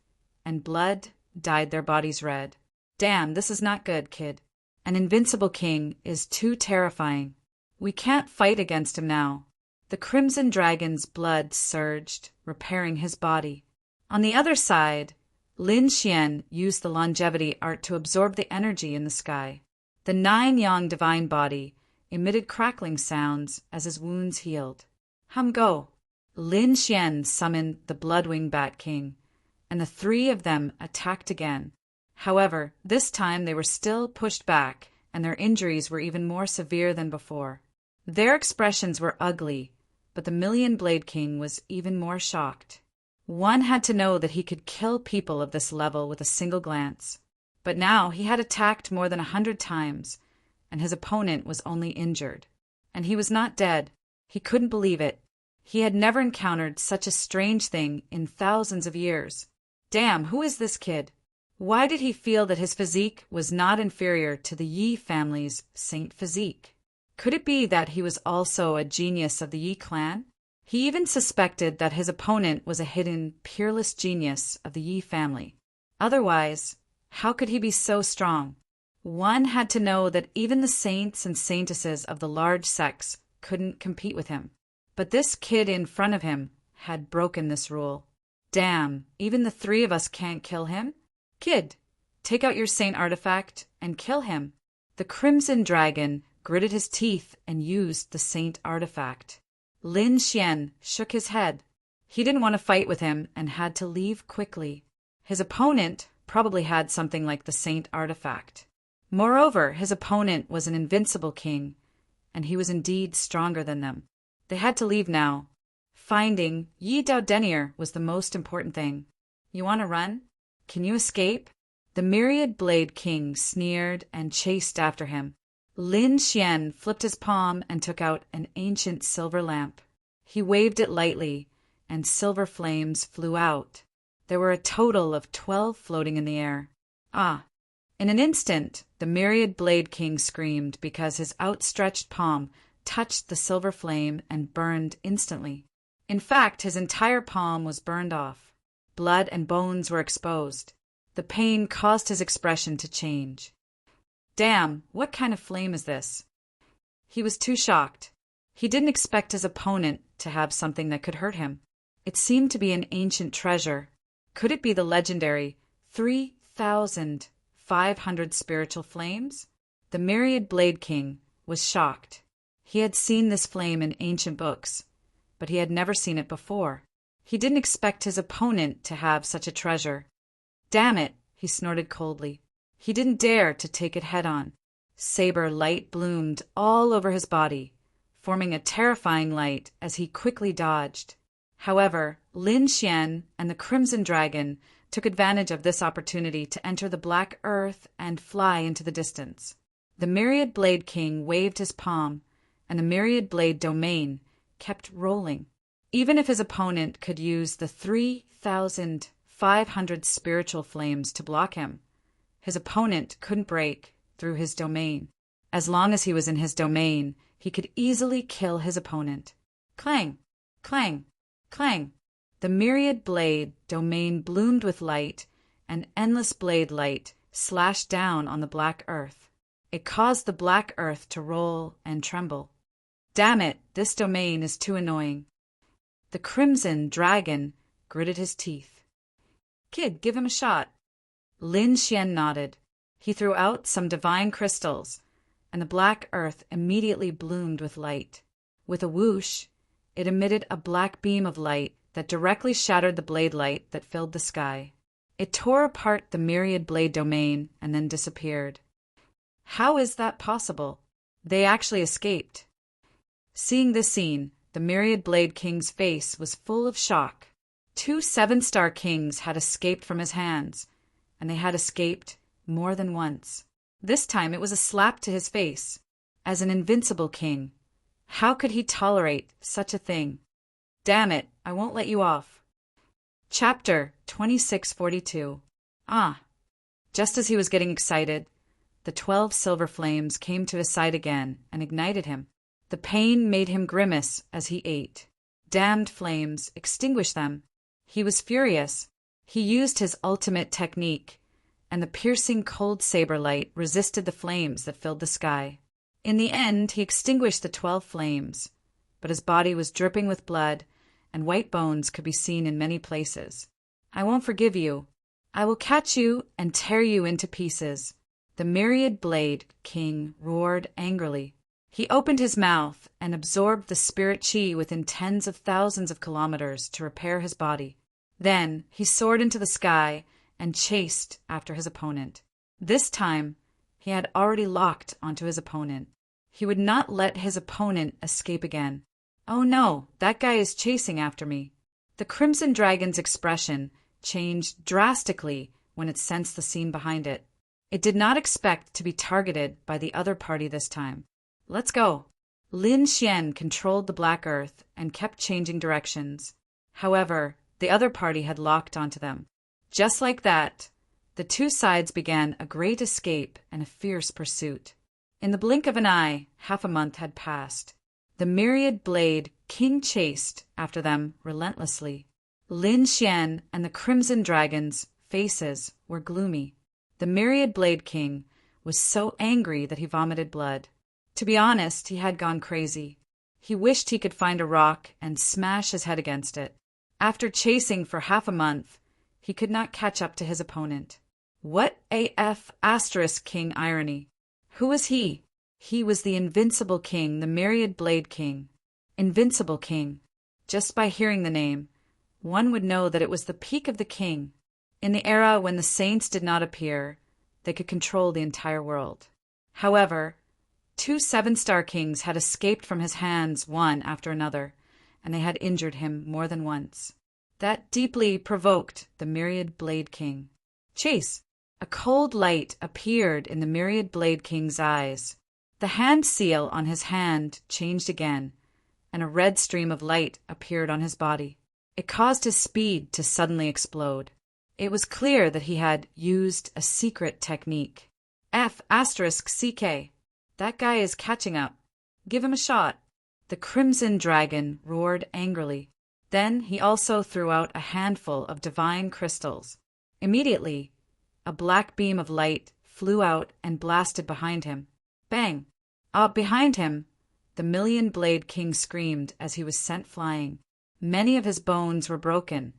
and blood dyed their bodies red. "Damn, this is not good, kid. An invincible king is too terrifying. We can't fight against him now." The Crimson Dragon's blood surged, repairing his body. On the other side, Lin Xian used the longevity art to absorb the energy in the sky. The 9-yang divine body emitted crackling sounds as his wounds healed. Go! Lin Xian summoned the Bloodwing Bat King, and the 3 of them attacked again. However, this time they were still pushed back, and their injuries were even more severe than before. Their expressions were ugly, but the Million-Blade King was even more shocked. One had to know that he could kill people of this level with a single glance. But now he had attacked more than 100 times, and his opponent was only injured. And he was not dead. He couldn't believe it. He had never encountered such a strange thing in thousands of years. Damn, who is this kid? Why did he feel that his physique was not inferior to the Yi family's Saint Physique? Could it be that he was also a genius of the Yi clan? He even suspected that his opponent was a hidden, peerless genius of the Yi family. Otherwise, how could he be so strong? One had to know that even the saints and saintesses of the large sects couldn't compete with him. But this kid in front of him had broken this rule. Damn, even the 3 of us can't kill him? Kid, take out your saint artifact and kill him. The Crimson Dragon gritted his teeth and used the saint artifact. Lin Xian shook his head. He didn't want to fight with him and had to leave quickly. His opponent probably had something like the saint artifact. Moreover, his opponent was an invincible king, and he was indeed stronger than them. They had to leave now. Finding Yi Dao Denier was the most important thing. You want to run? Can you escape? The Myriad Blade King sneered and chased after him. Lin Xian flipped his palm and took out an ancient silver lamp. He waved it lightly, and silver flames flew out. There were a total of 12 floating in the air. Ah! In an instant, the Myriad Blade King screamed because his outstretched palm touched the silver flame and burned instantly. In fact, his entire palm was burned off. Blood and bones were exposed. The pain caused his expression to change. Damn, what kind of flame is this? He was too shocked. He didn't expect his opponent to have something that could hurt him. It seemed to be an ancient treasure. Could it be the legendary 3,500 spiritual flames? The Myriad Blade King was shocked. He had seen this flame in ancient books, but he had never seen it before. He didn't expect his opponent to have such a treasure. Damn it, he snorted coldly. He didn't dare to take it head-on. Saber light bloomed all over his body, forming a terrifying light as he quickly dodged. However, Lin Xian and the Crimson Dragon took advantage of this opportunity to enter the black earth and fly into the distance. The Myriad Blade King waved his palm, and the Myriad Blade domain kept rolling. Even if his opponent could use the 3,500 spiritual flames to block him, his opponent couldn't break through his domain. As long as he was in his domain, he could easily kill his opponent. Clang! Clang! Clang! The Myriad Blade domain bloomed with light, and endless blade light slashed down on the black earth. It caused the black earth to roll and tremble. Damn it, this domain is too annoying. The Crimson Dragon gritted his teeth. Kid, give him a shot. Lin Xian nodded. He threw out some divine crystals, and the black earth immediately bloomed with light. With a whoosh, it emitted a black beam of light that directly shattered the blade light that filled the sky. It tore apart the Myriad Blade domain and then disappeared. How is that possible? They actually escaped. Seeing this scene, the Myriad Blade King's face was full of shock. 2 7-star kings had escaped from his hands, and they had escaped more than once. This time it was a slap to his face. As an invincible king, how could he tolerate such a thing? Damn it, I won't let you off. Chapter 2642. Just as he was getting excited, the 12 silver flames came to his side again and ignited him. The pain made him grimace as he ate. Damned flames, extinguish them. He was furious. He used his ultimate technique, and the piercing cold saber light resisted the flames that filled the sky. In the end, he extinguished the 12 flames, but his body was dripping with blood, and white bones could be seen in many places. I won't forgive you. I will catch you and tear you into pieces. The Myriad Blade King roared angrily. He opened his mouth and absorbed the spirit chi within tens of thousands of kilometers to repair his body. Then he soared into the sky and chased after his opponent. This time, he had already locked onto his opponent. He would not let his opponent escape again. Oh no, that guy is chasing after me. The Crimson Dragon's expression changed drastically when it sensed the scene behind it. It did not expect to be targeted by the other party this time. Let's go. Lin Xian controlled the black earth and kept changing directions. However, the other party had locked onto them. Just like that, the two sides began a great escape and a fierce pursuit. In the blink of an eye, half a month had passed. The Myriad Blade King chased after them relentlessly. Lin Xian and the Crimson Dragon's faces were gloomy. The Myriad Blade King was so angry that he vomited blood. To be honest, he had gone crazy. He wished he could find a rock and smash his head against it. After chasing for half a month, he could not catch up to his opponent. What AF * King irony. Who was he? He was the Invincible King, the Myriad Blade King. Invincible King. Just by hearing the name, one would know that it was the peak of the king. In the era when the saints did not appear, they could control the entire world. However, 2 7-star kings had escaped from his hands one after another, and they had injured him more than once. That deeply provoked the Myriad Blade King. Chase! A cold light appeared in the Myriad Blade King's eyes. The hand seal on his hand changed again, and a red stream of light appeared on his body. It caused his speed to suddenly explode. It was clear that he had used a secret technique. F*CK. That guy is catching up. Give him a shot." The Crimson Dragon roared angrily. Then he also threw out a handful of divine crystals. Immediately, a black beam of light flew out and blasted behind him. Bang! Behind him, the Million-Blade King screamed as he was sent flying. Many of his bones were broken,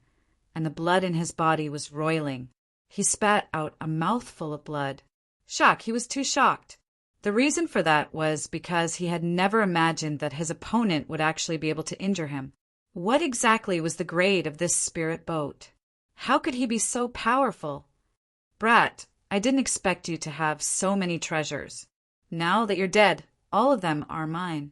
and the blood in his body was roiling. He spat out a mouthful of blood. He was too shocked. The reason for that was because he had never imagined that his opponent would actually be able to injure him. What exactly was the grade of this spirit boat? How could he be so powerful? "Brat, I didn't expect you to have so many treasures. Now that you're dead, all of them are mine."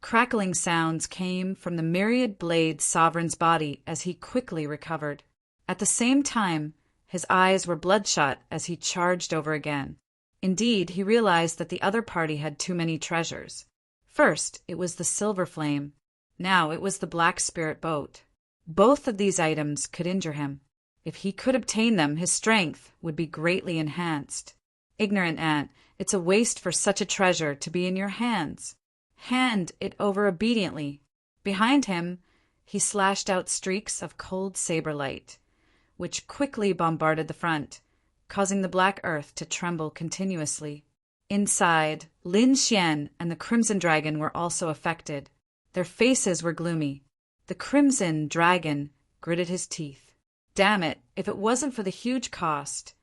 Crackling sounds came from the myriad-blade sovereign's body as he quickly recovered. At the same time, his eyes were bloodshot as he charged over again. Indeed, he realized that the other party had too many treasures. First, it was the silver flame. Now it was the black spirit boat. Both of these items could injure him. If he could obtain them, his strength would be greatly enhanced. "Ignorant ant, it's a waste for such a treasure to be in your hands. Hand it over obediently." Behind him, he slashed out streaks of cold saber light, which quickly bombarded the front, causing the black earth to tremble continuously. Inside, Lin Xian and the Crimson Dragon were also affected. Their faces were gloomy. The Crimson Dragon gritted his teeth. Damn it, if it wasn't for the huge cost,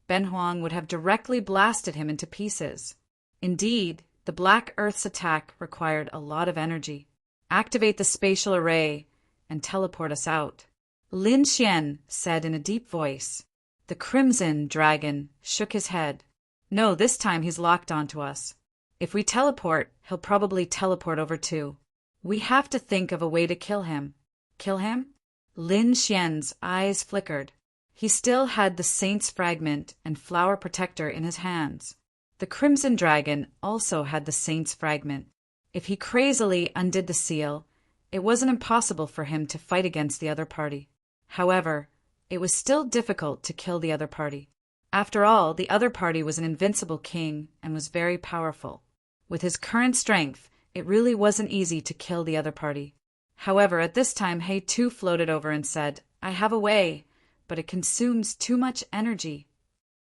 Ben Huang would have directly blasted him into pieces. Indeed, the Black Earth's attack required a lot of energy. "Activate the spatial array and teleport us out," Lin Xian said in a deep voice. The Crimson Dragon shook his head. "No, this time he's locked onto us. If we teleport, he'll probably teleport over too. We have to think of a way to kill him." "Kill him?" Lin Xian's eyes flickered. He still had the Saint's Fragment and Flower Protector in his hands. The Crimson Dragon also had the Saint's Fragment. If he crazily undid the seal, it wasn't impossible for him to fight against the other party. However, it was still difficult to kill the other party. After all, the other party was an invincible king and was very powerful. With his current strength, it really wasn't easy to kill the other party. However, at this time, He too floated over and said, "I have a way, but it consumes too much energy."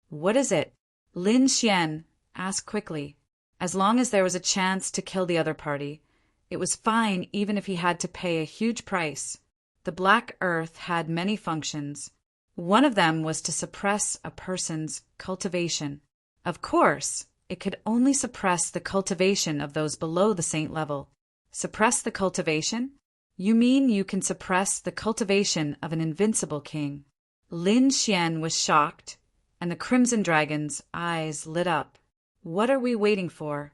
"What is it?" Lin Xian asked quickly. As long as there was a chance to kill the other party, it was fine even if he had to pay a huge price. The Black Earth had many functions. One of them was to suppress a person's cultivation. Of course, it could only suppress the cultivation of those below the saint level. Suppress the cultivation? You mean you can suppress the cultivation of an invincible king? Lin Xian was shocked, and the Crimson Dragon's eyes lit up. "What are we waiting for?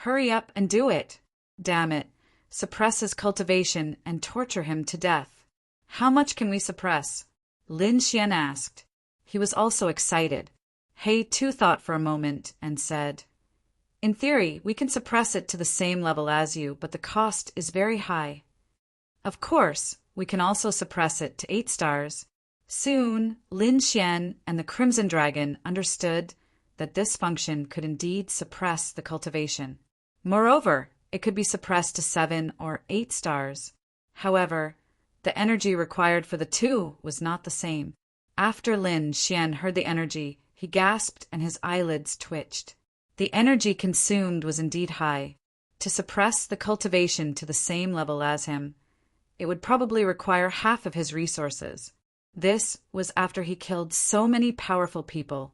Hurry up and do it. Damn it, suppress his cultivation and torture him to death." "How much can we suppress?" Lin Xian asked. He was also excited. He too thought for a moment and said, "In theory, we can suppress it to the same level as you, but the cost is very high. Of course, we can also suppress it to 8 stars. Soon, Lin Xian and the Crimson Dragon understood that this function could indeed suppress the cultivation. Moreover, it could be suppressed to 7 or 8 stars. However, the energy required for the two was not the same. After Lin Xian heard the energy, he gasped and his eyelids twitched. The energy consumed was indeed high. To suppress the cultivation to the same level as him, it would probably require half of his resources. This was after he killed so many powerful people,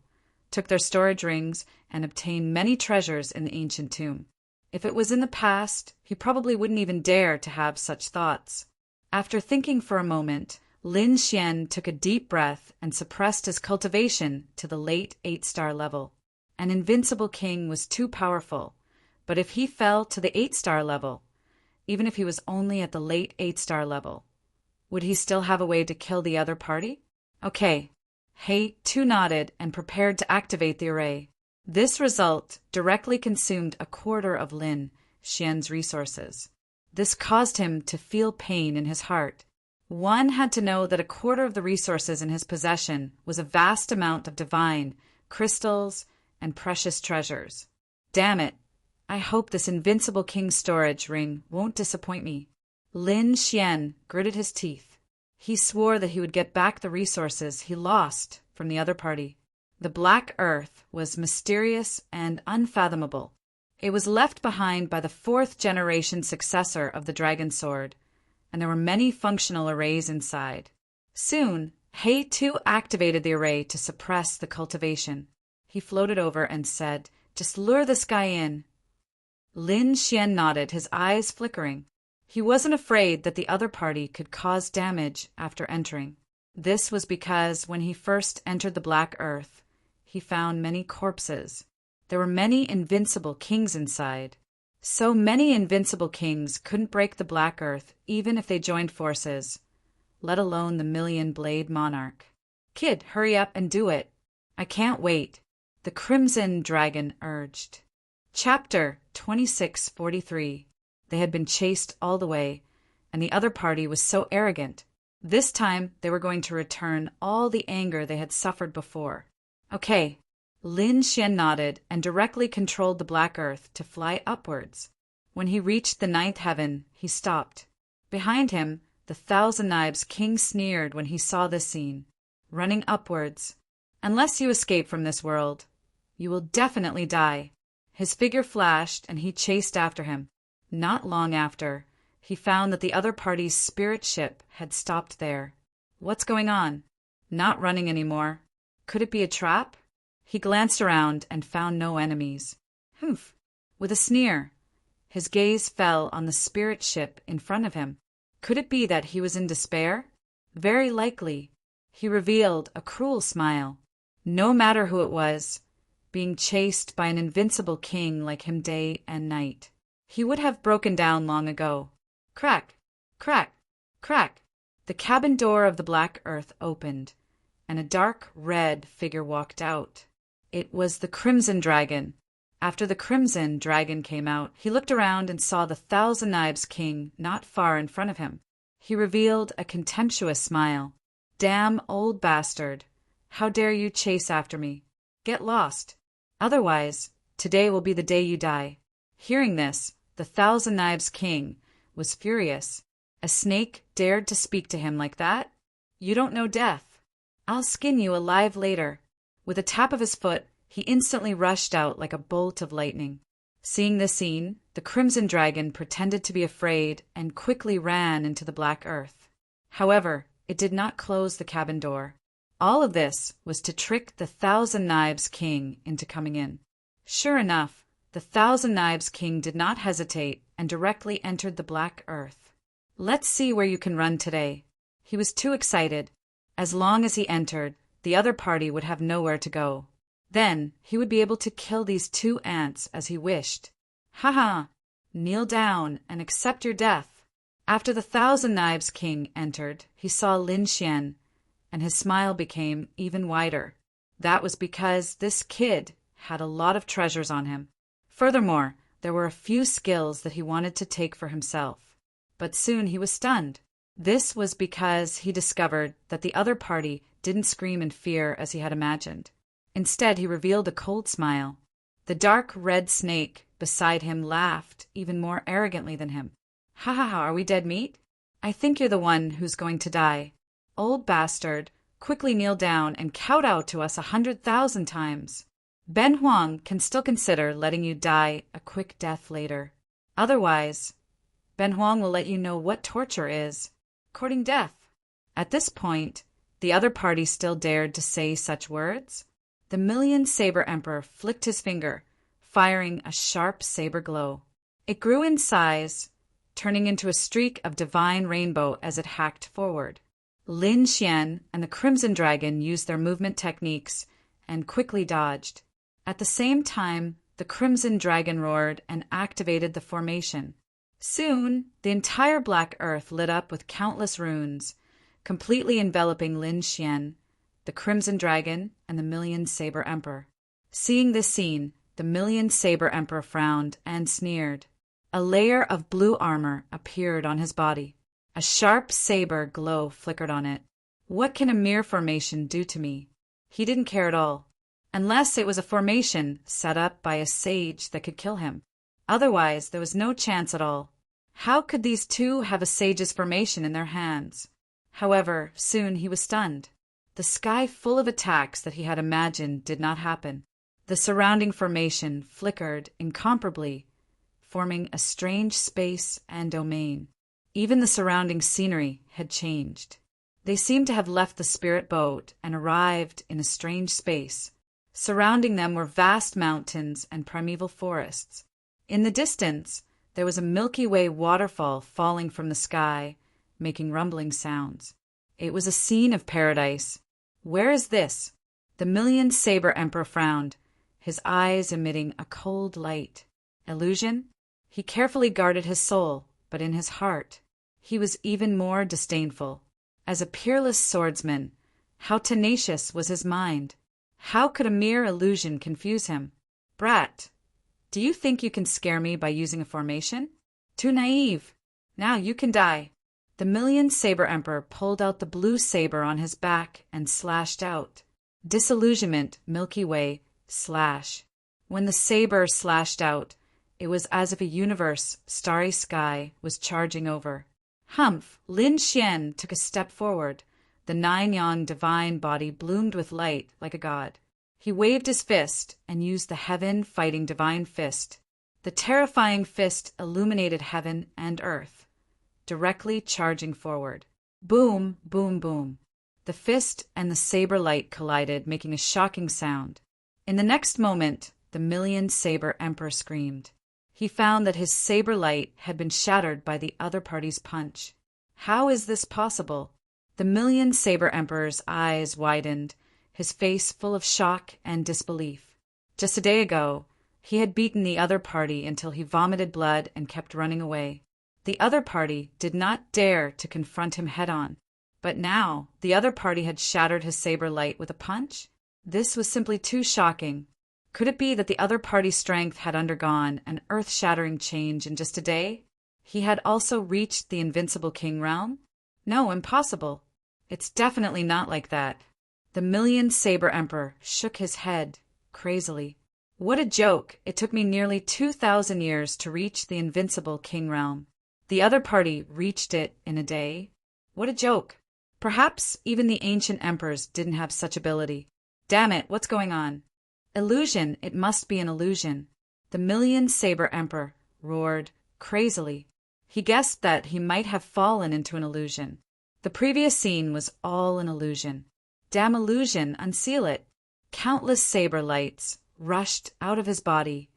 took their storage rings, and obtained many treasures in the ancient tomb. If it was in the past, he probably wouldn't even dare to have such thoughts. After thinking for a moment, Lin Xian took a deep breath and suppressed his cultivation to the late 8-star level. An invincible king was too powerful, but if he fell to the 8-star level, even if he was only at the late 8-star level, would he still have a way to kill the other party? Okay. He too nodded and prepared to activate the array. This result directly consumed a quarter of Lin Xian's resources. This caused him to feel pain in his heart. One had to know that a quarter of the resources in his possession was a vast amount of divine, crystals, and precious treasures. Damn it, I hope this invincible king's storage ring won't disappoint me. Lin Xian gritted his teeth. He swore that he would get back the resources he lost from the other party. The Black Earth was mysterious and unfathomable. It was left behind by the fourth-generation successor of the Dragon Sword, and there were many functional arrays inside. Soon, He too activated the array to suppress the cultivation. He floated over and said, "Just lure this guy in." Lin Xian nodded, his eyes flickering. He wasn't afraid that the other party could cause damage after entering. This was because when he first entered the Black Earth, he found many corpses. There were many invincible kings inside. So many invincible kings couldn't break the Black Earth even if they joined forces, let alone the Million-Blade Monarch. "Kid, hurry up and do it. I can't wait," the Crimson Dragon urged. Chapter 2643. They had been chased all the way, and the other party was so arrogant. This time they were going to return all the anger they had suffered before. Okay. Lin Xian nodded and directly controlled the Black Earth to fly upwards. When he reached the ninth heaven, he stopped. Behind him, the Thousand Knives King sneered when he saw this scene. Running upwards. "Unless you escape from this world, you will definitely die." His figure flashed and he chased after him. Not long after, he found that the other party's spirit ship had stopped there. What's going on? Not running anymore. Could it be a trap? He glanced around and found no enemies. Humph! With a sneer, his gaze fell on the spirit ship in front of him. Could it be that he was in despair? Very likely. He revealed a cruel smile. No matter who it was, being chased by an invincible king like him day and night, he would have broken down long ago. Crack! Crack! Crack! The cabin door of the Black Earth opened, and a dark red figure walked out. It was the Crimson Dragon. After the Crimson Dragon came out, he looked around and saw the Thousand Knives King not far in front of him. He revealed a contemptuous smile. "Damn old bastard. How dare you chase after me? Get lost. Otherwise, today will be the day you die." Hearing this, the Thousand Knives King was furious. A snake dared to speak to him like that? You don't know death. I'll skin you alive later. With a tap of his foot, he instantly rushed out like a bolt of lightning. Seeing this scene, the Crimson Dragon pretended to be afraid and quickly ran into the Black Earth. However, it did not close the cabin door. All of this was to trick the Thousand Knives King into coming in. Sure enough, the Thousand Knives King did not hesitate and directly entered the Black Earth. "Let's see where you can run today." He was too excited. As long as he entered, the other party would have nowhere to go. Then he would be able to kill these two ants as he wished. "Ha! Kneel down and accept your death." After the Thousand Knives King entered, he saw Lin Xian, and his smile became even wider. That was because this kid had a lot of treasures on him. Furthermore, there were a few skills that he wanted to take for himself. But soon he was stunned. This was because he discovered that the other party didn't scream in fear as he had imagined. Instead, he revealed a cold smile. The dark red snake beside him laughed even more arrogantly than him. "Ha! Are we dead meat? I think you're the one who's going to die. Old bastard, quickly kneel down and kowtow to us 100,000 times. Ben Huang can still consider letting you die a quick death later. Otherwise, Ben Huang will let you know what torture is. Courting death." At this point, the other party still dared to say such words. The Million Saber Emperor flicked his finger, firing a sharp saber glow. It grew in size, turning into a streak of divine rainbow as it hacked forward. Lin Xian and the Crimson Dragon used their movement techniques and quickly dodged. At the same time, the Crimson Dragon roared and activated the formation. Soon, the entire Black Earth lit up with countless runes, completely enveloping Lin Xian, the Crimson Dragon, and the Million Saber Emperor. Seeing this scene, the Million Saber Emperor frowned and sneered. A layer of blue armor appeared on his body. A sharp saber glow flickered on it. What can a mere formation do to me? He didn't care at all, unless it was a formation set up by a sage that could kill him. Otherwise, there was no chance at all. How could these two have a sage's formation in their hands? However, soon he was stunned. The sky full of attacks that he had imagined did not happen. The surrounding formation flickered incomparably, forming a strange space and domain. Even the surrounding scenery had changed. They seemed to have left the spirit boat and arrived in a strange space. Surrounding them were vast mountains and primeval forests. In the distance, there was a Milky Way waterfall falling from the sky, making rumbling sounds. It was a scene of paradise. Where is this? The Million-Saber Emperor frowned, his eyes emitting a cold light. Illusion? He carefully guarded his soul, but in his heart, he was even more disdainful. As a peerless swordsman, how tenacious was his mind? How could a mere illusion confuse him? Brat, do you think you can scare me by using a formation? Too naive. Now you can die. The Million-Saber Emperor pulled out the blue saber on his back and slashed out. Disillusionment, Milky Way, slash. When the saber slashed out, it was as if a universe, starry sky, was charging over. Humph! Lin Xian took a step forward. The nine-yang divine body bloomed with light like a god. He waved his fist and used the heaven-fighting divine fist. The terrifying fist illuminated heaven and earth, directly charging forward. Boom, boom, boom. The fist and the saber light collided, making a shocking sound. In the next moment, the Million-Saber Emperor screamed. He found that his saber light had been shattered by the other party's punch. How is this possible? The Million-Saber Emperor's eyes widened, his face full of shock and disbelief. Just a day ago, he had beaten the other party until he vomited blood and kept running away. The other party did not dare to confront him head-on. But now, the other party had shattered his saber light with a punch? This was simply too shocking. Could it be that the other party's strength had undergone an earth-shattering change in just a day? He had also reached the invincible king realm? No, impossible. It's definitely not like that. The Million-Saber Emperor shook his head, crazily. What a joke! It took me nearly 2,000 years to reach the invincible king realm. The other party reached it in a day? What a joke! Perhaps even the ancient emperors didn't have such ability. Damn it, what's going on? Illusion, it must be an illusion. The Million-Saber Emperor roared, crazily. He guessed that he might have fallen into an illusion. The previous scene was all an illusion. Damn illusion, unseal it. Countless saber lights rushed out of his body,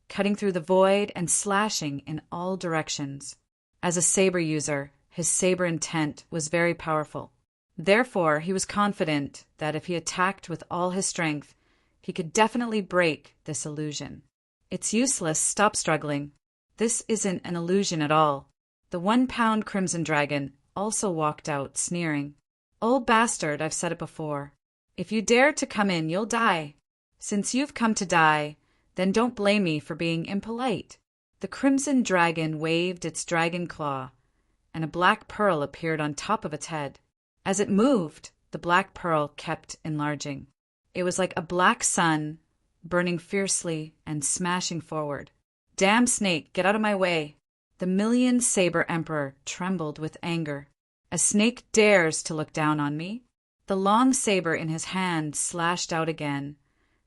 cutting through the void and slashing in all directions. As a saber user, his saber intent was very powerful. Therefore, he was confident that if he attacked with all his strength, he could definitely break this illusion. It's useless, stop struggling. This isn't an illusion at all. The 1-pound crimson dragon also walked out, sneering. Old bastard, I've said it before. If you dare to come in, you'll die. Since you've come to die, then don't blame me for being impolite. The crimson dragon waved its dragon claw, and a black pearl appeared on top of its head. As it moved, the black pearl kept enlarging. It was like a black sun, burning fiercely and smashing forward. Damn snake, get out of my way! The Million-Saber Emperor trembled with anger. A snake dares to look down on me? The long saber in his hand slashed out again,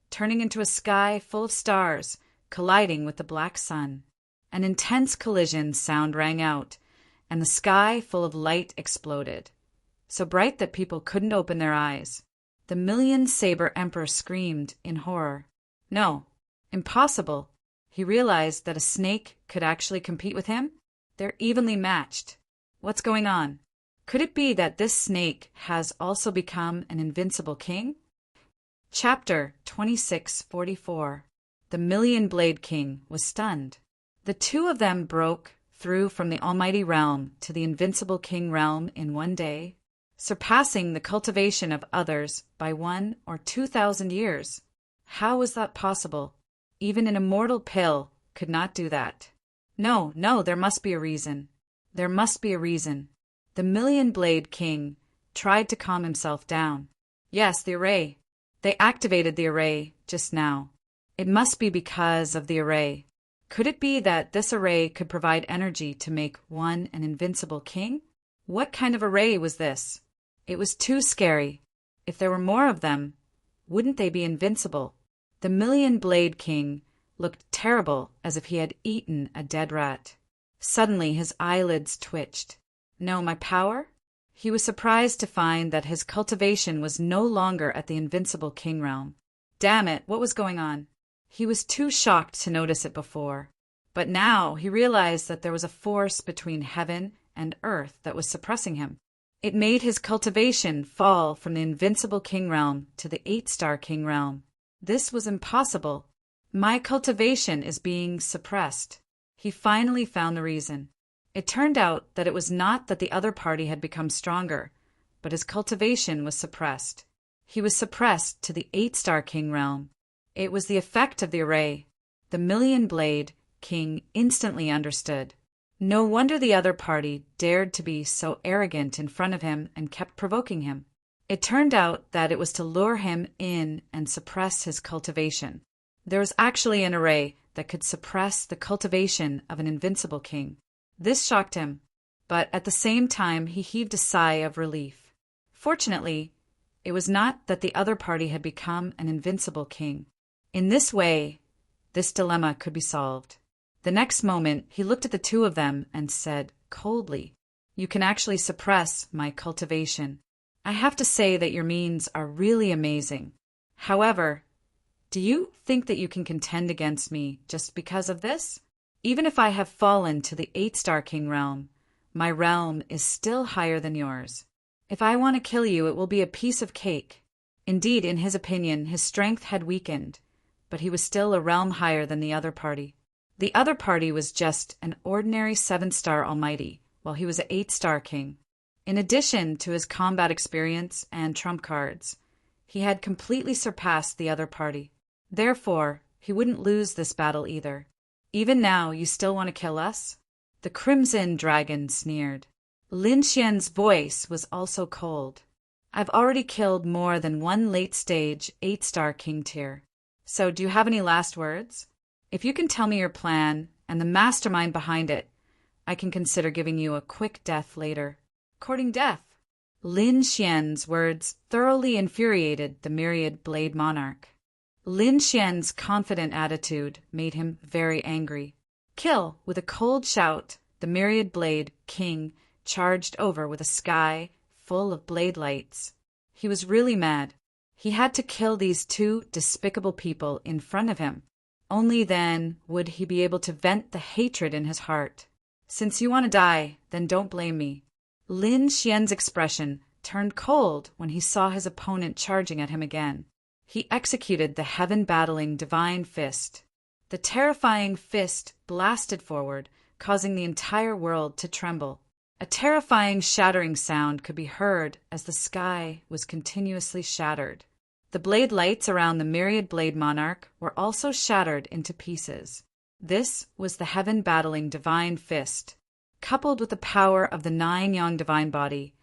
turning into a sky full of stars, colliding with the black sun. An intense collision sound rang out, and the sky full of light exploded, so bright that people couldn't open their eyes. The Million-Saber Emperor screamed in horror. No, impossible. He realized that a snake could actually compete with him. They're evenly matched. What's going on? Could it be that this snake has also become an invincible king? Chapter 2644. The Million-Blade King was stunned. The two of them broke through from the Almighty Realm to the Invincible King Realm in one day, surpassing the cultivation of others by 1 or 2,000 years. How was that possible? Even an immortal pill could not do that. No, there must be a reason. There must be a reason. The Million-Blade King tried to calm himself down. Yes, the array. They activated the array just now. It must be because of the array. Could it be that this array could provide energy to make one an invincible king? What kind of array was this? It was too scary. If there were more of them, wouldn't they be invincible? The Million-Blade King looked terrible, as if he had eaten a dead rat. Suddenly his eyelids twitched. No, my power? He was surprised to find that his cultivation was no longer at the invincible king realm. Damn it, what was going on? He was too shocked to notice it before. But now he realized that there was a force between heaven and earth that was suppressing him. It made his cultivation fall from the invincible king realm to the 8-star king realm. This was impossible. My cultivation is being suppressed. He finally found the reason. It turned out that it was not that the other party had become stronger, but his cultivation was suppressed. He was suppressed to the 8-star king realm. It was the effect of the array. The Million-Blade King instantly understood. No wonder the other party dared to be so arrogant in front of him and kept provoking him. It turned out that it was to lure him in and suppress his cultivation. There was actually an array that could suppress the cultivation of an invincible king. This shocked him, but at the same time he heaved a sigh of relief. Fortunately, it was not that the other party had become an invincible king. In this way, this dilemma could be solved. The next moment, he looked at the two of them and said coldly, "You can actually suppress my cultivation. I have to say that your means are really amazing. However, do you think that you can contend against me just because of this? Even if I have fallen to the 8-star king realm, my realm is still higher than yours. If I want to kill you, it will be a piece of cake." Indeed, in his opinion, his strength had weakened, but he was still a realm higher than the other party. The other party was just an ordinary 7-star almighty, while he was an 8-star king. In addition to his combat experience and trump cards, he had completely surpassed the other party. Therefore, he wouldn't lose this battle either. "Even now, you still want to kill us?" The Crimson Dragon sneered. Lin Xian's voice was also cold. "I've already killed more than one late-stage 8-star king tier. So do you have any last words? If you can tell me your plan and the mastermind behind it, I can consider giving you a quick death later." Courting death? Lin Xian's words thoroughly infuriated the Myriad Blade Monarch. Lin Xian's confident attitude made him very angry. "Kill!" With a cold shout, the Myriad Blade King charged over with a sky full of blade lights. He was really mad. He had to kill these two despicable people in front of him. Only then would he be able to vent the hatred in his heart. "Since you want to die, then don't blame me." Lin Xian's expression turned cold when he saw his opponent charging at him again. He executed the heaven-battling divine fist. The terrifying fist blasted forward, causing the entire world to tremble. A terrifying shattering sound could be heard as the sky was continuously shattered. The blade lights around the Myriad Blade Monarch were also shattered into pieces. This was the heaven-battling divine fist. Coupled with the power of the 9-yang divine body,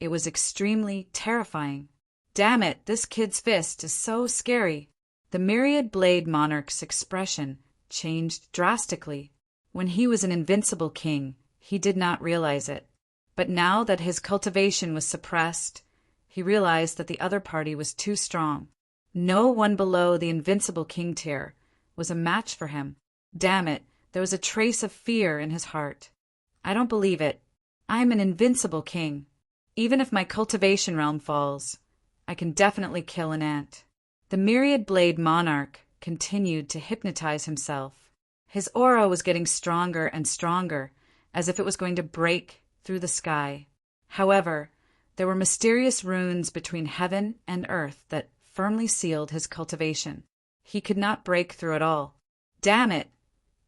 it was extremely terrifying. "Damn it, this kid's fist is so scary." The Myriad Blade Monarch's expression changed drastically. When he was an invincible king, he did not realize it. But now that his cultivation was suppressed, he realized that the other party was too strong. No one below the invincible king tier was a match for him. Damn it, there was a trace of fear in his heart. "I don't believe it. I'm an invincible king. Even if my cultivation realm falls, I can definitely kill an ant." The Myriad Blade Monarch continued to hypnotize himself. His aura was getting stronger and stronger, as if it was going to break through the sky. However, there were mysterious runes between heaven and earth that firmly sealed his cultivation. He could not break through at all. "Damn it!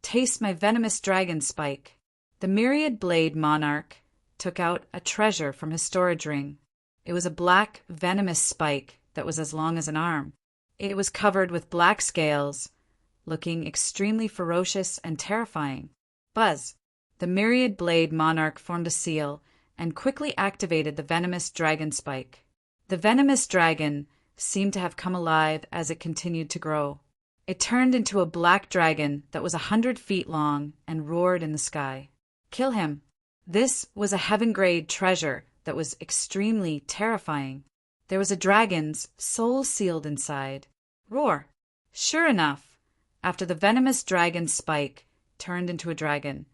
Taste my venomous dragon spike." The Myriad Blade Monarch took out a treasure from his storage ring. It was a black, venomous spike that was as long as an arm. It was covered with black scales, looking extremely ferocious and terrifying. Buzz! The Myriad Blade Monarch formed a seal and quickly activated the venomous dragon spike. The venomous dragon seemed to have come alive as it continued to grow. It turned into a black dragon that was 100 feet long and roared in the sky. Kill him. This was a heaven-grade treasure that was extremely terrifying. There was a dragon's soul sealed inside. Roar. Sure enough, after the venomous dragon's spike turned into a dragon,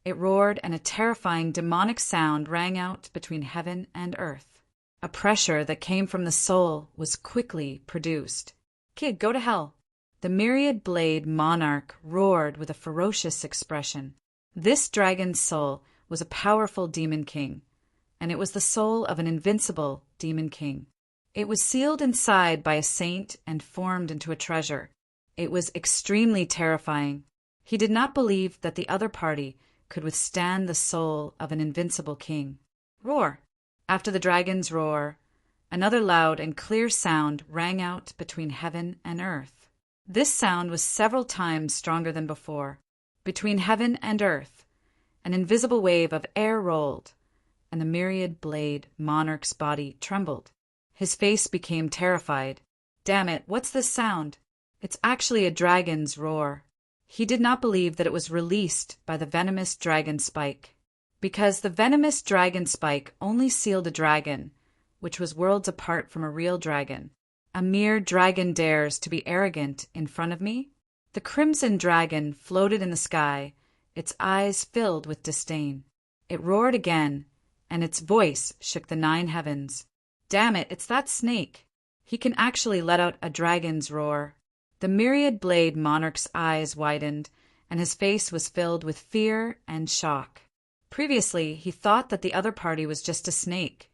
it roared and a terrifying demonic sound rang out between heaven and earth. A pressure that came from the soul was quickly produced. Kid, go to hell. The myriad blade monarch roared with a ferocious expression. This dragon's soul was a powerful demon king, and it was the soul of an invincible demon king. It was sealed inside by a saint and formed into a treasure. It was extremely terrifying. He did not believe that the other party could withstand the soul of an invincible king. Roar. After the dragon's roar, another loud and clear sound rang out between heaven and earth. This sound was several times stronger than before. Between heaven and earth, an invisible wave of air rolled, and the myriad blade monarch's body trembled. His face became terrified. Damn it, what's this sound? It's actually a dragon's roar. He did not believe that it was released by the venomous dragon spike, because the venomous dragon spike only sealed a dragon, which was worlds apart from a real dragon. A mere dragon dares to be arrogant in front of me? The crimson dragon floated in the sky, its eyes filled with disdain. It roared again, and its voice shook the 9 heavens. Damn it, it's that snake. He can actually let out a dragon's roar. The myriad blade monarch's eyes widened, and his face was filled with fear and shock. Previously, he thought that the other party was just a snake,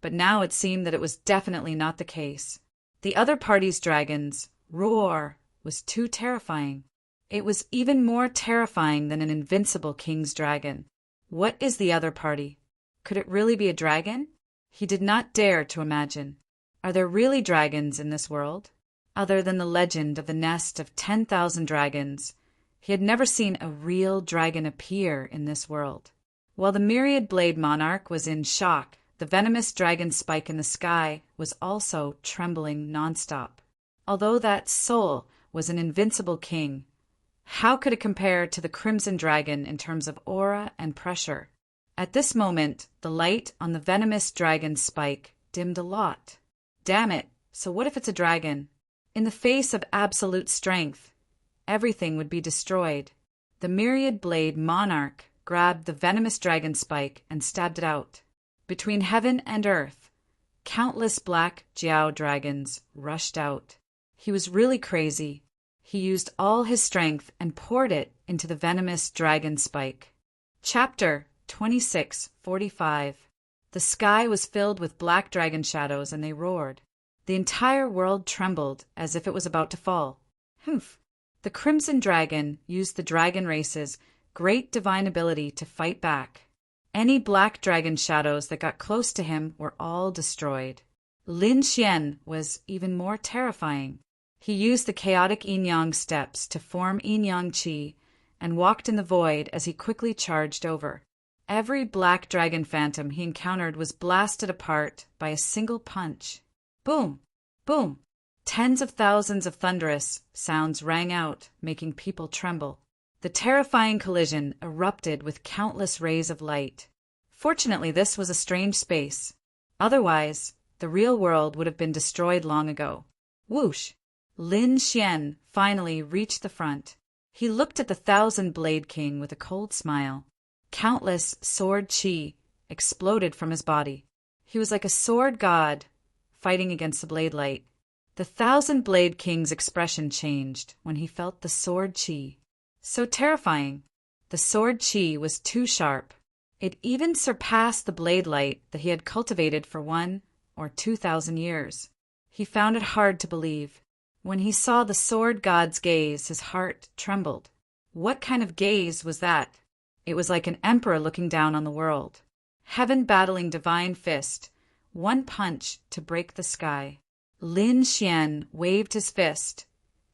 but now it seemed that it was definitely not the case. The other party's dragon's roar was too terrifying. It was even more terrifying than an invincible king's dragon. What is the other party? Could it really be a dragon? He did not dare to imagine. Are there really dragons in this world? Other than the legend of the nest of 10,000 dragons, he had never seen a real dragon appear in this world. While the myriad blade monarch was in shock, the venomous dragon spike in the sky was also trembling nonstop. Although that soul was an invincible king, how could it compare to the crimson dragon in terms of aura and pressure? At this moment, the light on the venomous dragon spike dimmed a lot. Damn it, so what if it's a dragon? In the face of absolute strength, everything would be destroyed. The myriad blade monarch grabbed the venomous dragon spike and stabbed it out. Between heaven and earth, countless black Jiao dragons rushed out. He was really crazy. He used all his strength and poured it into the venomous dragon spike. Chapter 26:45. The sky was filled with black dragon shadows, and they roared. The entire world trembled as if it was about to fall. Humph! The crimson dragon used the dragon race's great divine ability to fight back. Any black dragon shadows that got close to him were all destroyed. Lin Xian was even more terrifying. He used the chaotic yin-yang steps to form yin-yang qi and walked in the void as he quickly charged over. Every black dragon phantom he encountered was blasted apart by a single punch. Boom! Boom! Tens of thousands of thunderous sounds rang out, making people tremble. The terrifying collision erupted with countless rays of light. Fortunately, this was a strange space. Otherwise, the real world would have been destroyed long ago. Whoosh! Lin Xian finally reached the front. He looked at the 1,000-blade king with a cold smile. Countless sword qi exploded from his body. He was like a sword god fighting against the blade light. The 1,000-blade king's expression changed when he felt the sword qi. So terrifying. The sword qi was too sharp. It even surpassed the blade light that he had cultivated for 1,000 or 2,000 years. He found it hard to believe. When he saw the sword god's gaze, his heart trembled. What kind of gaze was that? It was like an emperor looking down on the world. Heaven battling divine fist, one punch to break the sky. Lin Xian waved his fist,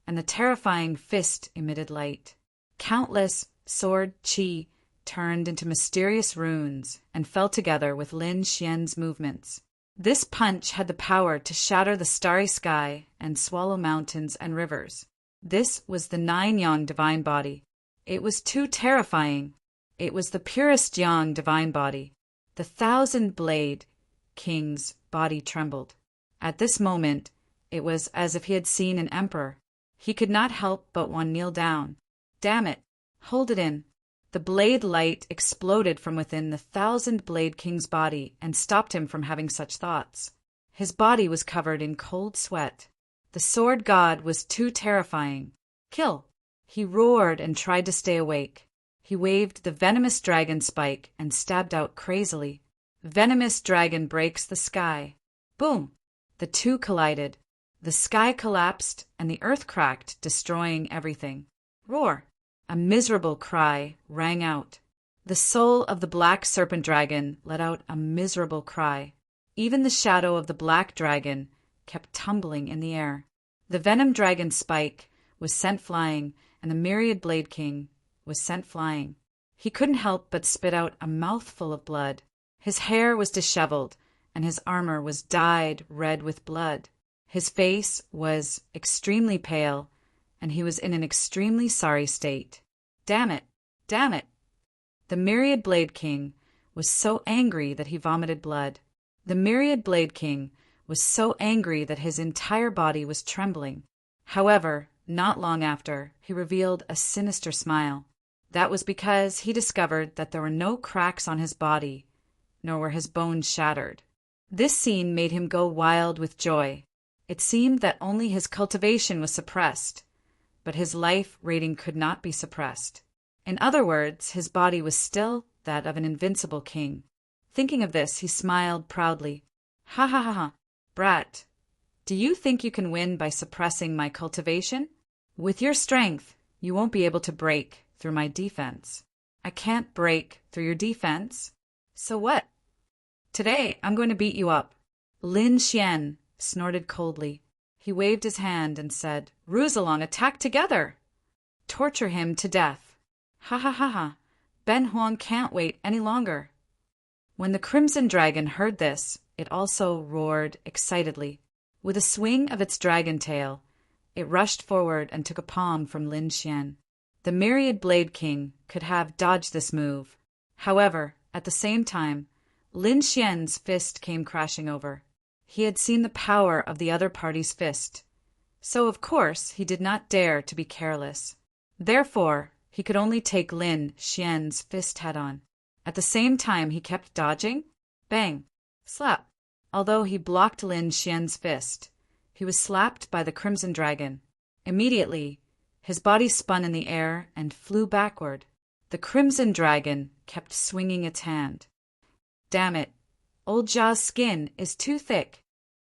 and the terrifying fist emitted light. Countless sword qi turned into mysterious runes and fell together with Lin Xian's movements. This punch had the power to shatter the starry sky and swallow mountains and rivers. This was the 9-yang divine body. It was too terrifying. It was the purest yang divine body. The 1,000-blade king's body trembled. At this moment, it was as if he had seen an emperor. He could not help but one kneel down. Damn it! Hold it in. The blade light exploded from within the 1,000-blade king's body and stopped him from having such thoughts. His body was covered in cold sweat. The sword god was too terrifying. Kill! He roared and tried to stay awake. He waved the venomous dragon spike and stabbed out crazily. Venomous dragon breaks the sky. Boom! The two collided. The sky collapsed and the earth cracked, destroying everything. Roar! A miserable cry rang out. The soul of the black serpent dragon let out a miserable cry. Even the shadow of the black dragon kept tumbling in the air. The venom dragon spike was sent flying, and the myriad blade king was sent flying. He couldn't help but spit out a mouthful of blood. His hair was disheveled, and his armor was dyed red with blood. His face was extremely pale, and he was in an extremely sorry state. Damn it! Damn it! The myriad blade king was so angry that he vomited blood. The myriad blade king was so angry that his entire body was trembling. However, not long after, he revealed a sinister smile. That was because he discovered that there were no cracks on his body, nor were his bones shattered. This scene made him go wild with joy. It seemed that only his cultivation was suppressed, but his life rating could not be suppressed. In other words, his body was still that of an invincible king. Thinking of this, he smiled proudly. Ha ha ha ha, brat. Do you think you can win by suppressing my cultivation? With your strength, you won't be able to break through my defense. I can't break through your defense. So what? Today, I'm going to beat you up. Lin Xian snorted coldly. He waved his hand and said, Roussillon, attack together! Torture him to death. Ha ha ha ha. Ben Huang can't wait any longer. When the crimson dragon heard this, it also roared excitedly. With a swing of its dragon tail, it rushed forward and took a palm from Lin Xian. The myriad blade king could have dodged this move. However, at the same time, Lin Xian's fist came crashing over. He had seen the power of the other party's fist, so of course he did not dare to be careless. Therefore, he could only take Lin Xian's fist head-on. At the same time he kept dodging. Bang! Slap! Although he blocked Lin Xian's fist, he was slapped by the crimson dragon. Immediately, his body spun in the air and flew backward. The crimson dragon kept swinging its hand. Damn it! Old Jia's skin is too thick.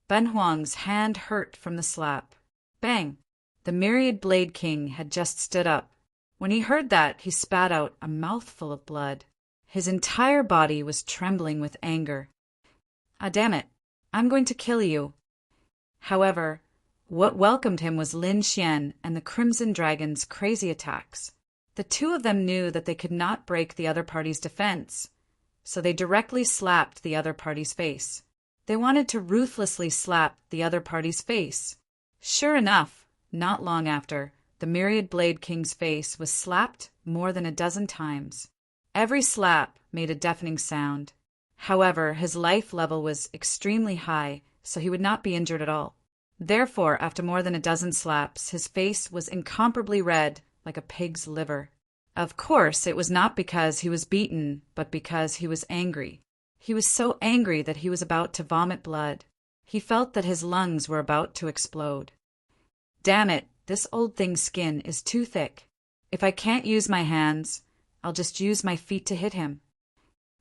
Ben Huang's hand hurt from the slap. Bang! The myriad blade king had just stood up. When he heard that, he spat out a mouthful of blood. His entire body was trembling with anger. Ah, damn it! I'm going to kill you. However, what welcomed him was Lin Xian and the Crimson Dragon's crazy attacks. The two of them knew that they could not break the other party's defense, so they directly slapped the other party's face. They wanted to ruthlessly slap the other party's face. Sure enough, not long after, the Myriad Blade King's face was slapped more than a dozen times. Every slap made a deafening sound. However, his life level was extremely high, so he would not be injured at all. Therefore, after more than a dozen slaps, his face was incomparably red, like a pig's liver. Of course, it was not because he was beaten, but because he was angry. He was so angry that he was about to vomit blood. He felt that his lungs were about to explode. Damn it, this old thing's skin is too thick. If I can't use my hands, I'll just use my feet to hit him.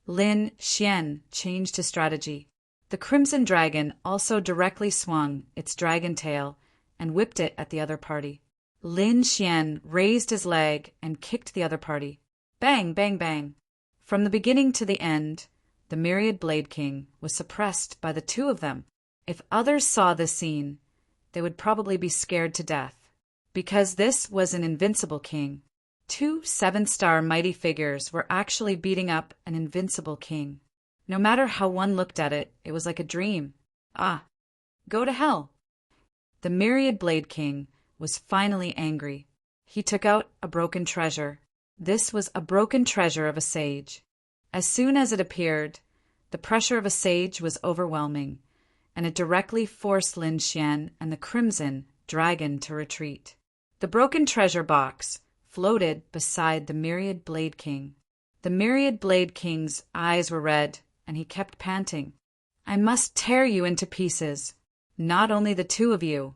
Lin Xian changed his strategy. The Crimson Dragon also directly swung its dragon tail and whipped it at the other party. Lin Xian raised his leg and kicked the other party. Bang, bang, bang. From the beginning to the end, the Myriad Blade King was suppressed by the two of them. If others saw this scene, they would probably be scared to death, because this was an invincible king. Two 7-star mighty figures were actually beating up an invincible king. No matter how one looked at it, it was like a dream. Ah, go to hell. The Myriad Blade King was finally angry. He took out a broken treasure. This was a broken treasure of a sage. As soon as it appeared, the pressure of a sage was overwhelming, and it directly forced Lin Xian and the Crimson Dragon to retreat. The broken treasure box floated beside the Myriad Blade King. The Myriad Blade King's eyes were red, and he kept panting. "I must tear you into pieces. Not only the two of you,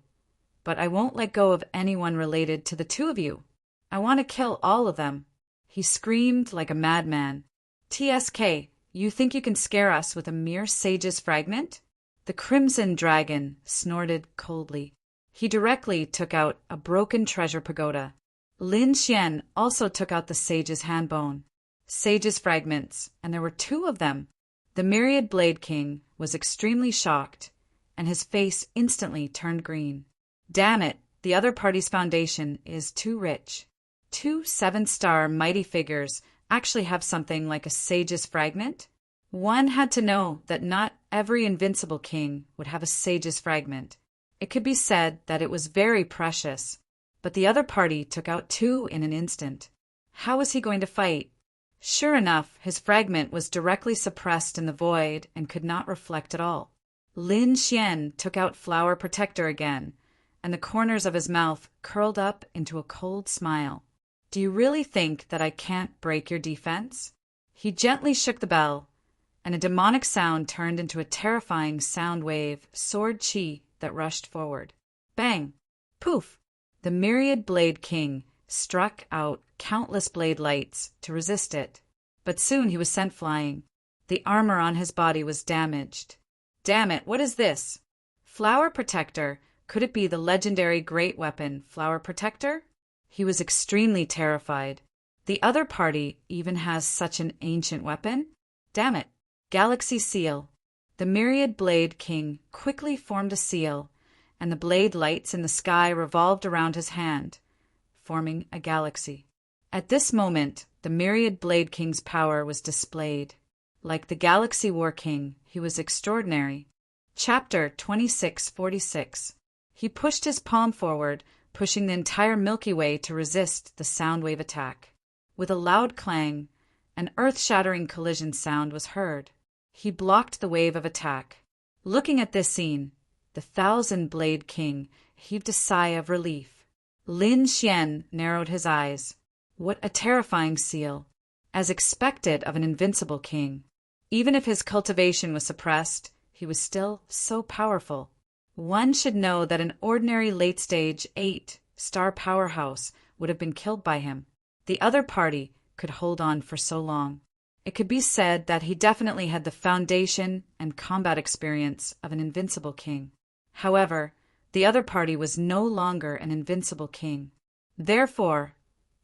but I won't let go of anyone related to the two of you. I want to kill all of them." He screamed like a madman. "TSK, you think you can scare us with a mere sage's fragment?" The Crimson Dragon snorted coldly. He directly took out a broken treasure pagoda. Lin Xian also took out the sage's handbone. Sage's fragments, and there were two of them. The Myriad Blade King was extremely shocked, and his face instantly turned green. Damn it, the other party's foundation is too rich. Two 7-star mighty figures actually have something like a sage's fragment? One had to know that not every invincible king would have a sage's fragment. It could be said that it was very precious, but the other party took out two in an instant. How was he going to fight? Sure enough, his fragment was directly suppressed in the void and could not reflect at all. Lin Xian took out Flower Protector again, and the corners of his mouth curled up into a cold smile. "Do you really think that I can't break your defense?" He gently shook the bell, and a demonic sound turned into a terrifying sound wave, sword chi, that rushed forward. Bang! Poof! The Myriad Blade King struck out countless blade lights to resist it, but soon he was sent flying. The armor on his body was damaged. Damn it, what is this? Flower Protector? Could it be the legendary great weapon, Flower Protector? He was extremely terrified. The other party even has such an ancient weapon? Damn it. Galaxy Seal. The Myriad Blade King quickly formed a seal, and the blade lights in the sky revolved around his hand, forming a galaxy. At this moment, the Myriad Blade King's power was displayed. Like the Galaxy War King, he was extraordinary. Chapter 2646. He pushed his palm forward, pushing the entire Milky Way to resist the sound wave attack. With a loud clang, an earth-shattering collision sound was heard. He blocked the wave of attack. Looking at this scene, the Thousand-Blade King heaved a sigh of relief. Lin Xian narrowed his eyes. What a terrifying seal, as expected of an invincible king. Even if his cultivation was suppressed, he was still so powerful. One should know that an ordinary late-stage 8-star powerhouse would have been killed by him. The other party could hold on for so long. It could be said that he definitely had the foundation and combat experience of an invincible king. However, the other party was no longer an invincible king. Therefore,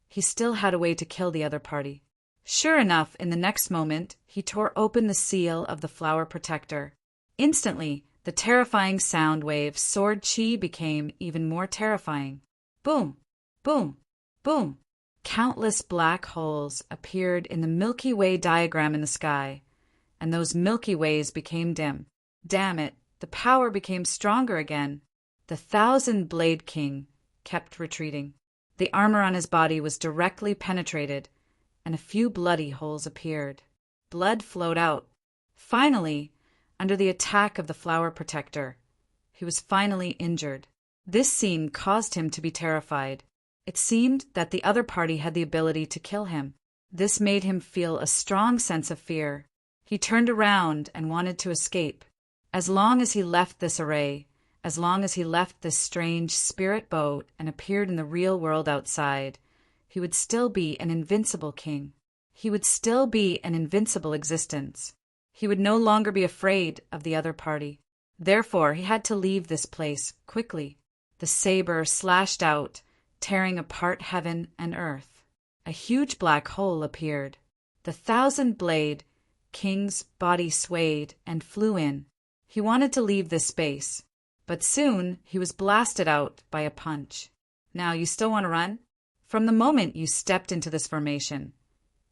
he still had a way to kill the other party. Sure enough, in the next moment, he tore open the seal of the Flower Protector. Instantly, the terrifying sound wave sword chi became even more terrifying. Boom! Boom! Boom! Countless black holes appeared in the Milky Way diagram in the sky, and those Milky Ways became dim. Damn it, the power became stronger again. The Thousand-Blade King kept retreating. The armor on his body was directly penetrated, and a few bloody holes appeared. Blood flowed out. Finally, under the attack of the Flower Protector, he was finally injured. This scene caused him to be terrified. It seemed that the other party had the ability to kill him. This made him feel a strong sense of fear. He turned around and wanted to escape. As long as he left this array, as long as he left this strange spirit boat and appeared in the real world outside, he would still be an invincible king. He would still be an invincible existence. He would no longer be afraid of the other party. Therefore, he had to leave this place quickly. The saber slashed out, tearing apart heaven and earth. A huge black hole appeared. The Thousand-Blade King's body swayed and flew in. He wanted to leave this space, but soon he was blasted out by a punch. Now, you still want to run? From the moment you stepped into this formation,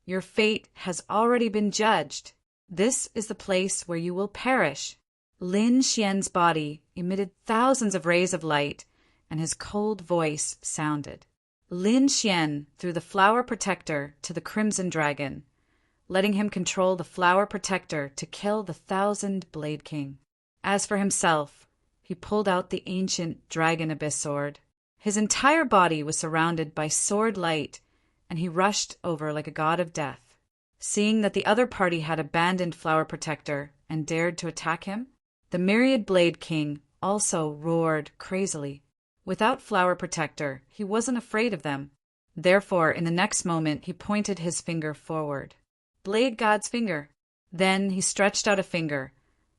your fate has already been judged. This is the place where you will perish. Lin Xian's body emitted thousands of rays of light, and his cold voice sounded. Lin Xian threw the flower protector to the Crimson Dragon, letting him control the flower protector to kill the 1,000 Blade King. As for himself, he pulled out the ancient Dragon Abyss sword. His entire body was surrounded by sword light, and he rushed over like a god of death. Seeing that the other party had abandoned flower protector and dared to attack him, the Myriad Blade King also roared crazily. Without flower protector, he wasn't afraid of them. Therefore, in the next moment, he pointed his finger forward. Blade God's finger. Then he stretched out a finger,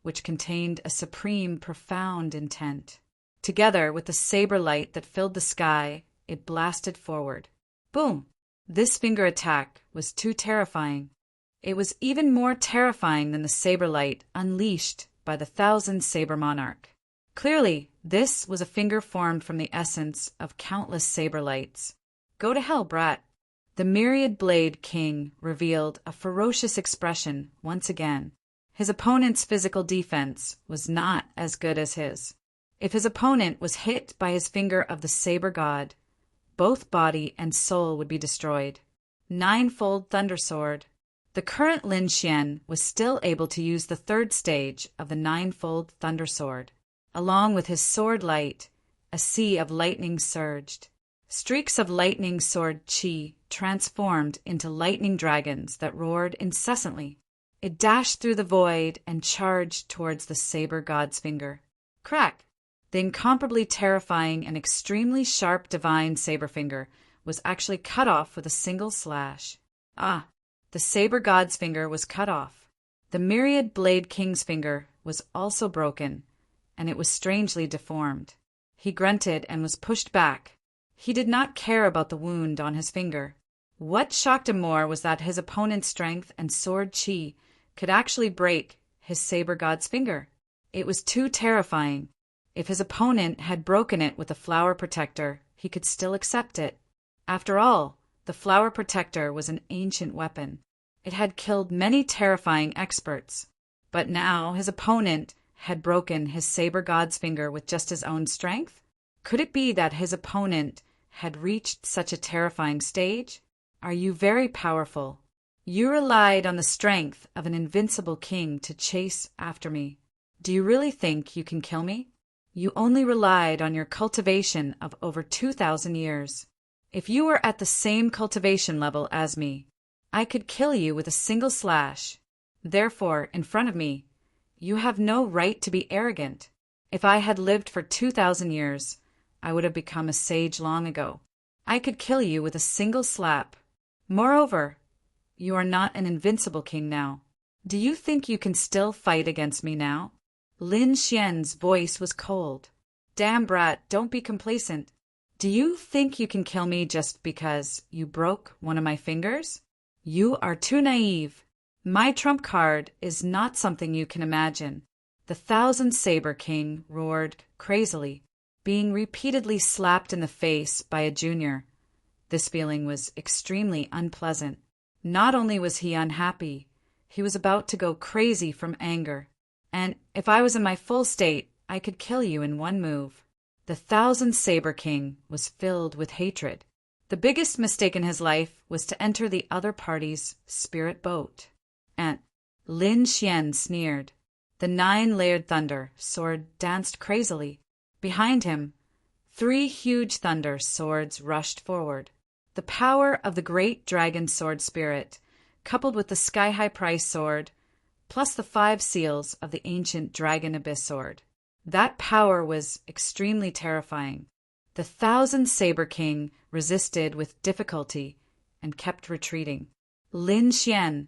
which contained a supreme, profound intent. Together with the saber light that filled the sky, it blasted forward. Boom! This finger attack was too terrifying. It was even more terrifying than the saber light unleashed by the 1,000 Saber Monarch. Clearly, this was a finger formed from the essence of countless saber lights. Go to hell, brat. The Myriad Blade King revealed a ferocious expression once again. His opponent's physical defense was not as good as his. If his opponent was hit by his finger of the Saber God, both body and soul would be destroyed. Ninefold Thunder Sword. The current Lin Xian was still able to use the third stage of the Ninefold Thunder Sword. Along with his sword light, a sea of lightning surged. Streaks of lightning sword chi transformed into lightning dragons that roared incessantly. It dashed through the void and charged towards the Saber God's finger. Crack! The incomparably terrifying and extremely sharp divine saber finger was actually cut off with a single slash. Ah! The Saber God's finger was cut off. The Myriad Blade King's finger was also broken, and it was strangely deformed. He grunted and was pushed back. He did not care about the wound on his finger. What shocked him more was that his opponent's strength and sword chi could actually break his Saber God's finger. It was too terrifying. If his opponent had broken it with a flower protector, he could still accept it. After all, the flower protector was an ancient weapon. It had killed many terrifying experts. But now his opponent had broken his Saber God's finger with just his own strength? Could it be that his opponent had reached such a terrifying stage? Are you very powerful? You relied on the strength of an invincible king to chase after me. Do you really think you can kill me? You only relied on your cultivation of over 2,000 years. If you were at the same cultivation level as me, I could kill you with a single slash. Therefore, in front of me, you have no right to be arrogant. If I had lived for 2,000 years, I would have become a sage long ago. I could kill you with a single slap. Moreover, you are not an invincible king now. Do you think you can still fight against me now? Lin Xian's voice was cold. Damn, brat, don't be complacent. Do you think you can kill me just because you broke one of my fingers? You are too naive. My trump card is not something you can imagine. The 1,000 Saber King roared crazily, being repeatedly slapped in the face by a junior. This feeling was extremely unpleasant. Not only was he unhappy, he was about to go crazy from anger. And if I was in my full state, I could kill you in one move. The 1,000 Saber King was filled with hatred. The biggest mistake in his life was to enter the other party's spirit boat. And Lin Xian sneered. The 9-layered thunder sword danced crazily. Behind him, 3 huge thunder swords rushed forward. The power of the great dragon sword spirit, coupled with the sky-high price sword, plus the 5 seals of the ancient Dragon Abyss sword. That power was extremely terrifying. The 1,000 Saber King resisted with difficulty and kept retreating. Lin Xian,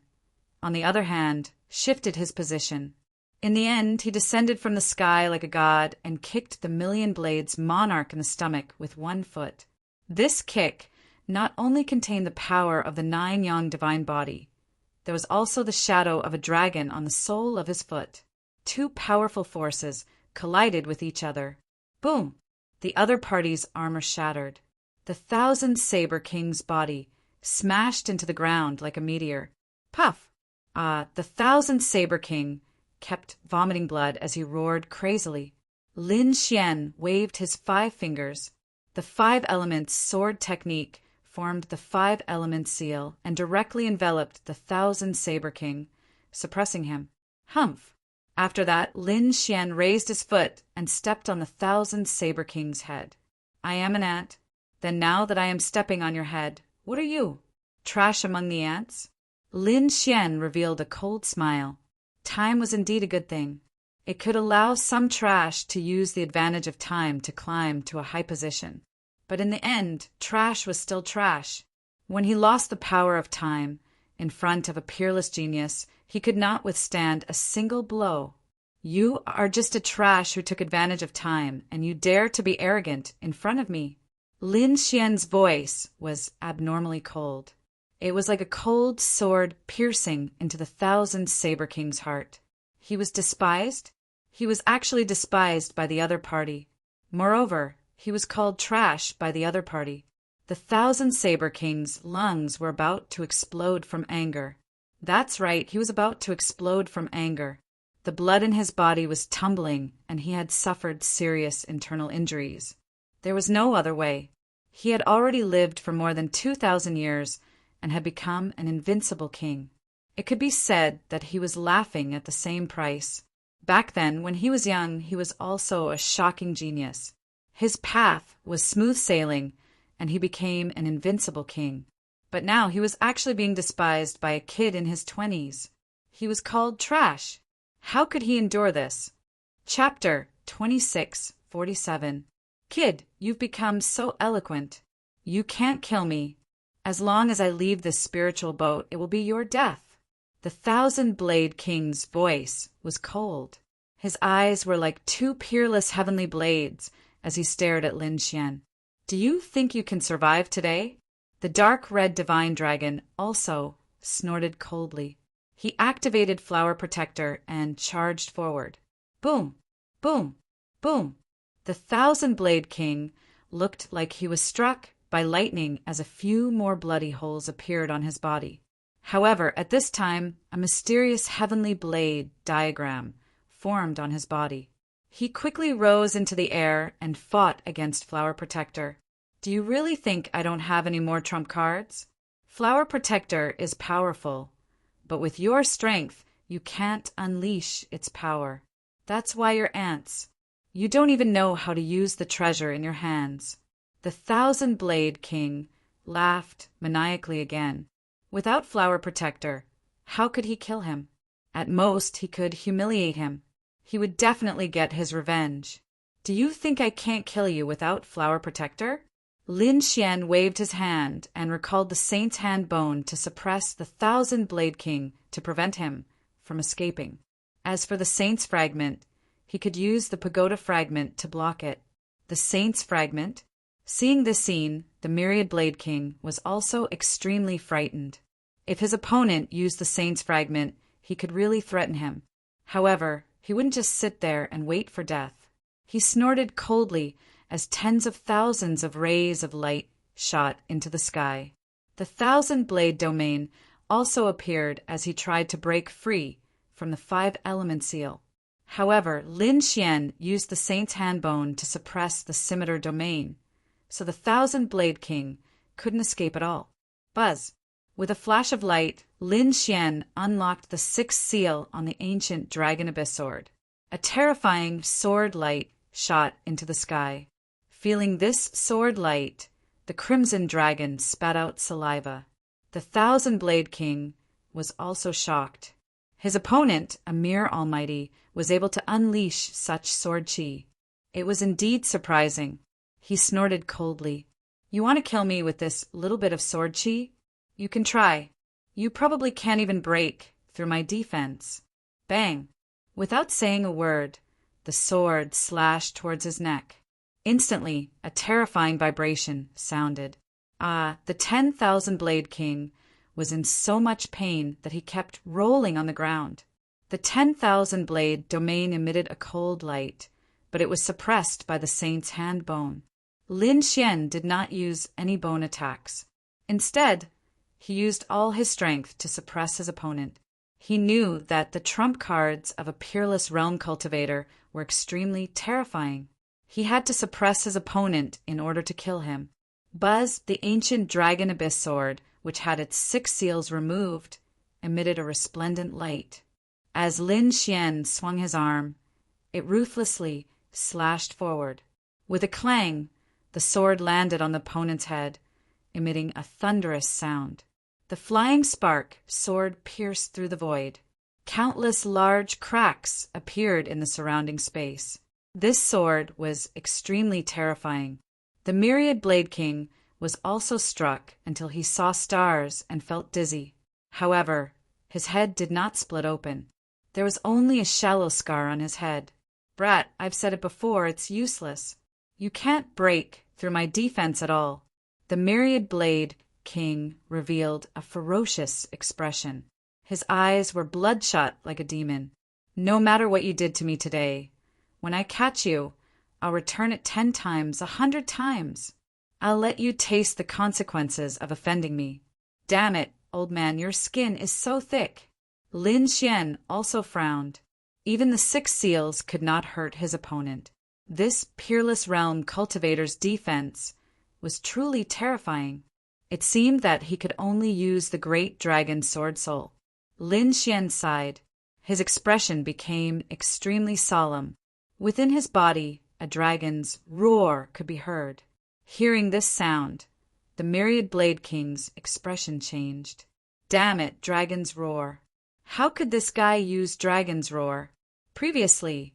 on the other hand, shifted his position. In the end, he descended from the sky like a god and kicked the Million Blades monarch in the stomach with 1 foot. This kick not only contained the power of the 9-yang divine body, there was also the shadow of a dragon on the sole of his foot. 2 powerful forces collided with each other. Boom! The other party's armor shattered. The 1,000 Saber King's body smashed into the ground like a meteor. Puff! The 1,000 Saber King kept vomiting blood as he roared crazily. Lin Xian waved his 5 fingers. The 5 elements sword technique formed the 5 element seal and directly enveloped the 1,000 Saber King, suppressing him. Humph! After that, Lin Xian raised his foot and stepped on the 1,000 Saber King's head. I am an ant. Then now that I am stepping on your head, what are you? Trash among the ants? Lin Xian revealed a cold smile. Time was indeed a good thing. It could allow some trash to use the advantage of time to climb to a high position. But in the end, trash was still trash. When he lost the power of time, in front of a peerless genius, he could not withstand a single blow. You are just a trash who took advantage of time, and you dare to be arrogant in front of me. Lin Xian's voice was abnormally cold. It was like a cold sword piercing into the 1,000 Saber King's heart. He was despised? He was actually despised by the other party. Moreover, he was called trash by the other party. The 1,000 Saber King's lungs were about to explode from anger. That's right, he was about to explode from anger. The blood in his body was tumbling, and he had suffered serious internal injuries. There was no other way. He had already lived for more than 2,000 years and had become an invincible king. It could be said that he was laughing at the same price. Back then, when he was young, he was also a shocking genius. His path was smooth sailing, and he became an invincible king. But now he was actually being despised by a kid in his 20s. He was called trash. How could he endure this? Chapter 2647. Kid, you've become so eloquent. You can't kill me. As long as I leave this spiritual boat, it will be your death. The 1,000 Blade King's voice was cold. His eyes were like 2 peerless heavenly blades as he stared at Lin Xian. Do you think you can survive today? The dark red divine dragon also snorted coldly. He activated Flower Protector and charged forward. Boom! Boom! Boom! The 1,000 Blade King looked like he was struck by lightning as a few more bloody holes appeared on his body. However, at this time, a mysterious heavenly blade diagram formed on his body. He quickly rose into the air and fought against Flower Protector. Do you really think I don't have any more trump cards? Flower Protector is powerful, but with your strength, you can't unleash its power. That's why you're ants. You don't even know how to use the treasure in your hands. The 1,000 Blade King laughed maniacally again. Without Flower Protector, how could he kill him? At most, he could humiliate him. He would definitely get his revenge. Do you think I can't kill you without Flower Protector? Lin Xian waved his hand and recalled the Saint's Hand Bone to suppress the 1,000 Blade King to prevent him from escaping. As for the Saint's Fragment, he could use the Pagoda Fragment to block it. The Saint's Fragment? Seeing this scene, the Myriad Blade King was also extremely frightened. If his opponent used the Saint's Fragment, he could really threaten him. However, he wouldn't just sit there and wait for death. He snorted coldly as tens of thousands of rays of light shot into the sky. The 1,000 Blade Domain also appeared as he tried to break free from the 5 element seal. However, Lin Xian used the Saint's Hand Bone to suppress the Scimitar Domain, so the 1,000 Blade King couldn't escape at all. Buzz! With a flash of light, Lin Xian unlocked the 6th seal on the ancient Dragon Abyss sword. A terrifying sword light shot into the sky. Feeling this sword light, the Crimson Dragon spat out saliva. The 1,000 Blade King was also shocked. His opponent, a mere almighty, was able to unleash such sword chi. It was indeed surprising. He snorted coldly. You want to kill me with this little bit of sword chi? You can try. You probably can't even break through my defense. Bang! Without saying a word, the sword slashed towards his neck. Instantly, a terrifying vibration sounded. The 10,000 Blade King was in so much pain that he kept rolling on the ground. The 10,000 Blade Domain emitted a cold light, but it was suppressed by the Saint's Hand Bone. Lin Xian did not use any bone attacks. Instead, he used all his strength to suppress his opponent. He knew that the trump cards of a peerless realm cultivator were extremely terrifying. He had to suppress his opponent in order to kill him. Buzz, the ancient dragon abyss sword, which had its 6 seals removed, emitted a resplendent light. As Lin Xian swung his arm, it ruthlessly slashed forward. With a clang, the sword landed on the opponent's head, emitting a thunderous sound. The flying spark sword pierced through the void. Countless large cracks appeared in the surrounding space. This sword was extremely terrifying. The myriad Blade King was also struck until he saw stars and felt dizzy. However, his head did not split open. There was only a shallow scar on his head. Brat, I've said it before, it's useless. You can't break through my defense at all. The myriad Blade King revealed a ferocious expression. His eyes were bloodshot like a demon. No matter what you did to me today, when I catch you, I'll return it 10 times, 100 times. I'll let you taste the consequences of offending me. Damn it, old man, your skin is so thick. Lin Xian also frowned. Even the 6 seals could not hurt his opponent. This peerless realm cultivator's defense was truly terrifying. It seemed that he could only use the great dragon sword soul. Lin Xian sighed. His expression became extremely solemn. Within his body, a dragon's roar could be heard. Hearing this sound, the myriad Blade King's expression changed. Damn it, dragon's roar. How could this guy use dragon's roar? Previously,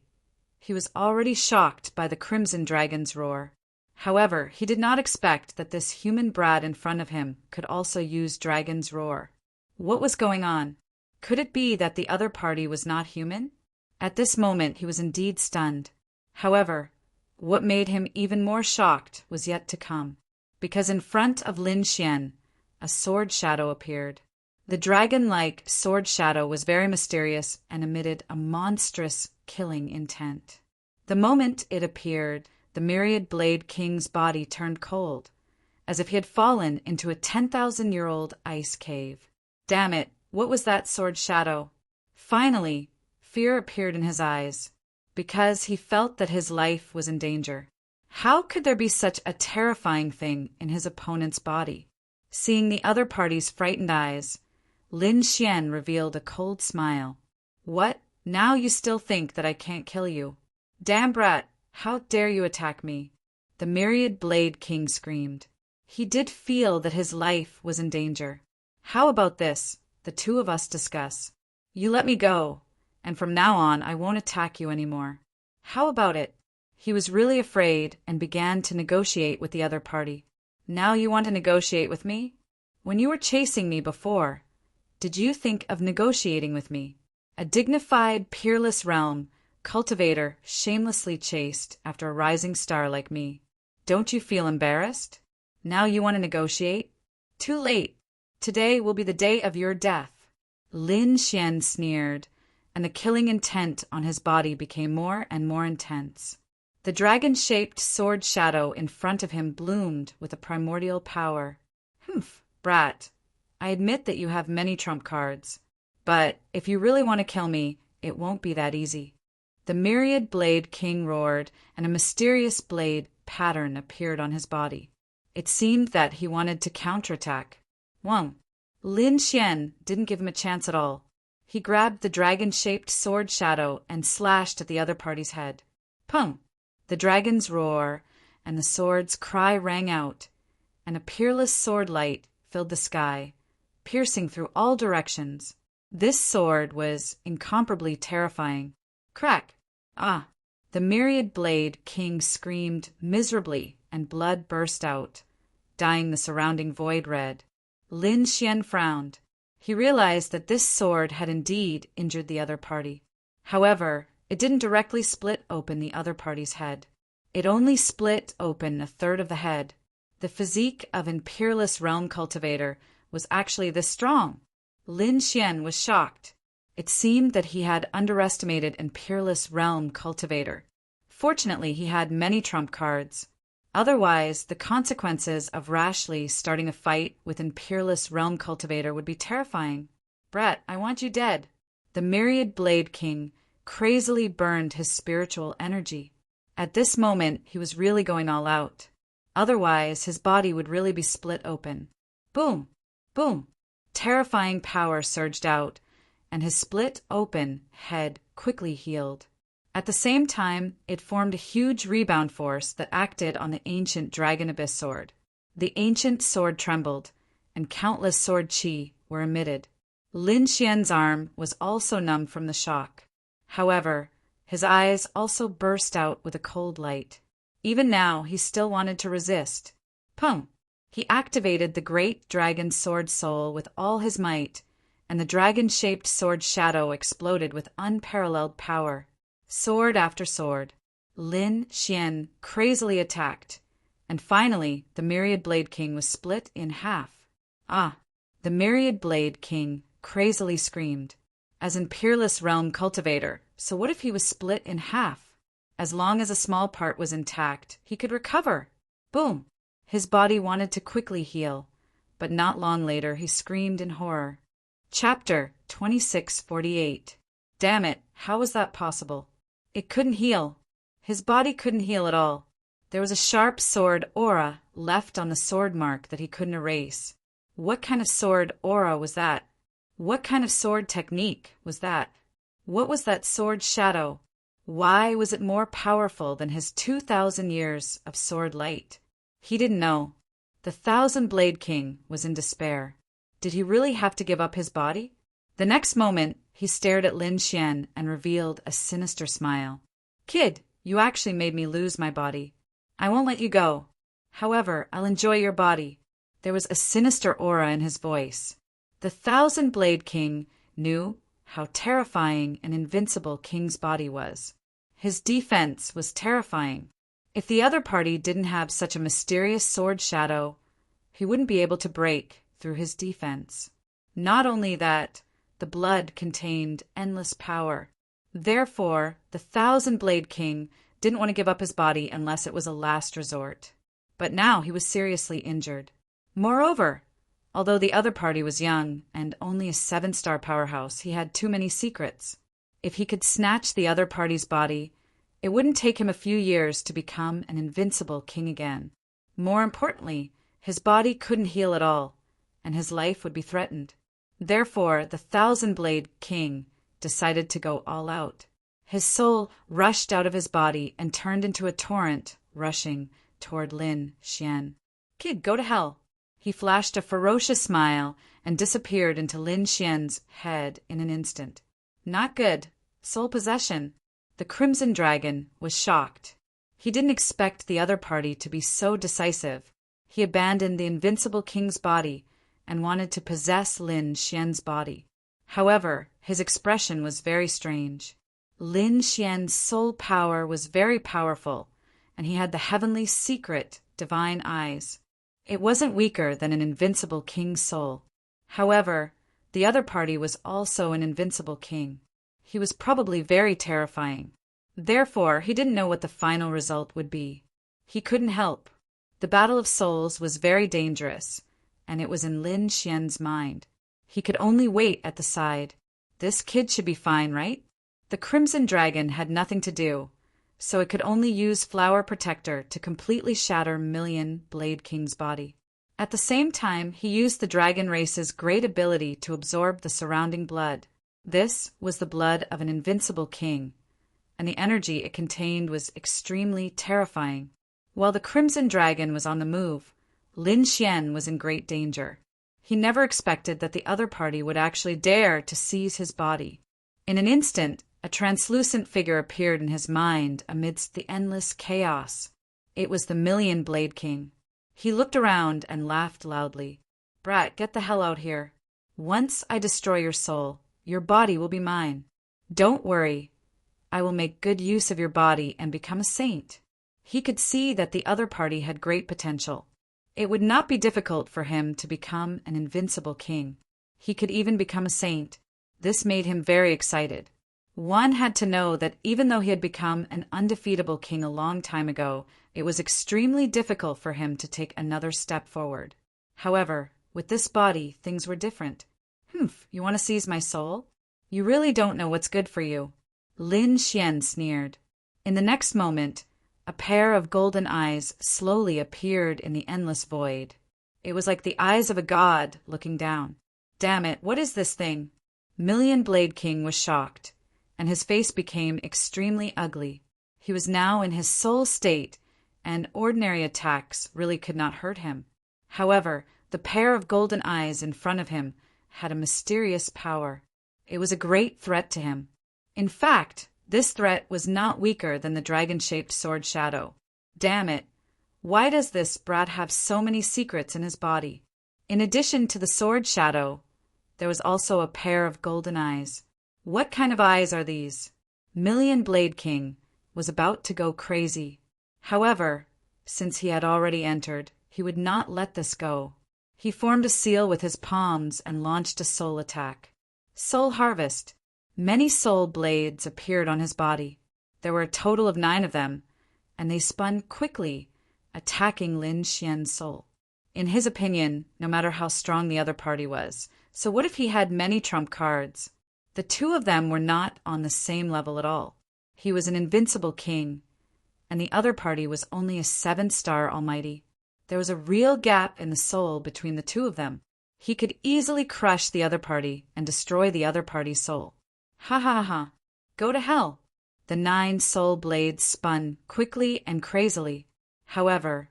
he was already shocked by the crimson dragon's roar. However, he did not expect that this human brat in front of him could also use dragon's roar. What was going on? Could it be that the other party was not human? At this moment, he was indeed stunned. However, what made him even more shocked was yet to come, because in front of Lin Xian, a sword shadow appeared. The dragon-like sword shadow was very mysterious and emitted a monstrous killing intent. The moment it appeared, the myriad Blade King's body turned cold, as if he had fallen into a 10,000-year-old ice cave. Damn it, what was that sword shadow? Finally, fear appeared in his eyes, because he felt that his life was in danger. How could there be such a terrifying thing in his opponent's body? Seeing the other party's frightened eyes, Lin Xian revealed a cold smile. What? Now you still think that I can't kill you? Damn brat, how dare you attack me? The myriad Blade King screamed. He did feel that his life was in danger. How about this? The two of us discuss. You let me go, and from now on I won't attack you anymore. How about it? He was really afraid and began to negotiate with the other party. Now you want to negotiate with me? When you were chasing me before, did you think of negotiating with me? A dignified, peerless realm cultivator shamelessly chased after a rising star like me. Don't you feel embarrassed? Now you want to negotiate? Too late. Today will be the day of your death. Lin Xian sneered, and the killing intent on his body became more and more intense. The dragon-shaped sword shadow in front of him bloomed with a primordial power. Humph, brat. I admit that you have many trump cards, but if you really want to kill me, it won't be that easy. The myriad Blade King roared, and a mysterious blade pattern appeared on his body. It seemed that he wanted to counterattack. Wang. Lin Xian didn't give him a chance at all. He grabbed the dragon-shaped sword shadow and slashed at the other party's head. Pum! The dragon's roar and the sword's cry rang out, and a peerless sword light filled the sky, piercing through all directions. This sword was incomparably terrifying. Crack! Ah! The myriad Blade King screamed miserably, and blood burst out, dyeing the surrounding void red. Lin Xian frowned. He realized that this sword had indeed injured the other party. However, it didn't directly split open the other party's head. It only split open a third of the head. The physique of an peerless realm cultivator was actually this strong. Lin Xian was shocked. It seemed that he had underestimated an peerless realm cultivator. Fortunately, he had many trump cards. Otherwise, the consequences of rashly starting a fight with an peerless realm cultivator would be terrifying. Brat, I want you dead. the myriad Blade King crazily burned his spiritual energy. At this moment, he was really going all out. Otherwise, his body would really be split open. Boom! Boom! Terrifying power surged out, and his split open head quickly healed. At the same time, it formed a huge rebound force that acted on the ancient Dragon Abyss sword. The ancient sword trembled, and countless sword chi were emitted. Lin Xian's arm was also numb from the shock. However, his eyes also burst out with a cold light. Even now, he still wanted to resist. Pum! He activated the great dragon sword soul with all his might, and the dragon-shaped sword shadow exploded with unparalleled power. Sword after sword, Lin Xian crazily attacked, and finally the Myriad Blade King was split in half. Ah! The Myriad Blade King crazily screamed. As in Peerless Realm Cultivator, so what if he was split in half? As long as a small part was intact, he could recover. Boom! His body wanted to quickly heal, but not long later he screamed in horror. Chapter 2648. Damn it, how was that possible? It couldn't heal. His body couldn't heal at all. There was a sharp sword aura left on the sword mark that he couldn't erase. What kind of sword aura was that? What kind of sword technique was that? What was that sword shadow? Why was it more powerful than his 2,000 years of sword light? He didn't know. The Thousand Blade King was in despair. Did he really have to give up his body? The next moment, he stared at Lin Xian and revealed a sinister smile. Kid, you actually made me lose my body. I won't let you go. However, I'll enjoy your body. There was a sinister aura in his voice. The Thousand Blade King knew how terrifying an invincible king's body was. His defense was terrifying. If the other party didn't have such a mysterious sword shadow, he wouldn't be able to break through his defense. Not only that, the blood contained endless power. Therefore, the Thousand Blade King didn't want to give up his body unless it was a last resort. But now he was seriously injured. Moreover, although the other party was young and only a 7-star powerhouse, he had too many secrets. If he could snatch the other party's body, it wouldn't take him a few years to become an invincible king again. More importantly, his body couldn't heal at all, and his life would be threatened. Therefore, the Thousand Blade King decided to go all out. His soul rushed out of his body and turned into a torrent, rushing toward Lin Xian. Kid, go to hell. He flashed a ferocious smile and disappeared into Lin Xian's head in an instant. Not good. Soul possession. The Crimson Dragon was shocked. He didn't expect the other party to be so decisive. He abandoned the invincible king's body and wanted to possess Lin Xian's body. However, his expression was very strange. Lin Xian's soul power was very powerful, and he had the heavenly secret divine eyes. It wasn't weaker than an invincible king's soul. However, the other party was also an invincible king. He was probably very terrifying. Therefore, he didn't know what the final result would be. He couldn't help. The battle of souls was very dangerous, and it was in Lin Xian's mind. He could only wait at the side. This kid should be fine, right? The Crimson Dragon had nothing to do, so it could only use Flower Protector to completely shatter Million Blade King's body. At the same time, he used the dragon race's great ability to absorb the surrounding blood. This was the blood of an invincible king, and the energy it contained was extremely terrifying. While the Crimson Dragon was on the move, Lin Xian was in great danger. He never expected that the other party would actually dare to seize his body. In an instant, a translucent figure appeared in his mind amidst the endless chaos. It was the Million Blade King. He looked around and laughed loudly. Brat, get the hell out here. Once I destroy your soul, your body will be mine. Don't worry. I will make good use of your body and become a saint. He could see that the other party had great potential. It would not be difficult for him to become an invincible king. He could even become a saint. This made him very excited. One had to know that even though he had become an undefeatable king a long time ago, it was extremely difficult for him to take another step forward. However, with this body, things were different. You want to seize my soul? You really don't know what's good for you. Lin Xian sneered. In the next moment, a pair of golden eyes slowly appeared in the endless void. It was like the eyes of a god looking down. Damn it, what is this thing? Million Blade King was shocked, and his face became extremely ugly. He was now in his soul state, and ordinary attacks really could not hurt him. However, the pair of golden eyes in front of him had a mysterious power. It was a great threat to him. In fact, this threat was not weaker than the dragon-shaped sword shadow. Damn it! Why does this brat have so many secrets in his body? In addition to the sword shadow, there was also a pair of golden eyes. What kind of eyes are these? Million Blade King was about to go crazy. However, since he had already entered, he would not let this go. He formed a seal with his palms and launched a soul attack. Soul Harvest. Many soul blades appeared on his body. There were a total of 9 of them, and they spun quickly, attacking Lin Xian's soul. In his opinion, no matter how strong the other party was, so what if he had many trump cards? The 2 of them were not on the same level at all. He was an invincible king, and the other party was only a 7-star almighty. There was a real gap in the soul between the 2 of them. He could easily crush the other party and destroy the other party's soul. Ha ha ha! Go to hell! The 9 soul blades spun quickly and crazily. However,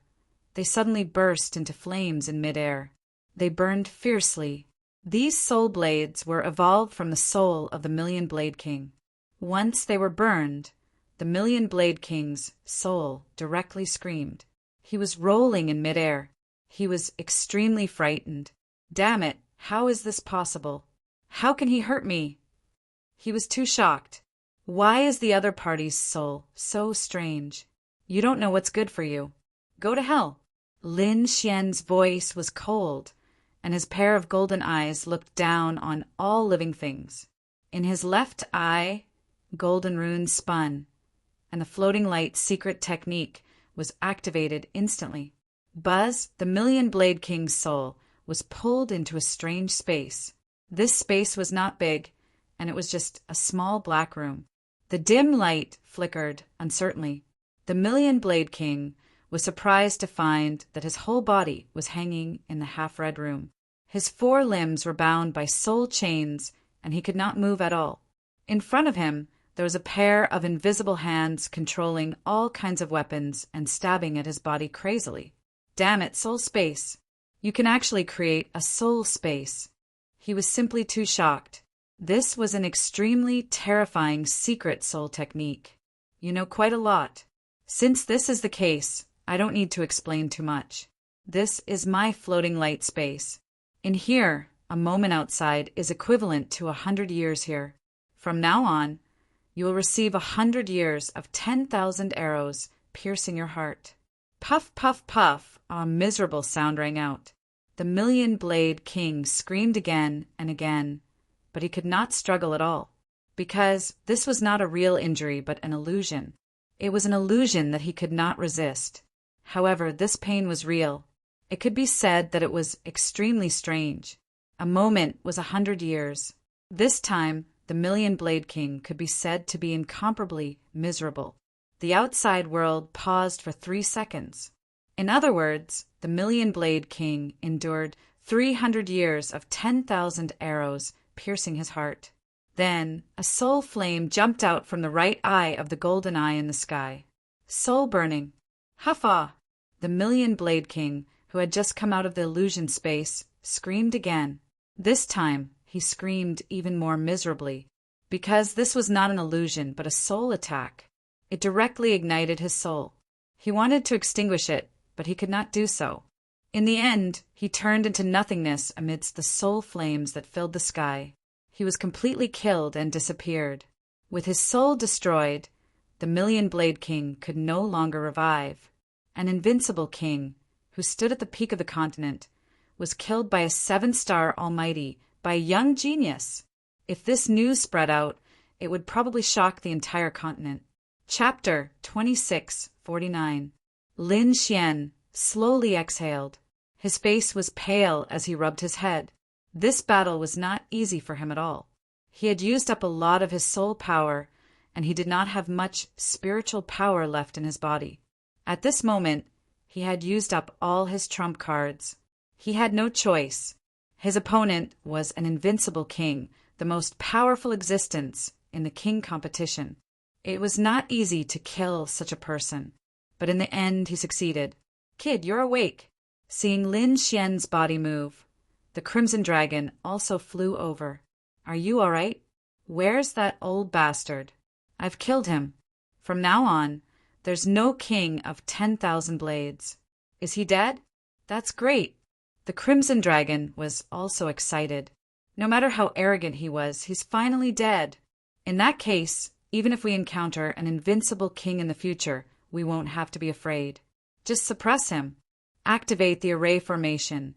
they suddenly burst into flames in midair. They burned fiercely. These soul blades were evolved from the soul of the Million Blade King. Once they were burned, the Million Blade King's soul directly screamed. He was rolling in midair. He was extremely frightened. Damn it, how is this possible? How can he hurt me? He was too shocked. Why is the other party's soul so strange? You don't know what's good for you. Go to hell. Lin Xian's voice was cold, and his pair of golden eyes looked down on all living things. In his left eye, golden runes spun, and the floating light secret technique was activated instantly. Buzz, the Million Blade King's soul, was pulled into a strange space. This space was not big, and it was just a small black room. The dim light flickered uncertainly. The Million Blade King was surprised to find that his whole body was hanging in the half-red room. His 4 limbs were bound by soul chains, and he could not move at all. In front of him, there was a pair of invisible hands controlling all kinds of weapons and stabbing at his body crazily. Damn it, soul space! You can actually create a soul space. He was simply too shocked. This was an extremely terrifying secret soul technique. You know quite a lot. Since this is the case, I don't need to explain too much. This is my floating light space. In here, a moment outside is equivalent to 100 years here. From now on, you will receive 100 years of 10,000 arrows piercing your heart. Puff, puff, puff, a miserable sound rang out. The Million Blade King screamed again and again, but he could not struggle at all, because this was not a real injury but an illusion. It was an illusion that he could not resist. However, this pain was real. It could be said that it was extremely strange. A moment was 100 years. This time, the Million Blade King could be said to be incomparably miserable. The outside world paused for 3 seconds. In other words, the Million Blade King endured 300 years of 10,000 arrows piercing his heart. Then, a soul flame jumped out from the right eye of the golden eye in the sky. Soul burning. Huffa! The Million Blade King, who had just come out of the illusion space, screamed again. This time, he screamed even more miserably, because this was not an illusion but a soul attack. It directly ignited his soul. He wanted to extinguish it, but he could not do so. In the end, he turned into nothingness amidst the soul flames that filled the sky. He was completely killed and disappeared. With his soul destroyed, the Million Blade King could no longer revive. An invincible king, who stood at the peak of the continent, was killed by a 7-star almighty, by a young genius. If this news spread out, it would probably shock the entire continent. Chapter 2649. Lin Xian slowly exhaled. His face was pale as he rubbed his head. This battle was not easy for him at all. He had used up a lot of his soul power, and he did not have much spiritual power left in his body. At this moment, he had used up all his trump cards. He had no choice. His opponent was an invincible king, the most powerful existence in the king competition. It was not easy to kill such a person, but in the end he succeeded. "Kid, you're awake." Seeing Lin Xian's body move, the Crimson Dragon also flew over. "Are you all right? Where's that old bastard?" "I've killed him. From now on, there's no king of 10,000 blades." "Is he dead?" "That's great." The Crimson Dragon was also excited. No matter how arrogant he was, he's finally dead. In that case, even if we encounter an invincible king in the future, we won't have to be afraid. Just suppress him. Activate the array formation.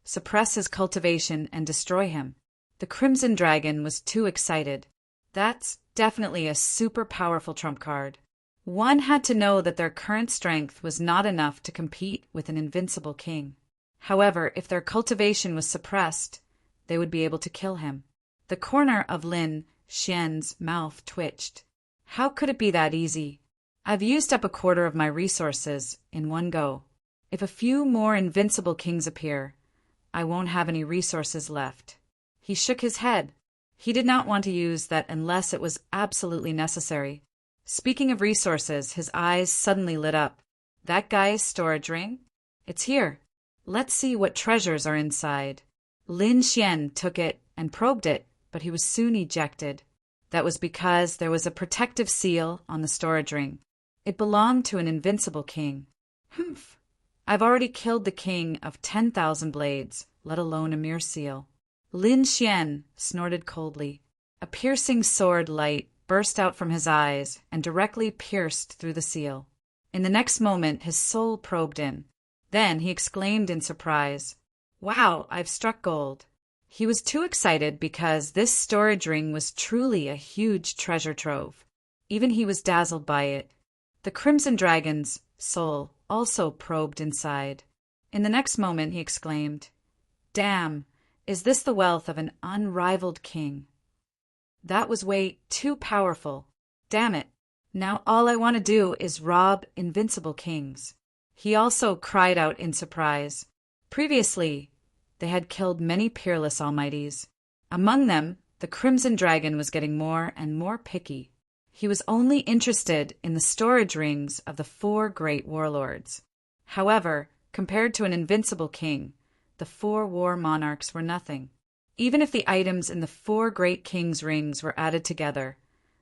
Suppress his cultivation and destroy him. The Crimson Dragon was too excited. That's definitely a super powerful trump card. One had to know that their current strength was not enough to compete with an invincible king. However, if their cultivation was suppressed, they would be able to kill him. The corner of Lin Xian's mouth twitched. How could it be that easy? I've used up a quarter of my resources in one go. If a few more invincible kings appear, I won't have any resources left. He shook his head. He did not want to use that unless it was absolutely necessary. Speaking of resources, his eyes suddenly lit up. "That guy's storage ring? It's here. Let's see what treasures are inside." Lin Xian took it and probed it, but he was soon ejected. That was because there was a protective seal on the storage ring. It belonged to an invincible king. "Humph! I've already killed the king of 10,000 blades, let alone a mere seal." Lin Xian snorted coldly. A piercing sword light burst out from his eyes and directly pierced through the seal. In the next moment, his soul probed in. Then he exclaimed in surprise, "Wow, I've struck gold." He was too excited because this storage ring was truly a huge treasure trove. Even he was dazzled by it. The Crimson Dragon's soul also probed inside. In the next moment he exclaimed, "Damn, is this the wealth of an unrivaled king? That was way too powerful. Damn it. Now all I want to do is rob invincible kings." He also cried out in surprise. Previously, they had killed many peerless almighties. Among them, the Crimson Dragon was getting more and more picky. He was only interested in the storage rings of the 4 great warlords. However, compared to an invincible king, the 4 war monarchs were nothing. Even if the items in the 4 great kings' rings were added together,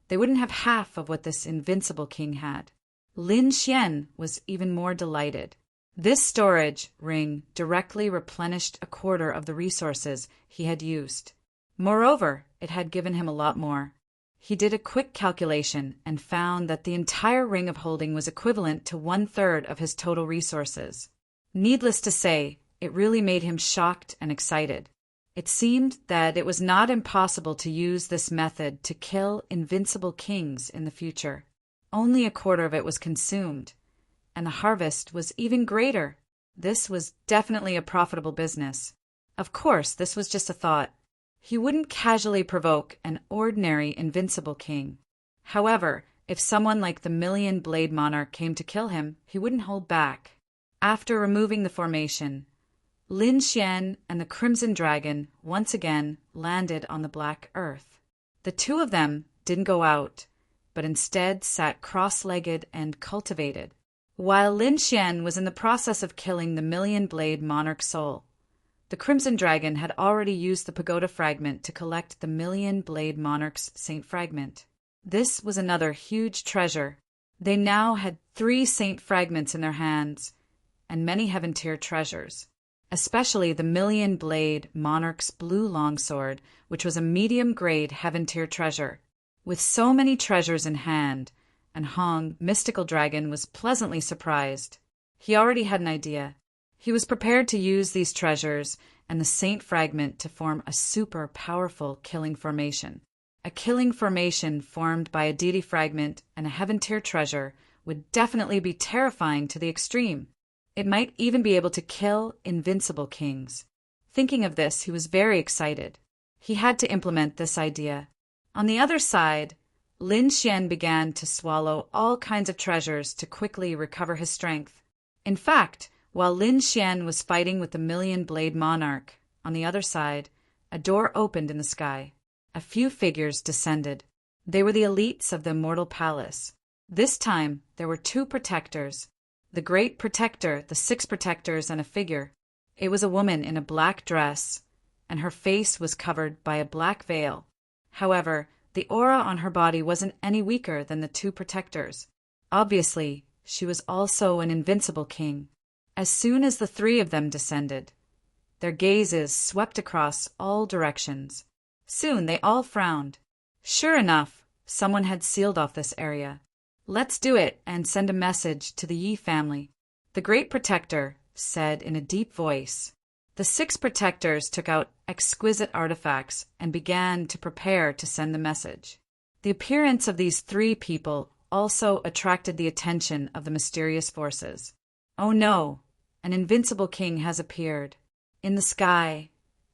they wouldn't have half of what this invincible king had. Lin Xian was even more delighted. This storage ring directly replenished a quarter of the resources he had used. Moreover, it had given him a lot more. He did a quick calculation and found that the entire ring of holding was equivalent to 1/3 of his total resources. Needless to say, it really made him shocked and excited. It seemed that it was not impossible to use this method to kill invincible kings in the future. Only a quarter of it was consumed, and the harvest was even greater. This was definitely a profitable business. Of course, this was just a thought. He wouldn't casually provoke an ordinary invincible king. However, if someone like the Million Blade Monarch came to kill him, he wouldn't hold back. After removing the formation, Lin Xian and the Crimson Dragon once again landed on the Black Earth. The 2 of them didn't go out, but instead sat cross-legged and cultivated, while Lin Xian was in the process of killing the Million Blade Monarch soul. The Crimson Dragon had already used the pagoda fragment to collect the Million Blade Monarch's Saint Fragment. This was another huge treasure. They now had 3 Saint Fragments in their hands, and many Heaven-tier treasures, especially the Million Blade Monarch's blue longsword, which was a medium-grade Heaven-tier treasure. With so many treasures in hand, and Hong, Mystical Dragon, was pleasantly surprised. He already had an idea. He was prepared to use these treasures and the Saint Fragment to form a super powerful killing formation. A killing formation formed by a Deity Fragment and a Heaven-tier treasure would definitely be terrifying to the extreme. It might even be able to kill invincible kings. Thinking of this, he was very excited. He had to implement this idea. On the other side, Lin Xian began to swallow all kinds of treasures to quickly recover his strength. In fact, while Lin Xian was fighting with the million-blade monarch, on the other side, a door opened in the sky. A few figures descended. They were the elites of the immortal palace. This time, there were 2 protectors. The great protector, the 6 protectors, and a figure. It was a woman in a black dress, and her face was covered by a black veil. However, the aura on her body wasn't any weaker than the 2 protectors. Obviously, she was also an invincible king. As soon as the 3 of them descended, their gazes swept across all directions. Soon they all frowned. Sure enough, someone had sealed off this area. Let's do it and send a message to the Yi family, the great protector said in a deep voice. The 6 protectors took out exquisite artifacts and began to prepare to send the message. The appearance of these 3 people also attracted the attention of the mysterious forces. Oh no, an invincible king has appeared. In the sky,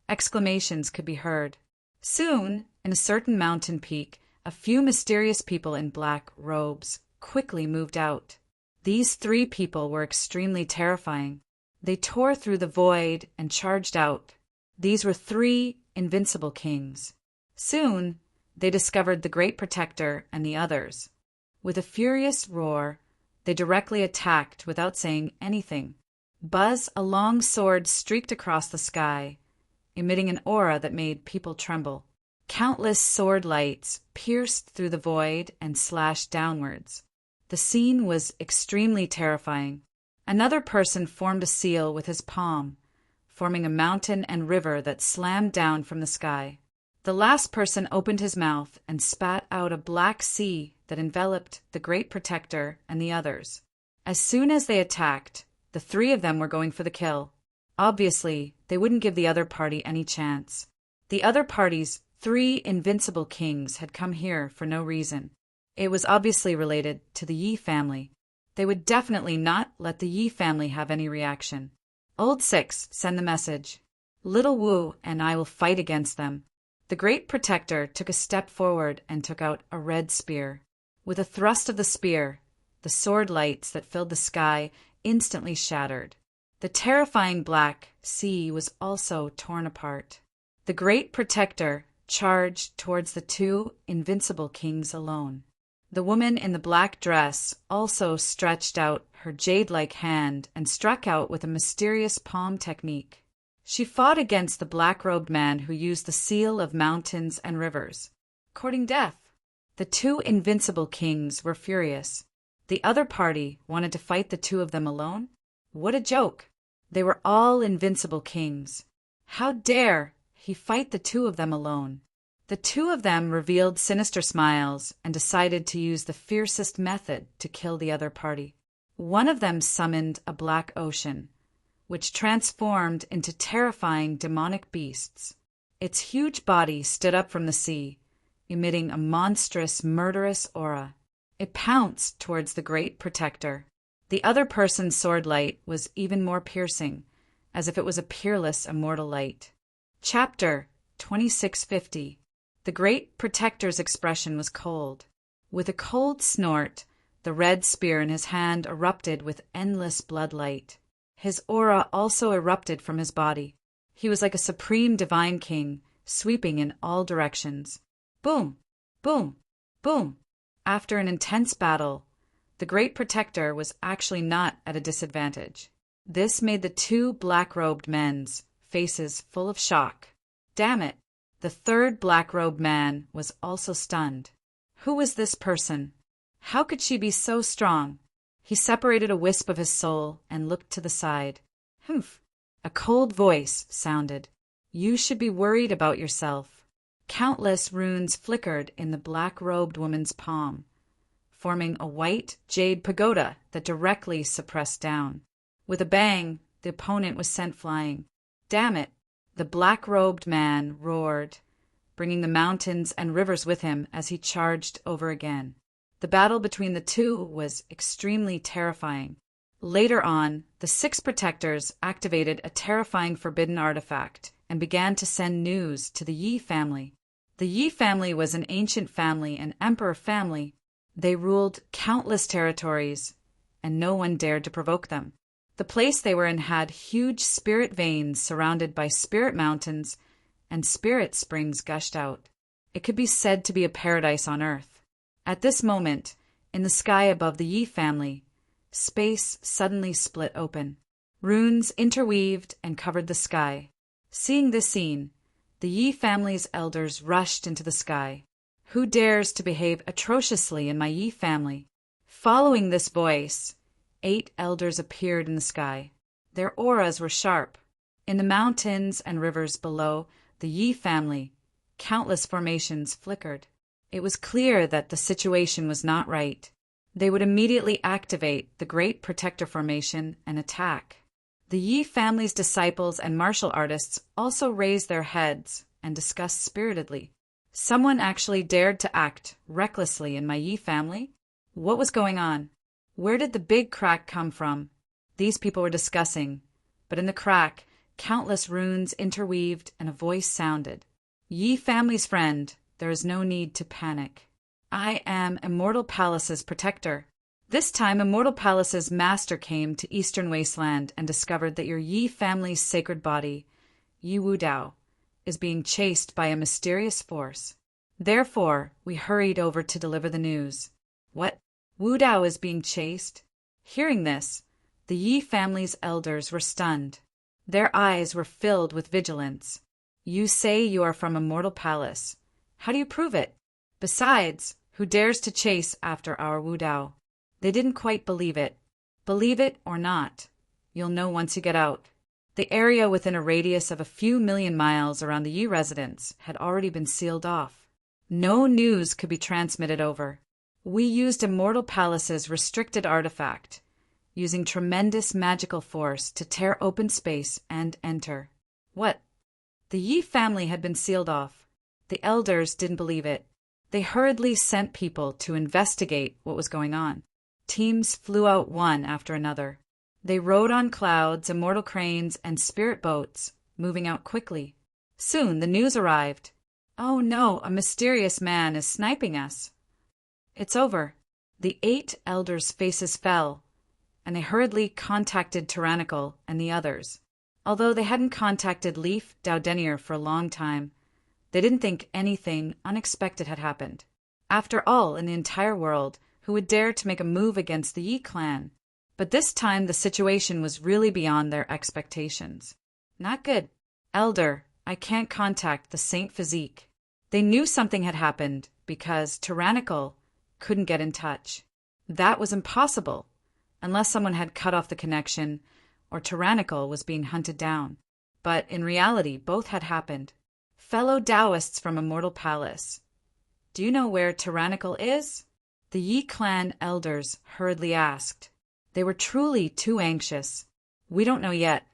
exclamations could be heard. Soon, in a certain mountain peak, a few mysterious people in black robes quickly moved out. These 3 people were extremely terrifying. They tore through the void and charged out. These were 3 invincible kings. Soon, they discovered the great protector and the others. With a furious roar, they directly attacked without saying anything. Buzz, a long sword streaked across the sky, emitting an aura that made people tremble. Countless sword lights pierced through the void and slashed downwards. The scene was extremely terrifying. Another person formed a seal with his palm, forming a mountain and river that slammed down from the sky. The last person opened his mouth and spat out a black sea that enveloped the great protector and the others. As soon as they attacked, the 3 of them were going for the kill. Obviously, they wouldn't give the other party any chance. The other party's 3 invincible kings had come here for no reason. It was obviously related to the Yi family. They would definitely not let the Yi family have any reaction. Old 6, send the message. Little Wu and I will fight against them. The great protector took a step forward and took out a red spear. With a thrust of the spear, the sword lights that filled the sky instantly shattered. The terrifying black sea was also torn apart. The great protector charged towards the 2 invincible kings alone. The woman in the black dress also stretched out her jade-like hand and struck out with a mysterious palm technique. She fought against the black-robed man who used the seal of mountains and rivers, courting death. The 2 invincible kings were furious. The other party wanted to fight the 2 of them alone? What a joke! They were all invincible kings. How dare he fight the 2 of them alone? The 2 of them revealed sinister smiles and decided to use the fiercest method to kill the other party. One of them summoned a black ocean, which transformed into terrifying demonic beasts. Its huge body stood up from the sea, emitting a monstrous, murderous aura. It pounced towards the great protector. The other person's sword light was even more piercing, as if it was a peerless immortal light. Chapter 2650. The great protector's expression was cold. With a cold snort, the red spear in his hand erupted with endless bloodlight. His aura also erupted from his body. He was like a supreme divine king, sweeping in all directions. Boom! Boom! Boom! After an intense battle, the great protector was actually not at a disadvantage. This made the 2 black-robed men's faces full of shock. Damn it! The 3rd black-robed man was also stunned. Who was this person? How could she be so strong? He separated a wisp of his soul and looked to the side. Humph! A cold voice sounded. You should be worried about yourself. Countless runes flickered in the black-robed woman's palm, forming a white jade pagoda that directly suppressed down. With a bang, the opponent was sent flying. Damn it! The black-robed man roared, bringing the mountains and rivers with him as he charged over again. The battle between the 2 was extremely terrifying. Later on, the 6 protectors activated a terrifying forbidden artifact and began to send news to the Yi family. The Yi family was an ancient family, an emperor family. They ruled countless territories, and no one dared to provoke them. The place they were in had huge spirit veins surrounded by spirit mountains, and spirit springs gushed out. It could be said to be a paradise on earth. At this moment, in the sky above the Yi family, space suddenly split open. Runes interweaved and covered the sky. Seeing this scene, the Yi family's elders rushed into the sky. Who dares to behave atrociously in my Yi family? Following this voice, 8 elders appeared in the sky. Their auras were sharp. In the mountains and rivers below the Yi family, countless formations flickered. It was clear that the situation was not right. They would immediately activate the Great Protector Formation and attack. The Yi family's disciples and martial artists also raised their heads and discussed spiritedly. Someone actually dared to act recklessly in my Yi family? What was going on? Where did the big crack come from? These people were discussing, but in the crack, countless runes interweaved and a voice sounded. Yi family's friend, there is no need to panic. I am Immortal Palace's protector. This time, Immortal Palace's master came to Eastern Wasteland and discovered that your Yi family's sacred body, Yi Wudao, is being chased by a mysterious force. Therefore, we hurried over to deliver the news. What? Wudao is being chased? Hearing this, the Yi family's elders were stunned. Their eyes were filled with vigilance. You say you are from Immortal Palace. How do you prove it? Besides, who dares to chase after our Wudao? They didn't quite believe it. Believe it or not, you'll know once you get out. The area within a radius of a few million miles around the Yi residence had already been sealed off. No news could be transmitted over. We used Immortal Palace's restricted artifact, using tremendous magical force to tear open space and enter. What? The Yi family had been sealed off. The elders didn't believe it. They hurriedly sent people to investigate what was going on. Teams flew out one after another. They rode on clouds, immortal cranes, and spirit boats, moving out quickly. Soon the news arrived. Oh no, a mysterious man is sniping us. It's over. The 8 elders' faces fell, and they hurriedly contacted Tyrannical and the others. Although they hadn't contacted Leaf Dowdenier for a long time, they didn't think anything unexpected had happened. After all, in the entire world, who would dare to make a move against the Yi clan? But this time the situation was really beyond their expectations. Not good. Elder, I can't contact the Saint Physique. They knew something had happened because Tyrannical couldn't get in touch. That was impossible, unless someone had cut off the connection or Tyrannical was being hunted down. But in reality, both had happened. Fellow Taoists from Immortal Palace, do you know where Tyrannical is? The Yi clan elders hurriedly asked. They were truly too anxious. We don't know yet.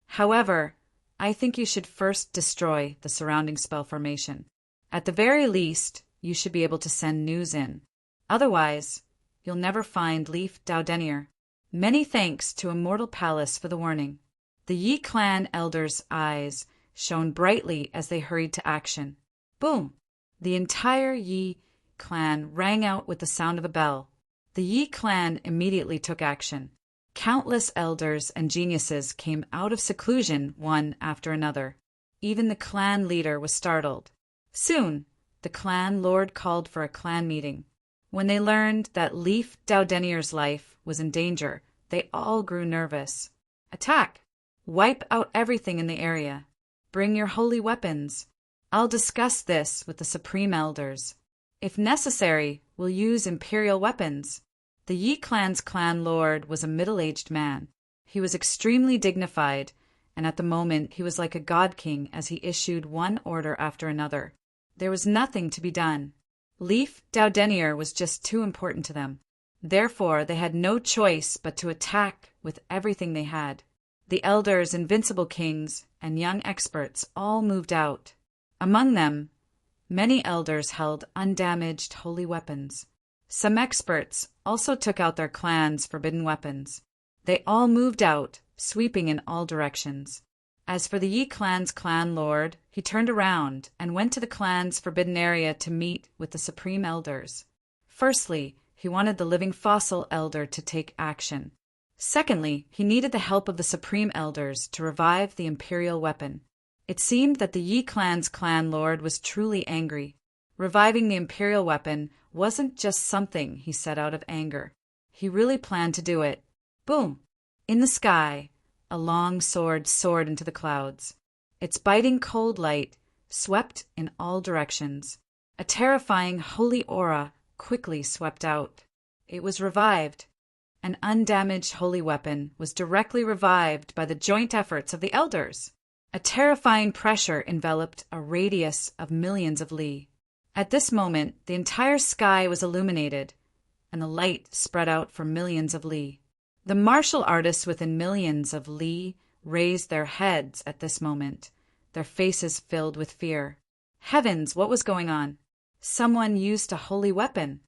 However, I think you should first destroy the surrounding spell formation. At the very least, you should be able to send news in. Otherwise, you'll never find Leaf Dowdenier. Many thanks to Immortal Palace for the warning. The Yi clan elders' eyes shone brightly as they hurried to action. Boom! The entire Yi clan rang out with the sound of a bell. The Yi clan immediately took action. Countless elders and geniuses came out of seclusion one after another. Even the clan leader was startled. Soon, the clan lord called for a clan meeting. When they learned that Leaf Dowdenier's life was in danger, they all grew nervous. Attack! Wipe out everything in the area. Bring your holy weapons. I'll discuss this with the Supreme Elders. If necessary, we'll use Imperial weapons. The Yi clan's clan lord was a middle-aged man. He was extremely dignified, and at the moment he was like a god king as he issued one order after another. There was nothing to be done. Leaf Dowdenier was just too important to them. Therefore, they had no choice but to attack with everything they had. The elders, invincible kings, and young experts all moved out. Among them, many elders held undamaged holy weapons. Some experts also took out their clan's forbidden weapons. They all moved out, sweeping in all directions. As for the Yi clan's clan lord, he turned around and went to the clan's forbidden area to meet with the supreme elders. Firstly, he wanted the living fossil elder to take action. Secondly, he needed the help of the supreme elders to revive the imperial weapon. It seemed that the Yi clan's clan lord was truly angry. Reviving the imperial weapon wasn't just something he said out of anger. He really planned to do it. Boom! In the sky, a long sword soared into the clouds. Its biting cold light swept in all directions. A terrifying holy aura quickly swept out. It was revived. An undamaged holy weapon was directly revived by the joint efforts of the elders. A terrifying pressure enveloped a radius of millions of li. At this moment, the entire sky was illuminated, and the light spread out for millions of li. The martial artists within millions of li raised their heads at this moment, their faces filled with fear. Heavens, what was going on? Someone used a holy weapon.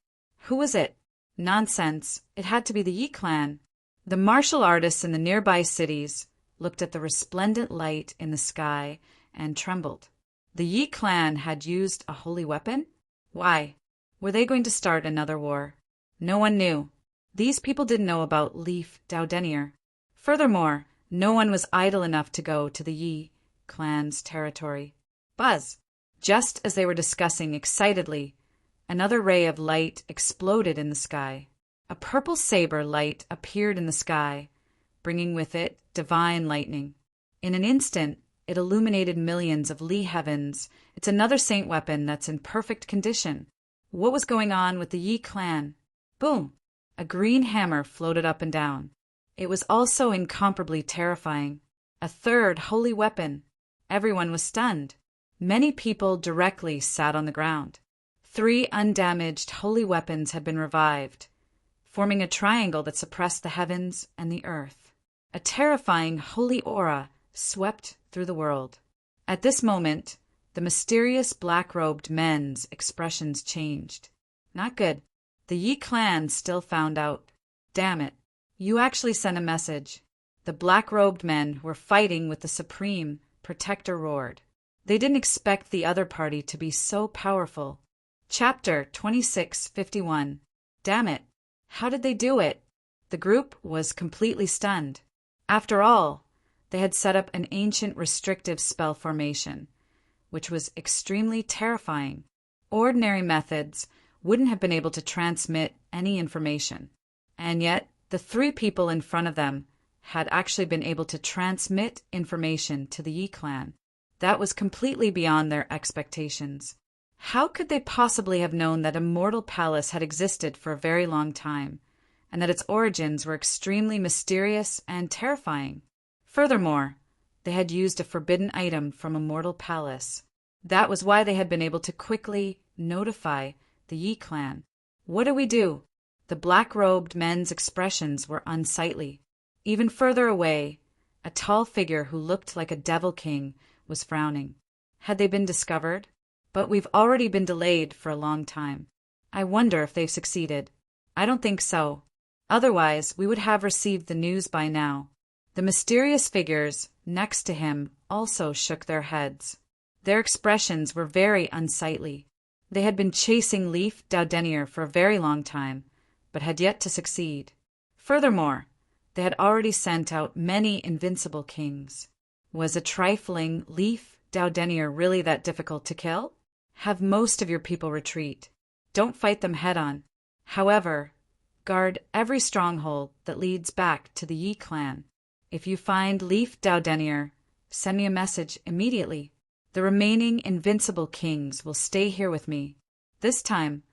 Who was it? Nonsense. It had to be the Yi clan. The martial artists in the nearby cities looked at the resplendent light in the sky and trembled. The Yi clan had used a holy weapon? Why? Were they going to start another war? No one knew. These people didn't know about Leaf Daudenir. Furthermore, no one was idle enough to go to the Yi clan's territory. Buzz! Just as they were discussing excitedly, another ray of light exploded in the sky. A purple saber light appeared in the sky, bringing with it divine lightning. In an instant, it illuminated millions of li heavens. It's another saint weapon that's in perfect condition. What was going on with the Yi clan? Boom! A green hammer floated up and down. It was also incomparably terrifying. A third holy weapon. Everyone was stunned. Many people directly sat on the ground. 3 undamaged holy weapons had been revived, forming a triangle that suppressed the heavens and the earth. A terrifying holy aura swept through the world. At this moment, the mysterious black-robed men's expressions changed. Not good. The Yi clan still found out. Damn it. You actually sent a message. The black-robed men were fighting with the supreme protector roared. They didn't expect the other party to be so powerful. Chapter 2651. Damn it. How did they do it? The group was completely stunned. After all, they had set up an ancient restrictive spell formation, which was extremely terrifying. Ordinary methods wouldn't have been able to transmit any information. And yet, the 3 people in front of them had actually been able to transmit information to the Yi clan. That was completely beyond their expectations. How could they possibly have known that a mortal palace had existed for a very long time, and that its origins were extremely mysterious and terrifying? Furthermore, they had used a forbidden item from a mortal palace. That was why they had been able to quickly notify the Yi clan. What do we do? The black-robed men's expressions were unsightly. Even further away, a tall figure who looked like a devil king was frowning. Had they been discovered? But we've already been delayed for a long time. I wonder if they've succeeded. I don't think so. Otherwise, we would have received the news by now. The mysterious figures next to him also shook their heads. Their expressions were very unsightly. They had been chasing Leaf Daudenir for a very long time, but had yet to succeed. Furthermore, they had already sent out many invincible kings. Was a trifling Leaf Daudenir really that difficult to kill? Have most of your people retreat. Don't fight them head-on. However, guard every stronghold that leads back to the Yi clan. If you find Leaf Daudenir, send me a message immediately. The remaining invincible kings will stay here with me. This time,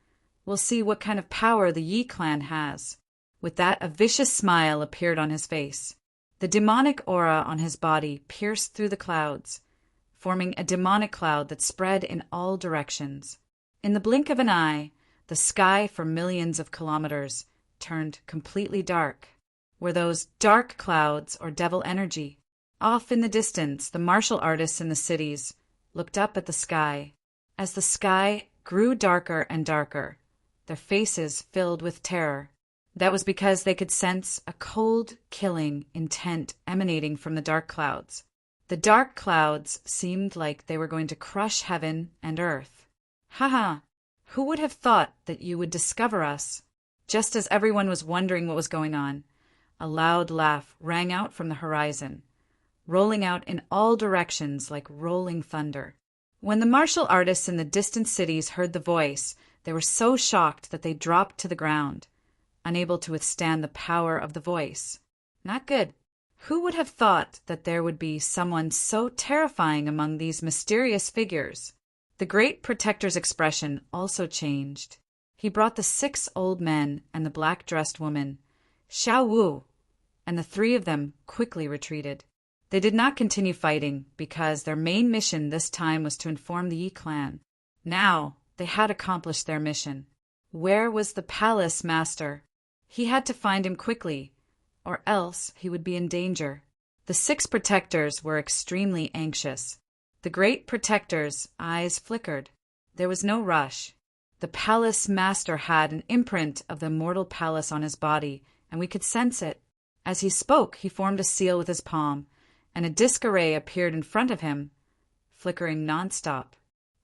we'll see what kind of power the Yi clan has. With that, a vicious smile appeared on his face. The demonic aura on his body pierced through the clouds, forming a demonic cloud that spread in all directions. In the blink of an eye, the sky for millions of kilometers turned completely dark. Were those dark clouds or devil energy? Off in the distance, the martial artists in the cities looked up at the sky. As the sky grew darker and darker, their faces filled with terror. That was because they could sense a cold, killing intent emanating from the dark clouds. The dark clouds seemed like they were going to crush heaven and earth. Haha, who would have thought that you would discover us? Just as everyone was wondering what was going on, a loud laugh rang out from the horizon, rolling out in all directions like rolling thunder. When the martial artists in the distant cities heard the voice, they were so shocked that they dropped to the ground, unable to withstand the power of the voice. Not good. Who would have thought that there would be someone so terrifying among these mysterious figures? The great protector's expression also changed. He brought the 6 old men and the black-dressed woman, Xiao Wu, and the 3 of them quickly retreated. They did not continue fighting because their main mission this time was to inform the Yi clan. Now they had accomplished their mission. Where was the palace master? He had to find him quickly, or else he would be in danger. The 6 protectors were extremely anxious. The great protector's eyes flickered. There was no rush. The palace master had an imprint of the immortal palace on his body, and we could sense it. As he spoke, he formed a seal with his palm, and a disc array appeared in front of him, flickering nonstop.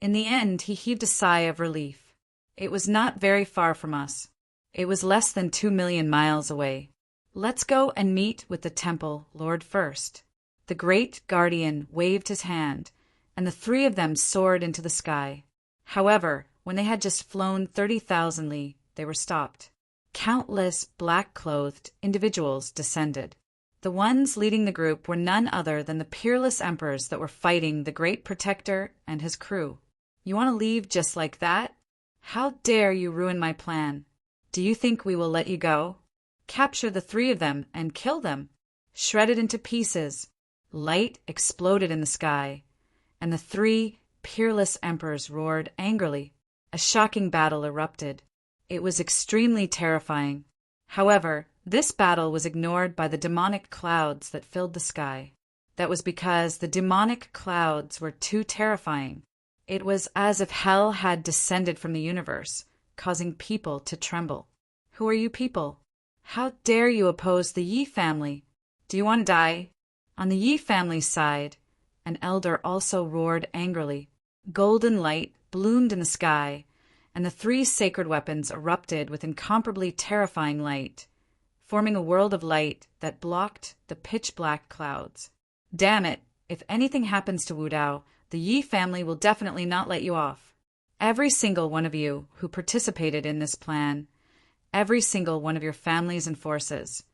In the end, he heaved a sigh of relief. It was not very far from us. It was less than 2 million miles away. Let's go and meet with the temple lord first. The great guardian waved his hand, and the 3 of them soared into the sky. However, when they had just flown 30,000 li, they were stopped. Countless black-clothed individuals descended. The ones leading the group were none other than the peerless emperors that were fighting the great protector and his crew. You want to leave just like that? How dare you ruin my plan? Do you think we will let you go? Capture the 3 of them and kill them. Shredded into pieces, light exploded in the sky, and the 3 peerless emperors roared angrily. A shocking battle erupted. It was extremely terrifying. However, this battle was ignored by the demonic clouds that filled the sky. That was because the demonic clouds were too terrifying. It was as if hell had descended from the universe, causing people to tremble. Who are you people? How dare you oppose the Yi family? Do you want to die? On the Yi family's side, an elder also roared angrily. Golden light bloomed in the sky, and the 3 sacred weapons erupted with incomparably terrifying light, forming a world of light that blocked the pitch-black clouds. Damn it, if anything happens to Wu Dao, the Yi family will definitely not let you off. Every single one of you who participated in this plan, every single one of your families and forces,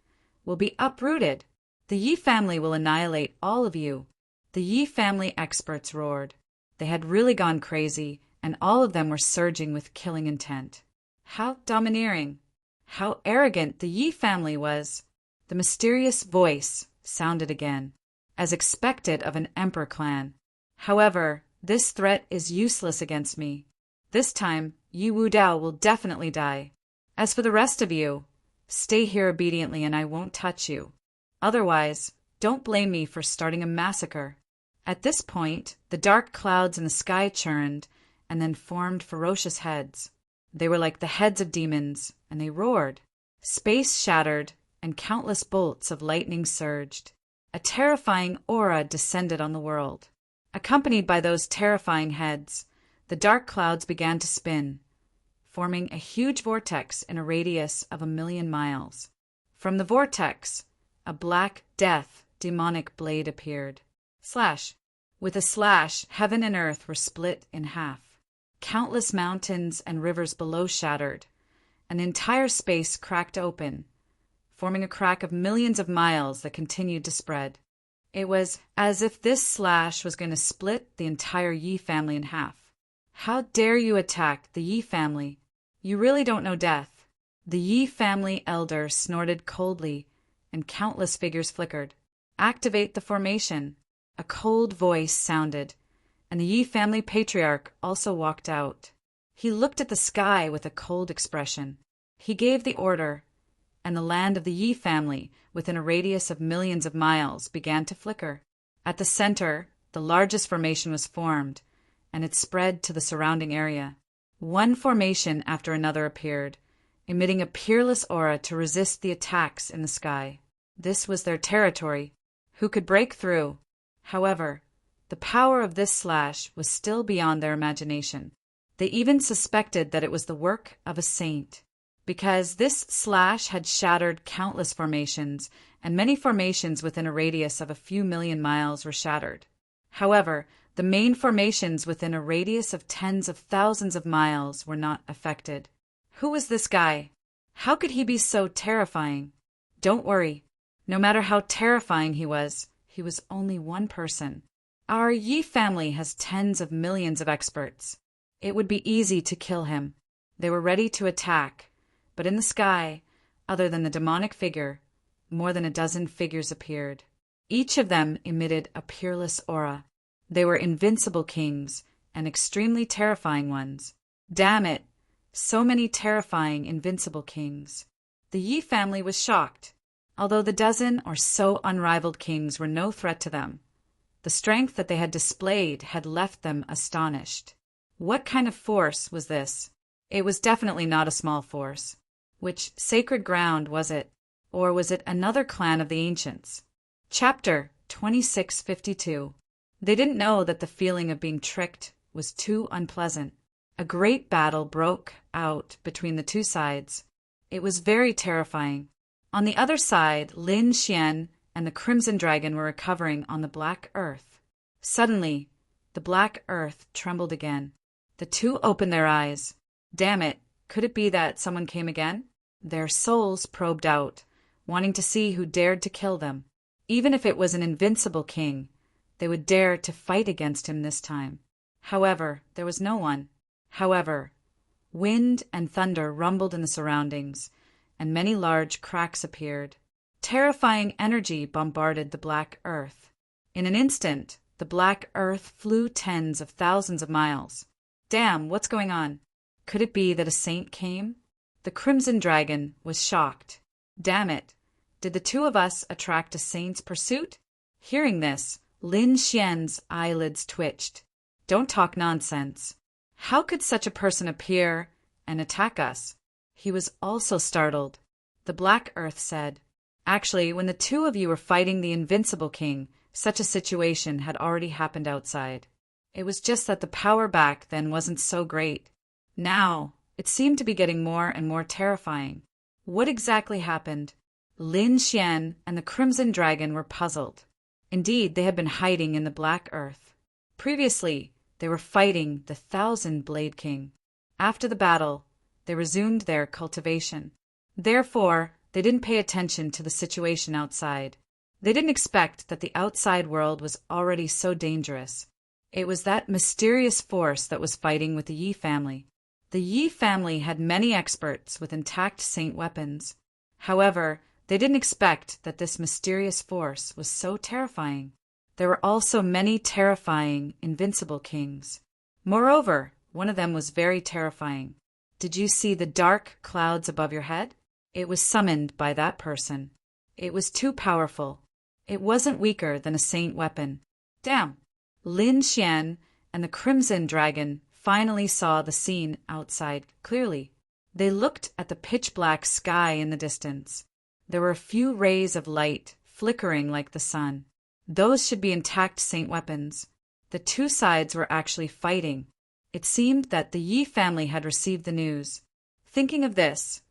will be uprooted. The Yi family will annihilate all of you. The Yi family experts roared. They had really gone crazy, and all of them were surging with killing intent. How domineering! How arrogant the Yi family was! The mysterious voice sounded again, as expected of an emperor clan. However, this threat is useless against me. This time, Yi Wu Dao will definitely die. As for the rest of you, stay here obediently and I won't touch you. Otherwise, don't blame me for starting a massacre. At this point, the dark clouds in the sky churned and then formed ferocious heads. They were like the heads of demons, and they roared. Space shattered, and countless bolts of lightning surged. A terrifying aura descended on the world. Accompanied by those terrifying heads, the dark clouds began to spin, forming a huge vortex in a radius of 1,000,000 miles. From the vortex, a black death demonic blade appeared. Slash. With a slash, heaven and earth were split in half. Countless mountains and rivers below shattered, and entire space cracked open, forming a crack of millions of miles that continued to spread. It was as if this slash was going to split the entire Yi family in half. How dare you attack the Yi family? You really don't know death. The Yi family elder snorted coldly, and countless figures flickered. Activate the formation. A cold voice sounded, and the Yi family patriarch also walked out. He looked at the sky with a cold expression. He gave the order, and the land of the Yi family, within a radius of millions of miles, began to flicker. At the center, the largest formation was formed, and it spread to the surrounding area. One formation after another appeared, emitting a peerless aura to resist the attacks in the sky. This was their territory. Who could break through? However, the power of this slash was still beyond their imagination. They even suspected that it was the work of a saint, because this slash had shattered countless formations, and many formations within a radius of a few million miles were shattered. However, the main formations within a radius of tens of thousands of miles were not affected. Who was this guy? How could he be so terrifying? Don't worry. No matter how terrifying he was only one person. Our Yi family has tens of millions of experts. It would be easy to kill him. They were ready to attack, but in the sky, other than the demonic figure, more than a dozen figures appeared. Each of them emitted a peerless aura. They were invincible kings, and extremely terrifying ones. Damn it! So many terrifying, invincible kings. The Yi family was shocked, although the dozen or so unrivaled kings were no threat to them. The strength that they had displayed had left them astonished. What kind of force was this? It was definitely not a small force. Which sacred ground was it? Or was it another clan of the ancients? Chapter 2652. They didn't know that the feeling of being tricked was too unpleasant. A great battle broke out between the two sides. It was very terrifying. On the other side, Lin Xian and the Crimson Dragon were recovering on the black earth. Suddenly, the black earth trembled again. The two opened their eyes. Damn it, could it be that someone came again? Their souls probed out, wanting to see who dared to kill them. Even if it was an invincible king, they would dare to fight against him this time. However, there was no one. However, wind and thunder rumbled in the surroundings, and many large cracks appeared. Terrifying energy bombarded the black earth. In an instant, the black earth flew tens of thousands of miles. Damn, what's going on? Could it be that a saint came? The Crimson Dragon was shocked. Damn it! Did the two of us attract a saint's pursuit? Hearing this, Lin Xian's eyelids twitched. Don't talk nonsense. How could such a person appear and attack us? He was also startled. The Black Earth said, Actually, when the two of you were fighting the Invincible King, such a situation had already happened outside. It was just that the power back then wasn't so great. Now, it seemed to be getting more and more terrifying. What exactly happened? Lin Xian and the Crimson Dragon were puzzled. Indeed, they had been hiding in the Black Earth. Previously, they were fighting the Thousand Blade King. After the battle, they resumed their cultivation. Therefore, they didn't pay attention to the situation outside. They didn't expect that the outside world was already so dangerous. It was that mysterious force that was fighting with the Yi family. The Yi family had many experts with intact saint weapons. However, they didn't expect that this mysterious force was so terrifying. There were also many terrifying, invincible kings. Moreover, one of them was very terrifying. Did you see the dark clouds above your head? It was summoned by that person. It was too powerful. It wasn't weaker than a saint weapon. Damn! Lin Xian and the Crimson Dragon finally saw the scene outside clearly. They looked at the pitch-black sky in the distance. There were a few rays of light flickering like the sun. Those should be intact saint weapons. The two sides were actually fighting. It seemed that the Yi family had received the news. Thinking of this,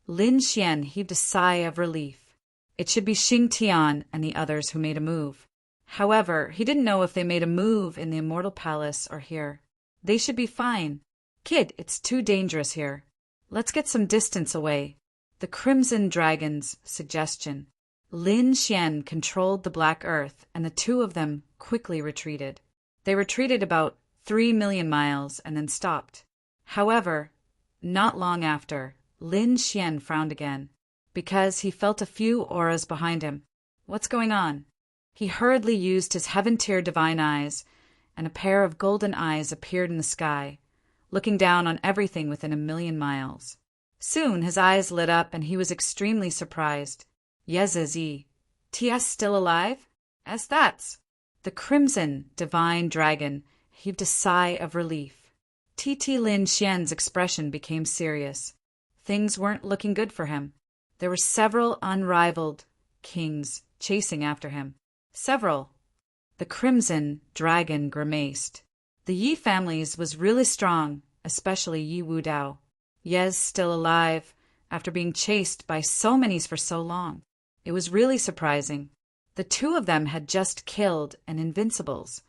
Lin Xian heaved a sigh of relief. It should be Xing Tian and the others who made a move. However, he didn't know if they made a move in the Immortal Palace or here. They should be fine. Kid, it's too dangerous here. Let's get some distance away. The Crimson Dragon's suggestion. Lin Xian controlled the Black Earth, and the two of them quickly retreated. They retreated about 3 million miles and then stopped. However, not long after, Lin Xian frowned again, because he felt a few auras behind him. What's going on? He hurriedly used his heaven-tier divine eyes, and a pair of golden eyes appeared in the sky, looking down on everything within 1,000,000 miles. Soon his eyes lit up and he was extremely surprised. Yezizi, TS still alive? As that's. The Crimson Divine Dragon heaved a sigh of relief. TT Lin Xian's expression became serious. Things weren't looking good for him. There were several unrivaled kings chasing after him. Several. The crimson dragon grimaced. The Yi families was really strong, especially Yi Wudao. Yes, still alive, after being chased by so many for so long. It was really surprising. The two of them had just killed an Invincibles.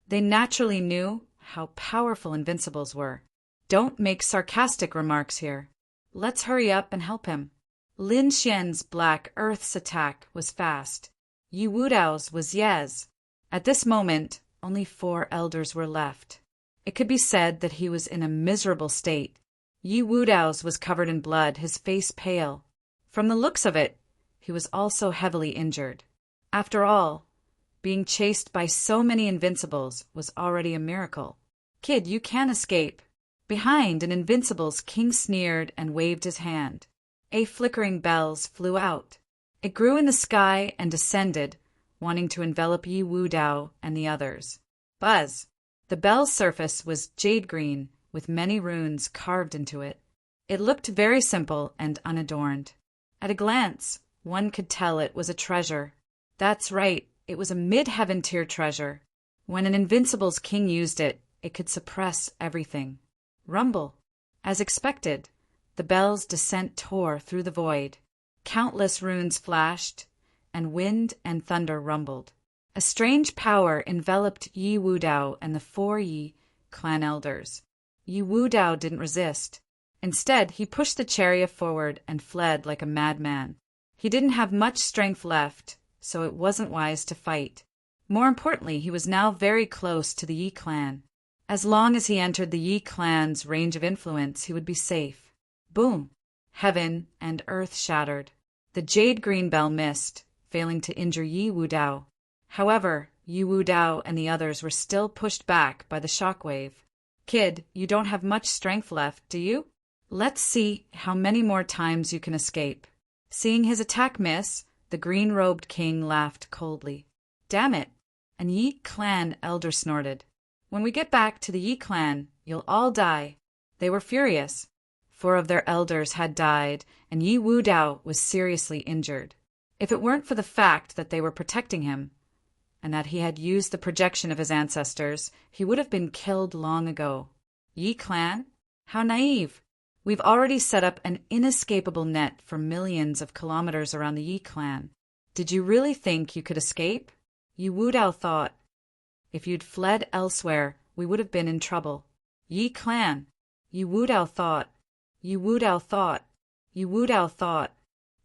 They naturally knew how powerful Invincibles were. Don't make sarcastic remarks here. Let's hurry up and help him. Lin Xian's Black Earth's attack was fast. Yi Wudao's was Ye's. At this moment, only 4 elders were left. It could be said that he was in a miserable state. Yi Wudao's was covered in blood, his face pale. From the looks of it, he was also heavily injured. After all, being chased by so many Invincibles was already a miracle. Kid, you can escape. Behind an Invincible's, King sneered and waved his hand. A flickering bells flew out. It grew in the sky and descended, wanting to envelop Yi Wudao and the others. Buzz! The bell's surface was jade green, with many runes carved into it. It looked very simple and unadorned. At a glance, one could tell it was a treasure. That's right, it was a mid-heaven tier treasure. When an Invincible's king used it, it could suppress everything. Rumble. As expected, the bell's descent tore through the void. Countless runes flashed, and wind and thunder rumbled. A strange power enveloped Yi Wudao and the 4 Yi clan elders. Yi Wudao didn't resist. Instead, he pushed the chariot forward and fled like a madman. He didn't have much strength left, so it wasn't wise to fight. More importantly, he was now very close to the Yi clan. As long as he entered the Yi clan's range of influence, he would be safe. Boom! Heaven and earth shattered. The jade green bell missed, failing to injure Yi Wudao. However, Yi Wudao and the others were still pushed back by the shockwave. Kid, you don't have much strength left, do you? Let's see how many more times you can escape. Seeing his attack miss, the green-robed king laughed coldly. Damn it! An Yi clan elder snorted. When we get back to the Yi clan, you'll all die. They were furious. 4 of their elders had died, and Yi Wudao was seriously injured. If it weren't for the fact that they were protecting him, and that he had used the projection of his ancestors, he would have been killed long ago. Yi clan? How naive! We've already set up an inescapable net for millions of kilometers around the Yi clan. Did you really think you could escape? Yi Wudao thought. If you'd fled elsewhere, we would have been in trouble. Yi clan. Yi Wudao thought. Yi Wudao thought. Yi Wudao thought.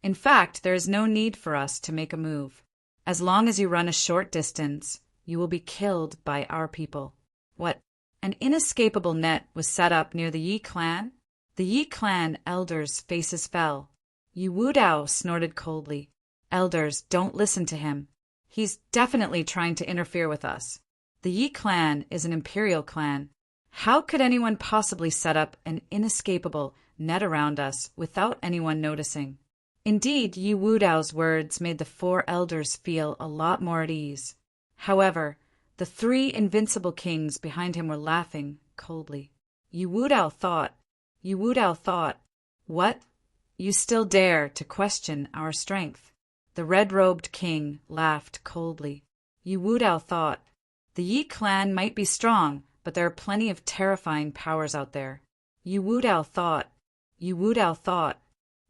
In fact, there is no need for us to make a move. As long as you run a short distance, you will be killed by our people. What? An inescapable net was set up near the Yi clan? The Yi clan elders' faces fell. Yi Wudao snorted coldly. Elders, don't listen to him. He's definitely trying to interfere with us. The Yi clan is an imperial clan. How could anyone possibly set up an inescapable net around us without anyone noticing? Indeed, Yi Wudao's words made the 4 elders feel a lot more at ease. However, the 3 invincible kings behind him were laughing coldly. Yi Wudao thought. Yi Wudao thought. What? You still dare to question our strength? The red-robed king laughed coldly. Yi Wudao thought. The Yi clan might be strong, but there are plenty of terrifying powers out there. Yi Wudao thought. Yi Wudao thought.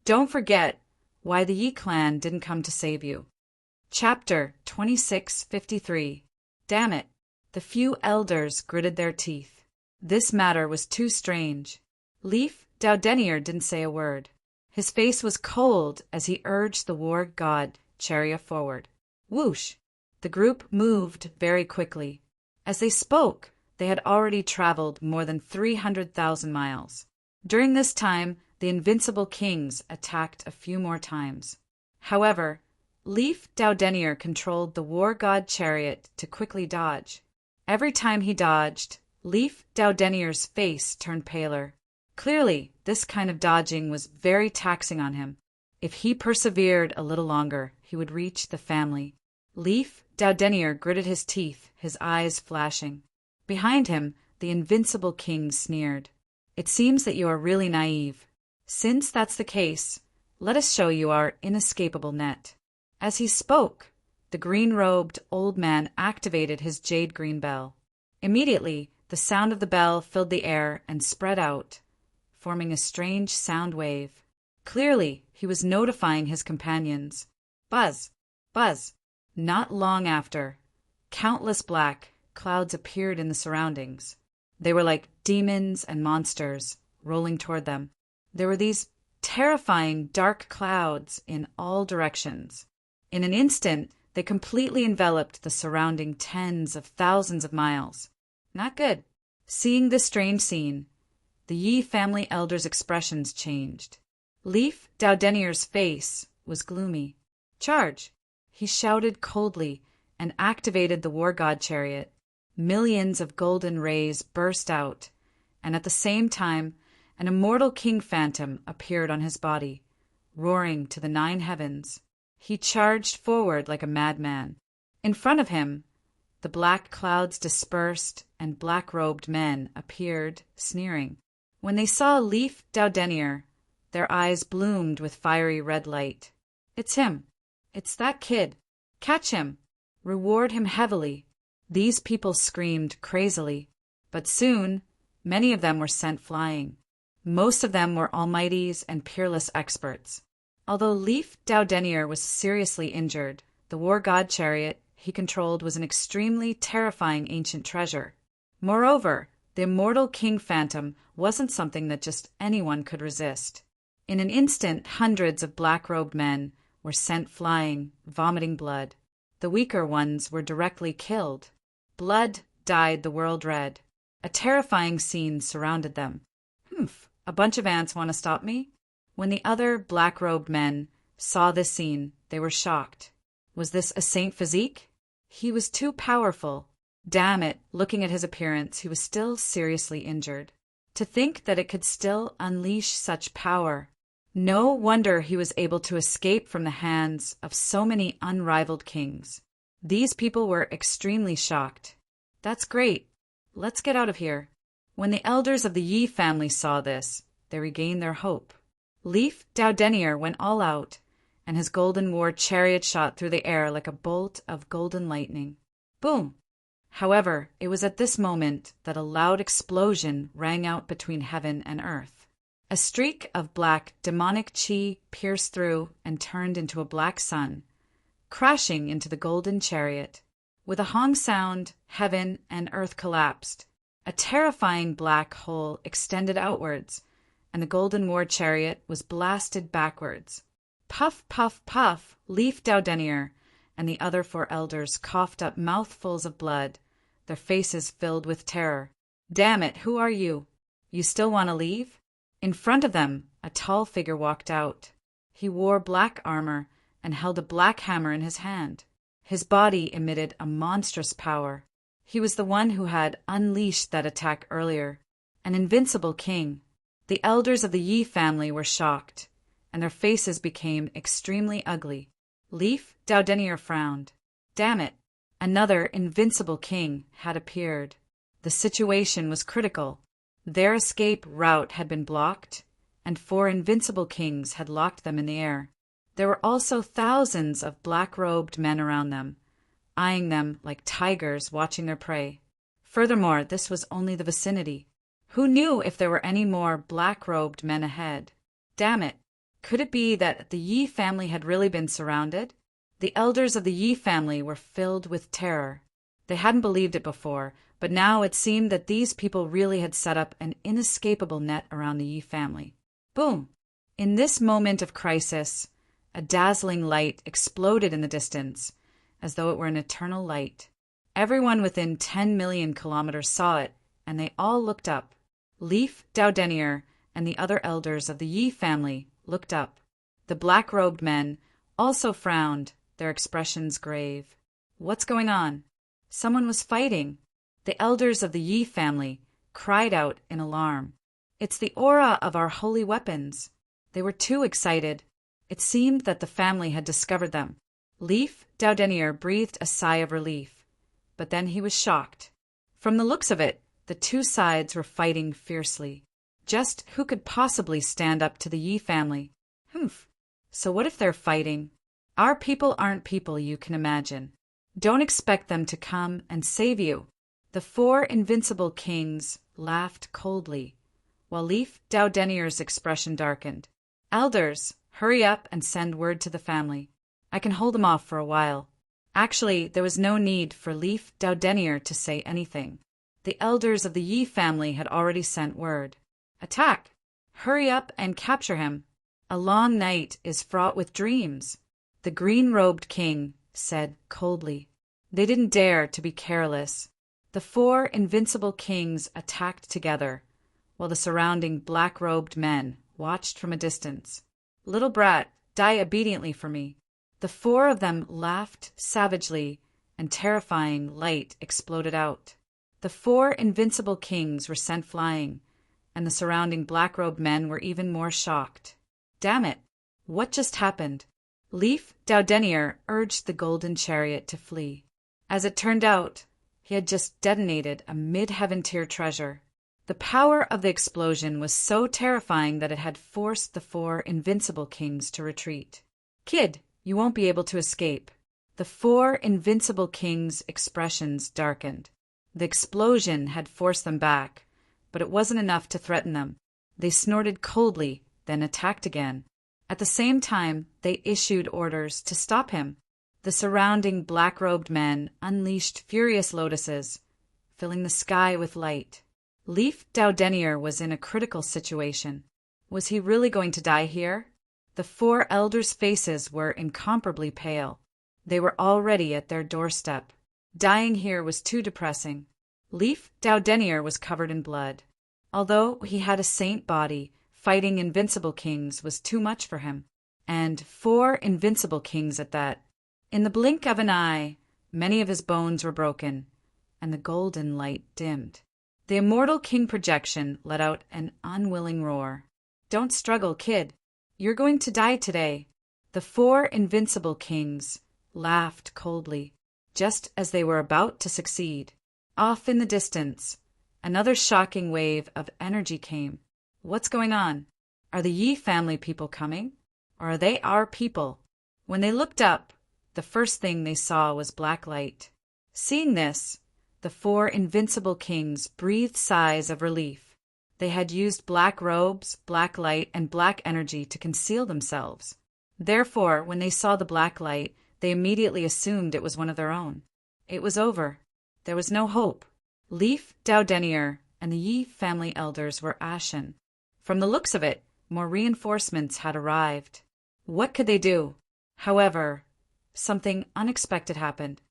Don't forget why the Yi clan didn't come to save you. Chapter 2653. Damn it! The few elders gritted their teeth. This matter was too strange. Leaf Daudenier didn't say a word. His face was cold as he urged the war god chariot forward. Whoosh! The group moved very quickly. As they spoke, they had already traveled more than 300,000 miles. During this time, the invincible kings attacked a few more times. However, Leaf Daudenier controlled the war god chariot to quickly dodge. Every time he dodged, Leaf Daudenier's face turned paler. Clearly, this kind of dodging was very taxing on him. If he persevered a little longer, he would reach the family. Leaf Daudenier gritted his teeth, his eyes flashing. Behind him, the invincible king sneered. It seems that you are really naive. Since that's the case, let us show you our inescapable net. As he spoke, the green-robed old man activated his jade-green bell. Immediately, the sound of the bell filled the air and spread out, forming a strange sound wave. Clearly, he was notifying his companions. Buzz! Buzz! Not long after, countless black clouds appeared in the surroundings. They were like demons and monsters, rolling toward them. There were these terrifying dark clouds in all directions. In an instant, they completely enveloped the surrounding tens of thousands of miles. Not good. Seeing this strange scene, the Yi family elders' expressions changed. Leif Daudenier's face was gloomy. Charge! He shouted coldly and activated the war god chariot. Millions of golden rays burst out, and at the same time, an immortal king phantom appeared on his body, roaring to the 9 heavens. He charged forward like a madman. In front of him, the black clouds dispersed and black-robed men appeared, sneering. When they saw Leif Daudenier, their eyes bloomed with fiery red light. It's him. It's that kid. Catch him. Reward him heavily. These people screamed crazily, but soon many of them were sent flying. Most of them were almighties and peerless experts. Although Leif Daudenier was seriously injured, the war god chariot he controlled was an extremely terrifying ancient treasure. Moreover, the immortal king phantom wasn't something that just anyone could resist. In an instant, hundreds of black-robed men were sent flying, vomiting blood. The weaker ones were directly killed. Blood dyed the world red. A terrifying scene surrounded them. A bunch of ants want to stop me? When the other black-robed men saw this scene, they were shocked. Was this a Saint Physique? He was too powerful. Damn it, looking at his appearance, he was still seriously injured. To think that it could still unleash such power. No wonder he was able to escape from the hands of so many unrivaled kings. These people were extremely shocked. That's great. Let's get out of here. When the elders of the Yi family saw this, they regained their hope. Leif Daudenier went all out, and his golden war chariot shot through the air like a bolt of golden lightning. Boom! However, it was at this moment that a loud explosion rang out between heaven and earth. A streak of black demonic chi pierced through and turned into a black sun, crashing into the golden chariot. With a hong sound, heaven and earth collapsed. A terrifying black hole extended outwards, and the golden war chariot was blasted backwards. Puff, puff, puff, Leif Daudenier and the other 4 elders coughed up mouthfuls of blood, their faces filled with terror. Damn it, who are you? You still want to leave? In front of them, a tall figure walked out. He wore black armor and held a black hammer in his hand. His body emitted a monstrous power. He was the one who had unleashed that attack earlier, an invincible king. The elders of the Yi family were shocked, and their faces became extremely ugly. Leif Daudenier frowned. Damn it! Another invincible king had appeared. The situation was critical. Their escape route had been blocked, and 4 invincible kings had locked them in the air. There were also thousands of black-robed men around them, eyeing them like tigers watching their prey. Furthermore, this was only the vicinity. Who knew if there were any more black-robed men ahead? Damn it! Could it be that the Yi family had really been surrounded? The elders of the Yi family were filled with terror. They hadn't believed it before, but now it seemed that these people really had set up an inescapable net around the Yi family. Boom! In this moment of crisis, a dazzling light exploded in the distance, as though it were an eternal light. Everyone within 10 million kilometers saw it, and they all looked up. Leif Daudenier and the other elders of the Yi family looked up. The black-robed men also frowned, their expressions grave. What's going on? Someone was fighting. The elders of the Yi family cried out in alarm. It's the aura of our holy weapons. They were too excited. It seemed that the family had discovered them. Leif Daudenier breathed a sigh of relief, but then he was shocked. From the looks of it, the 2 sides were fighting fiercely. Just who could possibly stand up to the Yi family? So what if they're fighting? Our people aren't people you can imagine. Don't expect them to come and save you." The four invincible kings laughed coldly, while Leif Daudenier's expression darkened. "Elders, hurry up and send word to the family. I can hold them off for a while." Actually, there was no need for Leif Daudenier to say anything. The elders of the Yi family had already sent word. "Attack! Hurry up and capture him. A long night is fraught with dreams," the green-robed king said coldly. They didn't dare to be careless. The four invincible kings attacked together, while the surrounding black-robed men watched from a distance. "Little brat, die obediently for me." The four of them laughed savagely, and terrifying light exploded out. The four invincible kings were sent flying, and the surrounding black-robed men were even more shocked. "Damn it! What just happened?" Leif Daudenier urged the golden chariot to flee. As it turned out, he had just detonated a mid-heaven tier treasure. The power of the explosion was so terrifying that it had forced the four invincible kings to retreat. "Kid, you won't be able to escape." The four invincible kings' expressions darkened. The explosion had forced them back, but it wasn't enough to threaten them. They snorted coldly, then attacked again. At the same time, they issued orders to stop him. The surrounding black-robed men unleashed furious lotuses, filling the sky with light. Leif Daudenier was in a critical situation. Was he really going to die here? The four elders' faces were incomparably pale. They were already at their doorstep. Dying here was too depressing. Leif Daudenier was covered in blood. Although he had a saint body, fighting invincible kings was too much for him. And four invincible kings at that. In the blink of an eye, many of his bones were broken, and the golden light dimmed. The immortal king projection let out an unwilling roar. "Don't struggle, kid. You're going to die today." The four invincible kings laughed coldly, just as they were about to succeed. Off in the distance, another shocking wave of energy came. What's going on? Are the Yi family people coming? Or are they our people? When they looked up, the first thing they saw was black light. Seeing this, the four invincible kings breathed sighs of relief. They had used black robes, black light, and black energy to conceal themselves. Therefore, when they saw the black light, they immediately assumed it was one of their own. It was over. There was no hope. Leif Daudenier and the Yi family elders were ashen. From the looks of it, more reinforcements had arrived. What could they do? However, something unexpected happened.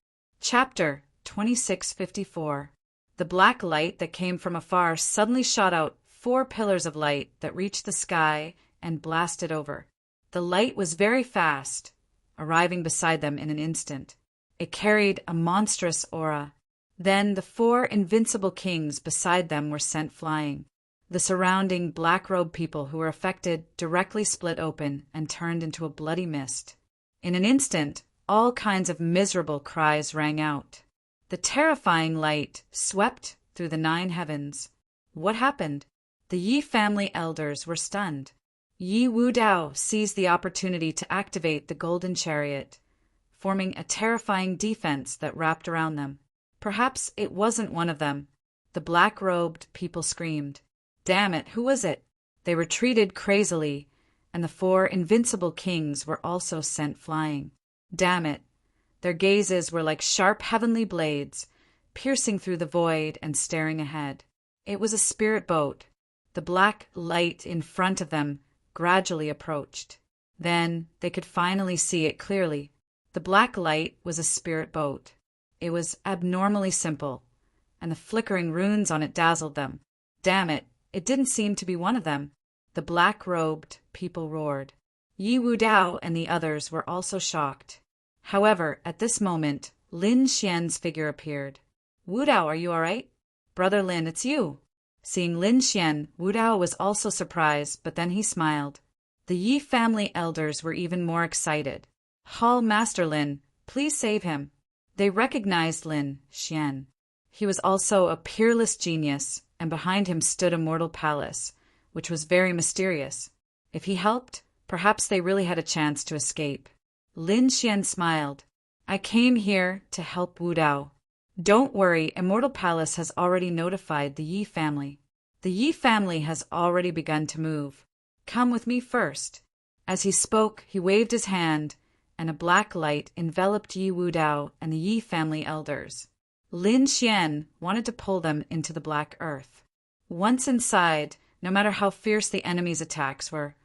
Chapter 2654. The black light that came from afar suddenly shot out 4 pillars of light that reached the sky and blasted over. The light was very fast, arriving beside them in an instant. It carried a monstrous aura. Then the 4 invincible kings beside them were sent flying. The surrounding black-robed people who were affected directly split open and turned into a bloody mist. In an instant, all kinds of miserable cries rang out. The terrifying light swept through the 9 heavens. What happened? The Yi family elders were stunned. Yi Wudao seized the opportunity to activate the golden chariot, forming a terrifying defense that wrapped around them. Perhaps it wasn't one of them. The black-robed people screamed. Damn it, who was it? They retreated crazily, and the 4 invincible kings were also sent flying. Damn it. Their gazes were like sharp heavenly blades, piercing through the void and staring ahead. It was a spirit boat. The black light in front of them gradually approached. Then they could finally see it clearly. The black light was a spirit boat. It was abnormally simple, and the flickering runes on it dazzled them. Damn it, it didn't seem to be one of them. The black-robed people roared. Yi Wudao and the others were also shocked. However, at this moment, Lin Xian's figure appeared. Wudao, are you all right? Brother Lin, it's you. Seeing Lin Xian, Wudao was also surprised, but then he smiled. The Yi family elders were even more excited. Hall Master Lin, please save him. They recognized Lin Xian. He was also a peerless genius, and behind him stood a mortal palace, which was very mysterious. If he helped, perhaps they really had a chance to escape. Lin Xian smiled. I came here to help Wu Dao. Don't worry, Immortal Palace has already notified the Yi family. The Yi family has already begun to move. Come with me first. As he spoke, he waved his hand, and a black light enveloped Yi Wu Dao and the Yi family elders. Lin Xian wanted to pull them into the black earth. Once inside, no matter how fierce the enemy's attacks were,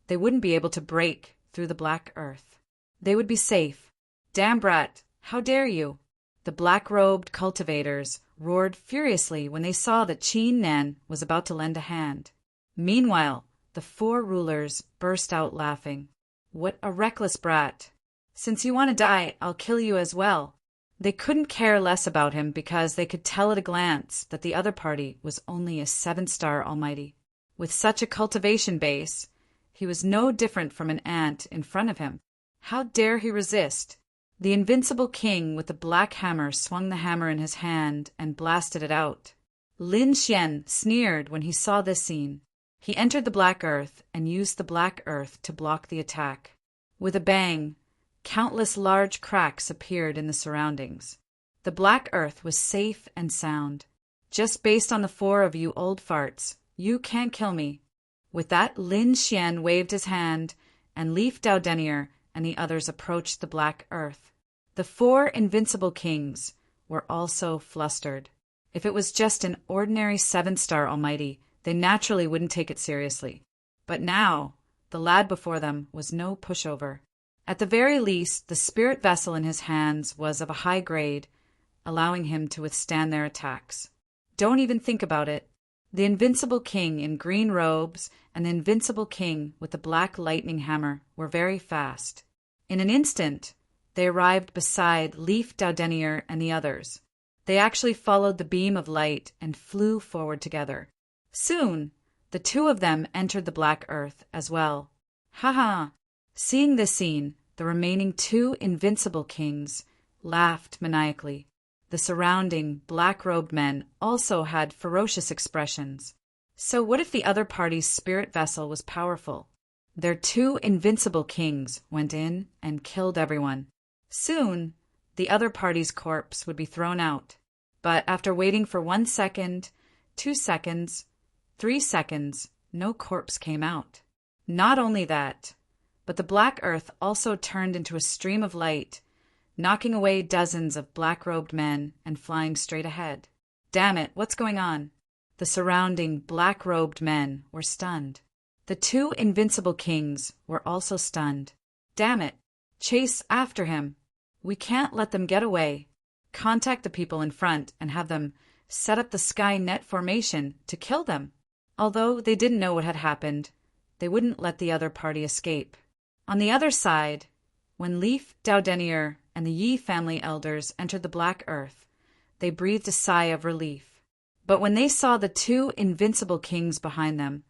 they wouldn't be able to break through the black earth. They would be safe. Damn brat, how dare you? The black-robed cultivators roared furiously when they saw that Qin Nan was about to lend a hand. Meanwhile, the four rulers burst out laughing. What a reckless brat! Since you want to die, I'll kill you as well. They couldn't care less about him because they could tell at a glance that the other party was only a 7-star almighty. With such a cultivation base, he was no different from an ant in front of him. How dare he resist? The invincible king with the black hammer swung the hammer in his hand and blasted it out. Lin Xian sneered when he saw this scene. He entered the black earth and used the black earth to block the attack. With a bang, countless large cracks appeared in the surroundings. The black earth was safe and sound. Just based on the 4 of you old farts, you can't kill me. With that, Lin Xian waved his hand, and Leaf Dao Denier and the others approached the black earth. The 4 invincible kings were also flustered. If it was just an ordinary 7-star almighty, they naturally wouldn't take it seriously. But now, the lad before them was no pushover. At the very least, the spirit vessel in his hands was of a high grade, allowing him to withstand their attacks. Don't even think about it. The invincible king in green robes and the invincible king with the black lightning hammer were very fast. In an instant, they arrived beside Leaf Dao Denier and the others. They actually followed the beam of light and flew forward together. Soon, the 2 of them entered the black earth as well. Ha ha! Seeing this scene, the remaining 2 invincible kings laughed maniacally. The surrounding black-robed men also had ferocious expressions. So what if the other party's spirit vessel was powerful? Their 2 invincible kings went in and killed everyone. Soon, the other party's corpse would be thrown out. But after waiting for 1 second, 2 seconds, 3 seconds, no corpse came out. Not only that, but the black earth also turned into a stream of light, knocking away dozens of black-robed men and flying straight ahead. Damn it, what's going on? The surrounding black-robed men were stunned. The 2 invincible kings were also stunned. Damn it, chase after him. We can't let them get away. Contact the people in front and have them set up the sky net formation to kill them. Although they didn't know what had happened, they wouldn't let the other party escape. On the other side, when Leaf Dao Denier and the Yi family elders entered the black earth, they breathed a sigh of relief. But when they saw the 2 invincible kings behind them,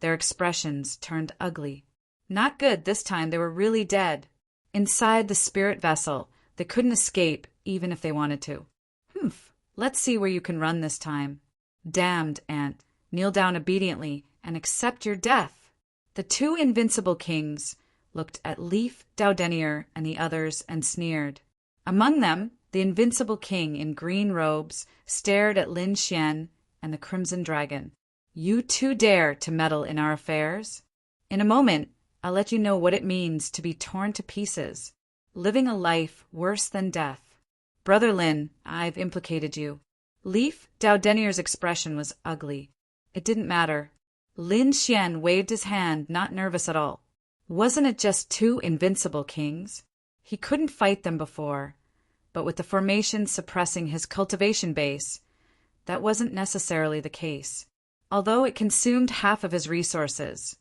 their expressions turned ugly. Not good this time, they were really dead. Inside the spirit vessel, they couldn't escape even if they wanted to. Humph, let's see where you can run this time. Damned ant, kneel down obediently and accept your death. The 2 invincible kings looked at Leaf Dao Denier and the others and sneered. Among them, the invincible king in green robes stared at Lin Xian and the Crimson Dragon. You 2 dare to meddle in our affairs? In a moment, I'll let you know what it means to be torn to pieces, living a life worse than death. Brother Lin, I've implicated you. Leaf Dao Denier's expression was ugly. It didn't matter. Lin Xian waved his hand, not nervous at all. Wasn't it just 2 invincible kings? He couldn't fight them before, but with the formation suppressing his cultivation base, that wasn't necessarily the case. Although it consumed half of his resources,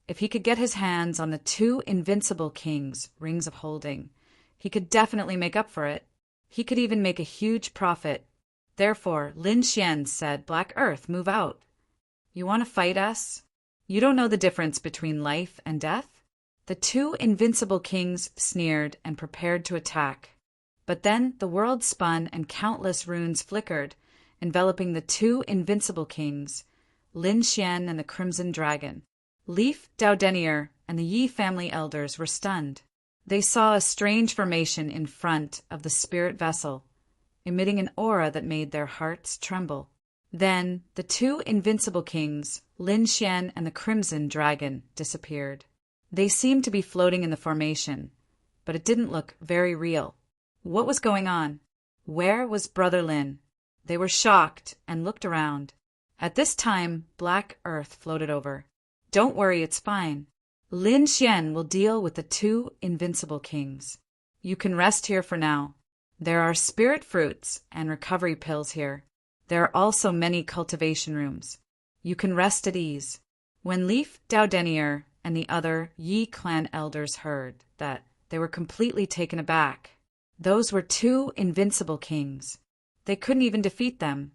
if he could get his hands on the 2 invincible kings' rings of holding, he could definitely make up for it. He could even make a huge profit. Therefore, Lin Xian said, Black Earth, move out. You want to fight us? You don't know the difference between life and death? The 2 invincible kings sneered and prepared to attack. But then the world spun and countless runes flickered, enveloping the 2 invincible kings, Lin Xian and the Crimson Dragon. Leaf Dao Denier and the Yi family elders were stunned. They saw a strange formation in front of the spirit vessel, emitting an aura that made their hearts tremble. Then the two invincible kings, Lin Xian and the Crimson Dragon, disappeared. They seemed to be floating in the formation, but it didn't look very real. What was going on? Where was Brother Lin? They were shocked and looked around. At this time, Black Earth floated over. Don't worry, it's fine. Lin Xian will deal with the two invincible kings. You can rest here for now. There are spirit fruits and recovery pills here. There are also many cultivation rooms. You can rest at ease. When Leaf Daudenier and the other Yi clan elders heard that, they were completely taken aback. Those were two invincible kings. They couldn't even defeat them.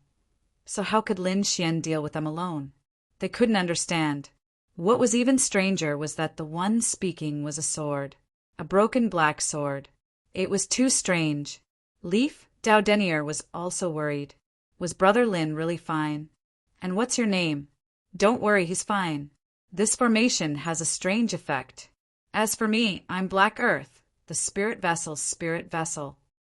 So how could Lin Xian deal with them alone? They couldn't understand. What was even stranger was that the one speaking was a sword, a broken black sword. It was too strange. Leaf Daudenier was also worried. Was Brother Lin really fine? And what's your name? Don't worry, he's fine. This formation has a strange effect. As for me, I'm Black Earth, the spirit vessel's spirit vessel.